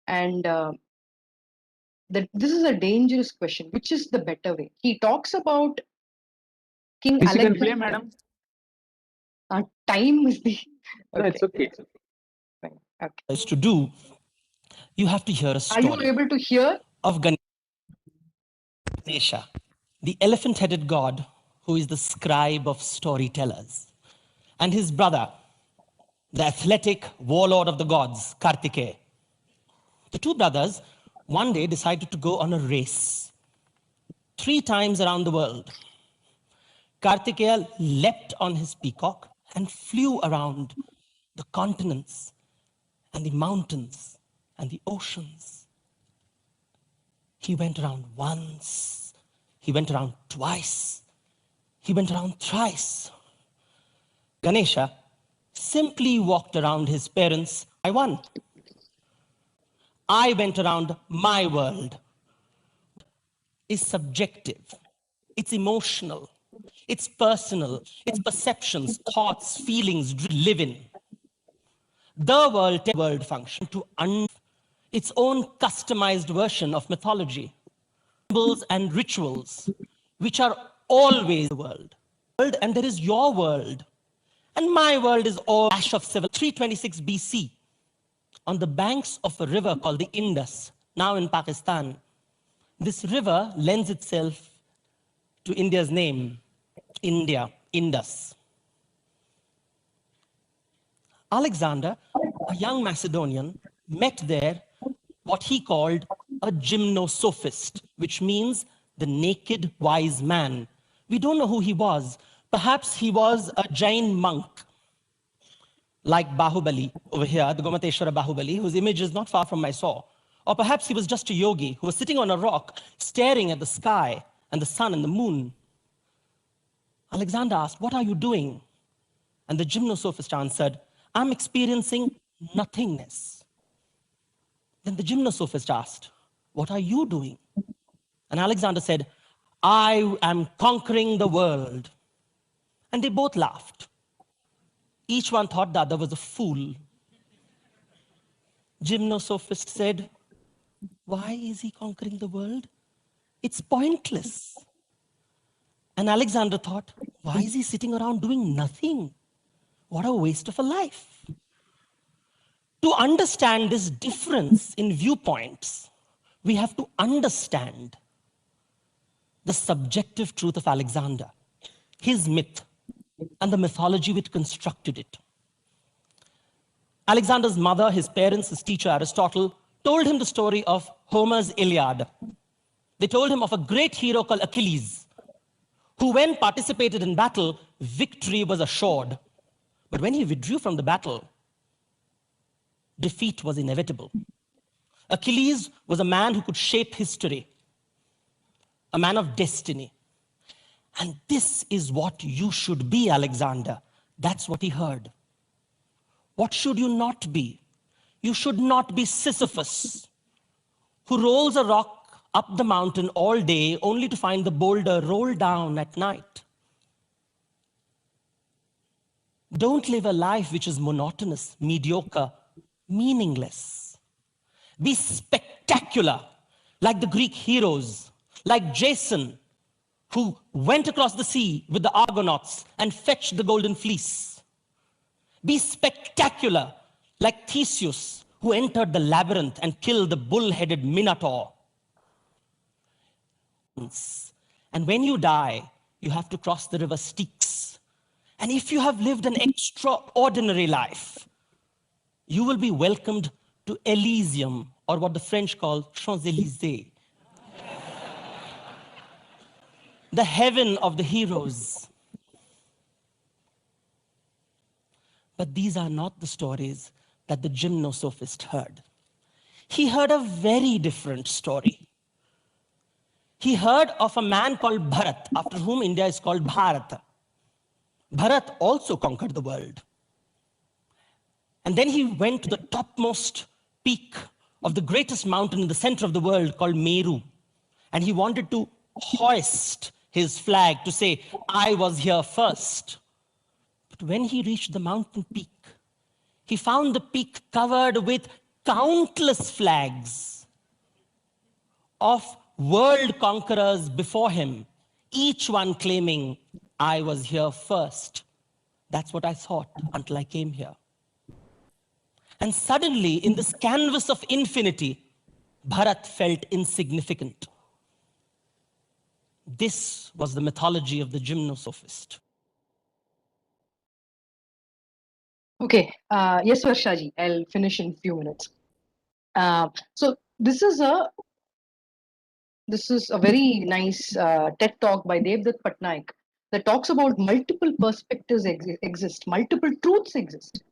And this is a dangerous question. Which is the better way? He talks about King Alexander. Play, madam. Time is the. Okay. No, it's okay. Okay. To do, you have to hear a story. Are you able to hear? Of Ganesh. Ganesha, the elephant-headed god who is the scribe of storytellers, and his brother, the athletic warlord of the gods, Kartikeya. The two brothers one day decided to go on a race 3 times around the world. Kartikeya leapt on his peacock and flew around the continents and the mountains and the oceans. He went around once, he went around twice, he went around thrice. Ganesha simply walked around his parents. I won. I went around my world. It's subjective, it's emotional, it's personal, it's perceptions, thoughts, feelings, live in. The world function to its own customized version of mythology, symbols and rituals, which are always the world. And there is your world. And my world is all ash of 326 BC, on the banks of a river called the Indus, now in Pakistan. This river lends itself to India's name, India, Indus. Alexander, a young Macedonian, met there what he called a gymnosophist, which means the naked wise man. We don't know who he was. Perhaps he was a Jain monk, like Bahubali over here, the Gomateshwara Bahubali, whose image is not far from Mysore. Or perhaps he was just a yogi who was sitting on a rock, staring at the sky and the sun and the moon. Alexander asked, "What are you doing?" And the gymnosophist answered, "I'm experiencing nothingness." Then the gymnosophist asked, "What are you doing?" And Alexander said, "I am conquering the world." And they both laughed. Each one thought the other was a fool. Gymnosophist said, "Why is he conquering the world? It's pointless." And Alexander thought, "Why is he sitting around doing nothing? What a waste of a life." To understand this difference in viewpoints, we have to understand the subjective truth of Alexander, his myth, and the mythology which constructed it. Alexander's mother, his parents, his teacher, Aristotle, told him the story of Homer's Iliad. They told him of a great hero called Achilles, who, when participated in battle, victory was assured. But when he withdrew from the battle, defeat was inevitable. Achilles was a man who could shape history, a man of destiny. And this is what you should be, Alexander. That's what he heard. What should you not be? You should not be Sisyphus, who rolls a rock up the mountain all day only to find the boulder roll down at night. Don't live a life which is monotonous, mediocre, meaningless. Be spectacular, like the Greek heroes, like Jason, who went across the sea with the Argonauts and fetched the golden fleece. Be spectacular, like Theseus, who entered the labyrinth and killed the bull-headed Minotaur. And when you die, you have to cross the river Styx. And if you have lived an extraordinary life, you will be welcomed to Elysium, or what the French call Champs-Élysées, the heaven of the heroes. But these are not the stories that the gymnosophist heard. He heard a very different story. He heard of a man called Bharat, after whom India is called Bharata. Bharat also conquered the world. And then he went to the topmost peak of the greatest mountain in the center of the world called Meru. And he wanted to hoist his flag to say, "I was here first." But when he reached the mountain peak, he found the peak covered with countless flags of world conquerors before him, each one claiming, "I was here first." That's what I thought until I came here. And suddenly, in this canvas of infinity, Bharat felt insignificant. This was the mythology of the gymnosophist. Okay. Yes, Varshaji, I'll finish in a few minutes. So this is a very nice TED talk by Devdutt Patnaik that talks about multiple perspectives exist, multiple truths exist.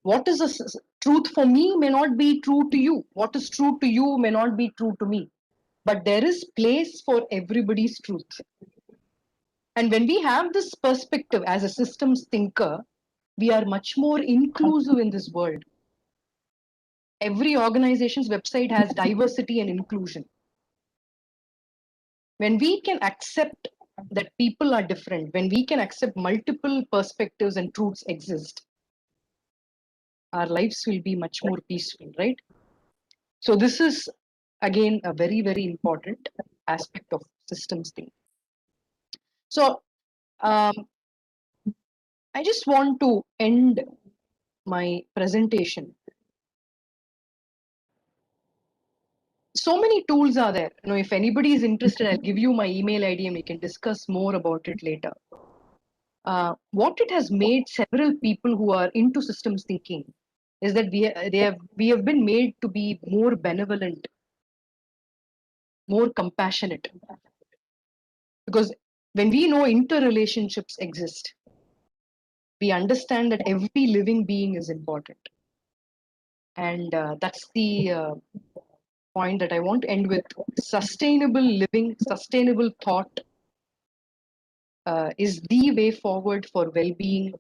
What is truth for me may not be true to you. What is true to you may not be true to me. But there is place for everybody's truth. And when we have this perspective as a systems thinker, we are much more inclusive in this world. Every organization's website has diversity and inclusion. When we can accept that people are different, when we can accept multiple perspectives and truths exist, our lives will be much more peaceful, right? So this is, again, a very, very important aspect of systems thinking. So I just want to end my presentation. So many tools are there. You know, if anybody is interested, I'll give you my email ID and we can discuss more about it later. What it has made several people who are into systems thinking is that we have been made to be more benevolent, more compassionate. Because when we know interrelationships exist, we understand that every living being is important. And that's the point that I want to end with. Sustainable living, sustainable thought is the way forward for well-being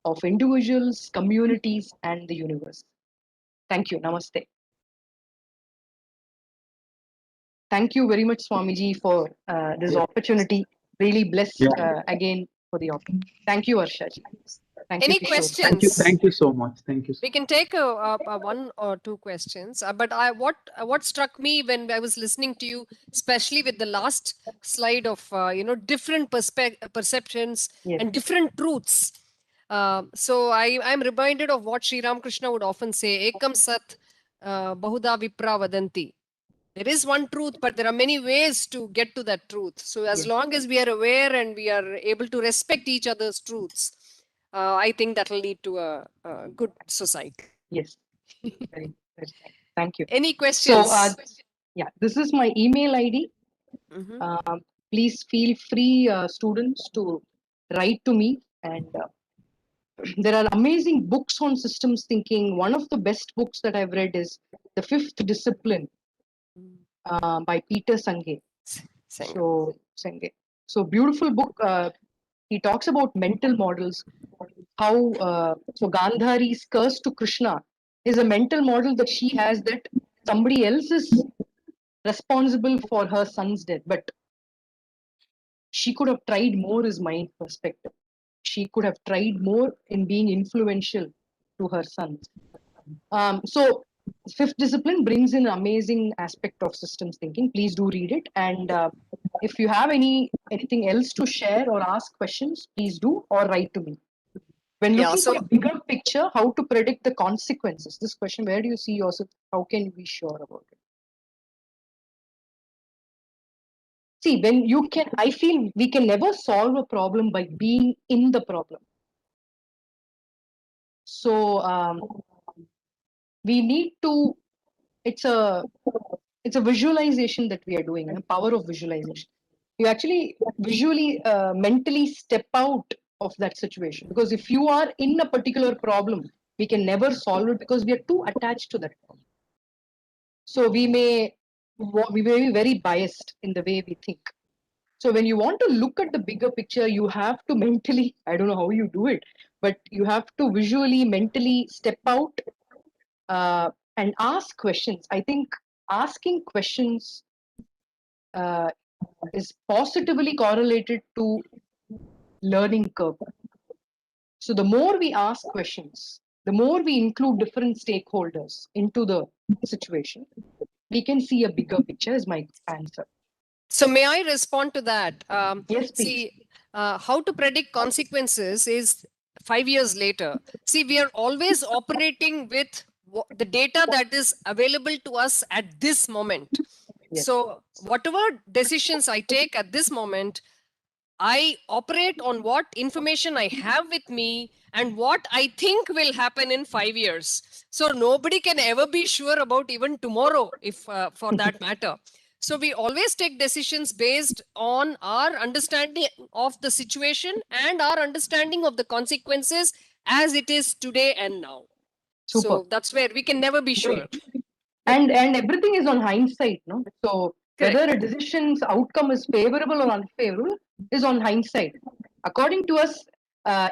of individuals, communities, and the universe. Thank you. Namaste. Thank you very much, Swamiji, for this opportunity. Really blessed again for the opportunity. Thank you, Varshaji. Thank Any Thank you, Kishore. you. questions? Thank you so much. Thank you. We can take one or two questions, but what struck me when I was listening to you, especially with the last slide of different perceptions Yes. and different truths. So I'm reminded of what Sri Ramakrishna would often say: "Ekam sat, bahuda vipra vadanti." There is one truth, but there are many ways to get to that truth. So as long as we are aware and we are able to respect each other's truths, I think that will lead to a good society. Yes. Very, very thank you. Any questions? So, yeah, this is my email ID. Please feel free, students, to write to me. And there are amazing books on systems thinking. One of the best books that I've read is The Fifth Discipline by Peter Senge. So beautiful book. He talks about mental models. How so Gandhari's curse to Krishna is a mental model that she has that somebody else is responsible for her son's death, but she could have tried more, is my perspective. She could have tried more in being influential to her sons. So Fifth Discipline brings in an amazing aspect of systems thinking. Please do read it. And if you have anything else to share or ask questions, please do, or write to me. When looking for a bigger picture, how to predict the consequences? This question, where do you see yourself? How can you be sure about it? See, when you can, I feel we can never solve a problem by being in the problem. So we need to, it's a visualization that we are doing, the power of visualization. You actually visually, mentally step out of that situation. Because if you are in a particular problem, we can never solve it because we are too attached to that problem. So we may be very biased in the way we think. So when you want to look at the bigger picture, you have to mentally, I don't know how you do it, but you have to visually, mentally step out and ask questions. I think asking questions is positively correlated to learning curve. So the more we ask questions, the more we include different stakeholders into the situation, we can see a bigger picture, is my answer. So may I respond to that? Yes, please. See, how to predict consequences is 5 years later. See, we are always operating with the data that is available to us at this moment. Yes. So whatever decisions I take at this moment, I operate on what information I have with me and what I think will happen in 5 years. So nobody can ever be sure about even tomorrow, if for that matter. So we always take decisions based on our understanding of the situation and our understanding of the consequences as it is today and now. Super. So that's where we can never be sure. And everything is on hindsight, no? So whether a decision's outcome is favorable or unfavorable is on hindsight. According to us,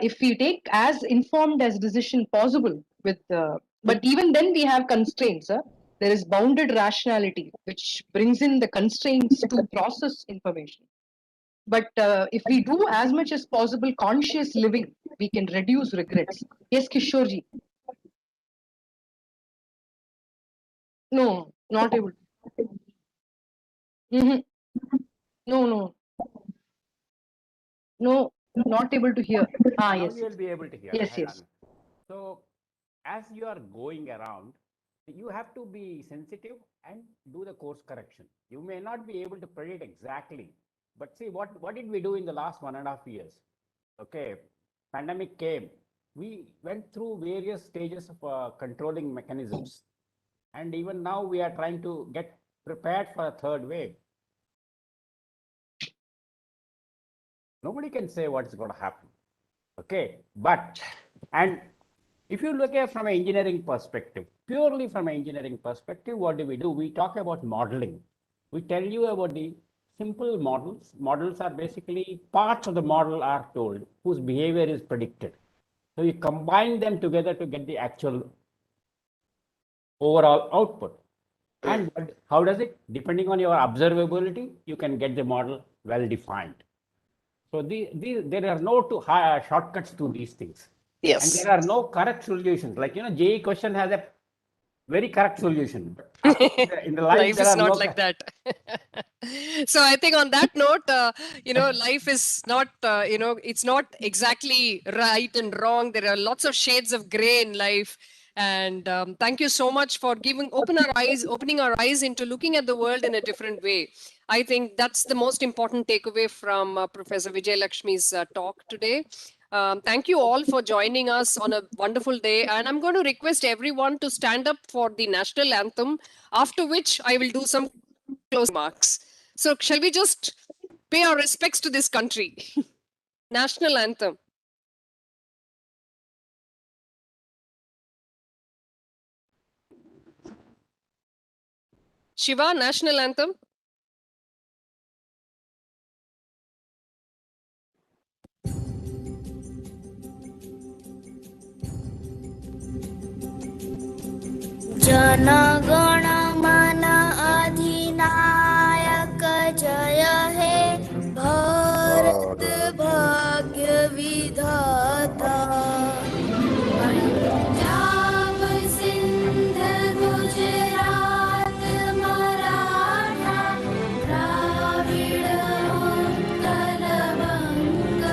if we take as informed as decision possible with, but even then we have constraints. There is bounded rationality, which brings in the constraints to process information. But if we do as much as possible conscious living, we can reduce regrets. Yes, Kishorji. No, not able. Mhm. No. No, not able to hear. Now Yes. you will be able to hear. Yes, Hang yes. on. So as you are going around, you have to be sensitive and do the course correction. You may not be able to predict exactly, but see what did we do in the last 1.5 years? Okay, pandemic came. We went through various stages of controlling mechanisms, and even now we are trying to get prepared for a third wave. Nobody can say what is going to happen. Okay, but and if you look at from an engineering perspective, purely from an engineering perspective, what do? We talk about modeling. We tell you about the simple models. Models are basically parts of the model are told whose behavior is predicted. So you combine them together to get the actual overall output. And how does it? Depending on your observability, you can get the model well defined. So there are no shortcuts to these things. Yes. And there are no correct solutions. Like, JEE question has a very correct solution. In the life there is are not no like that. So I think on that note, life is not, it's not exactly right and wrong. There are lots of shades of gray in life. And thank you so much for opening our eyes into looking at the world in a different way. I think that's the most important takeaway from Professor Vijay Lakshmi's talk today. Thank you all for joining us on a wonderful day. And I'm going to request everyone to stand up for the national anthem, after which I will do some closing remarks. So, shall we just pay our respects to this country? National anthem. Shiva, national anthem. Jana Gana मन अधिनायक जय हे भारत भाग्य विधाता पंजाब सिंध गुजरात मराठा द्राविड़ उत्कल बंग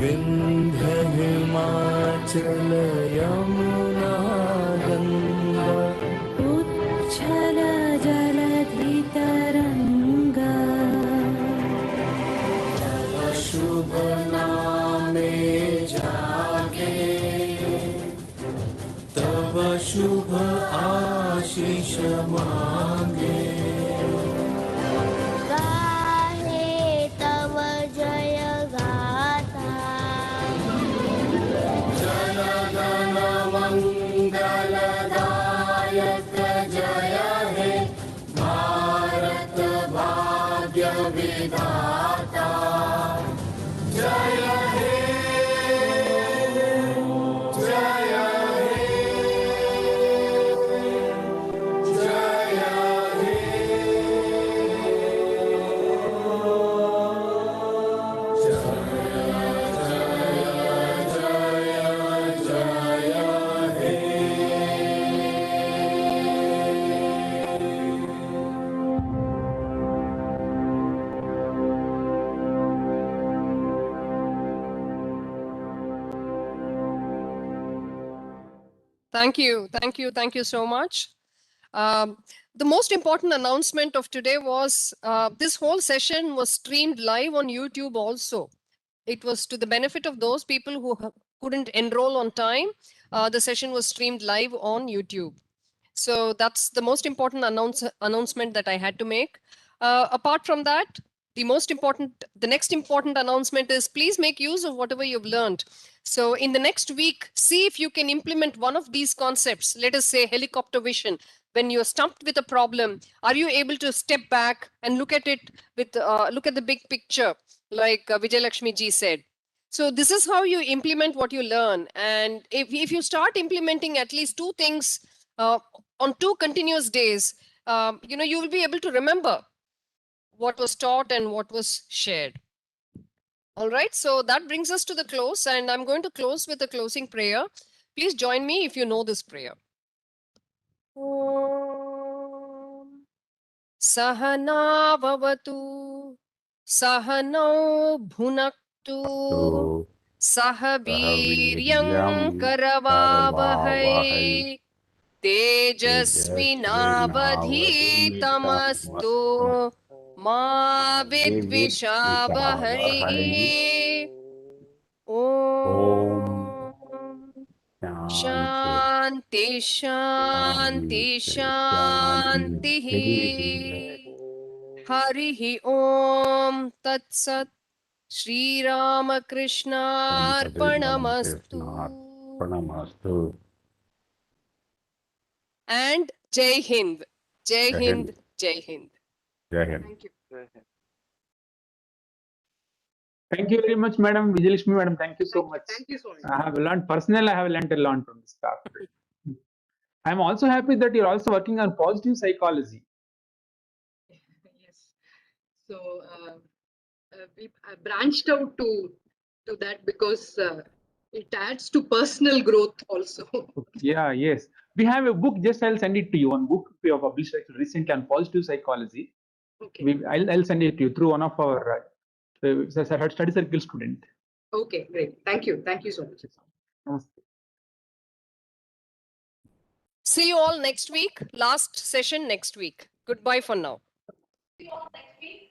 विंध्य हिमाचल यमुना गंगा उच्छल जलधि तरंगा तव शुभ नामे जागे तव शुभ आशीष मांगे गाहे तव जय गाथा जन गण मंगलदायक जय हे भारत भाग्य विधाता जय हे जय हे जय हे Thank you. Thank you. Thank you so much. The most important announcement of today was this whole session was streamed live on YouTube also. It was to the benefit of those people who couldn't enroll on time. The session was streamed live on YouTube. So that's the most important announcement that I had to make. Apart from that, the next important announcement is please make use of whatever you've learned. So in the next week, see if you can implement one of these concepts. Let us say helicopter vision. When you're stumped with a problem, are you able to step back and look at it with look at the big picture, like Vijay Lakshmi ji said? So this is how you implement what you learn. And if you start implementing at least two things on 2 continuous days, you will be able to remember what was taught and what was shared. All right, so that brings us to the close, and I'm going to close with a closing prayer. Please join me if you know this prayer. Om Sahana Vavatu Sahano Bhunaktu Sahaviryam Karavavahai Tejasvinavadhitamastu Ma Vidvishavahai. Om Shanti Shanti Shanti. Harihi Om Tat Sat. Sri Ramakrishna Arpanamastu. And Jai Hind. Jai Hind. Jai Hind. Thank you. Thank you very much, Madam Vijayalakshmi, Madam. Thank you so much. Thank you so much. I have learned personally. I have learned a lot from this talk. I'm also happy that you're also working on positive psychology. Yes. So we branched out to that because it adds to personal growth also. Yeah, yes. We have a book. Just I'll send it to you. One book we have published recently on positive psychology. Okay. I'll send it to you through one of our study circle student. Okay, great. Thank you. Thank you so much. Namaste. See you all next week. Last session next week. Goodbye for now. See you all next week.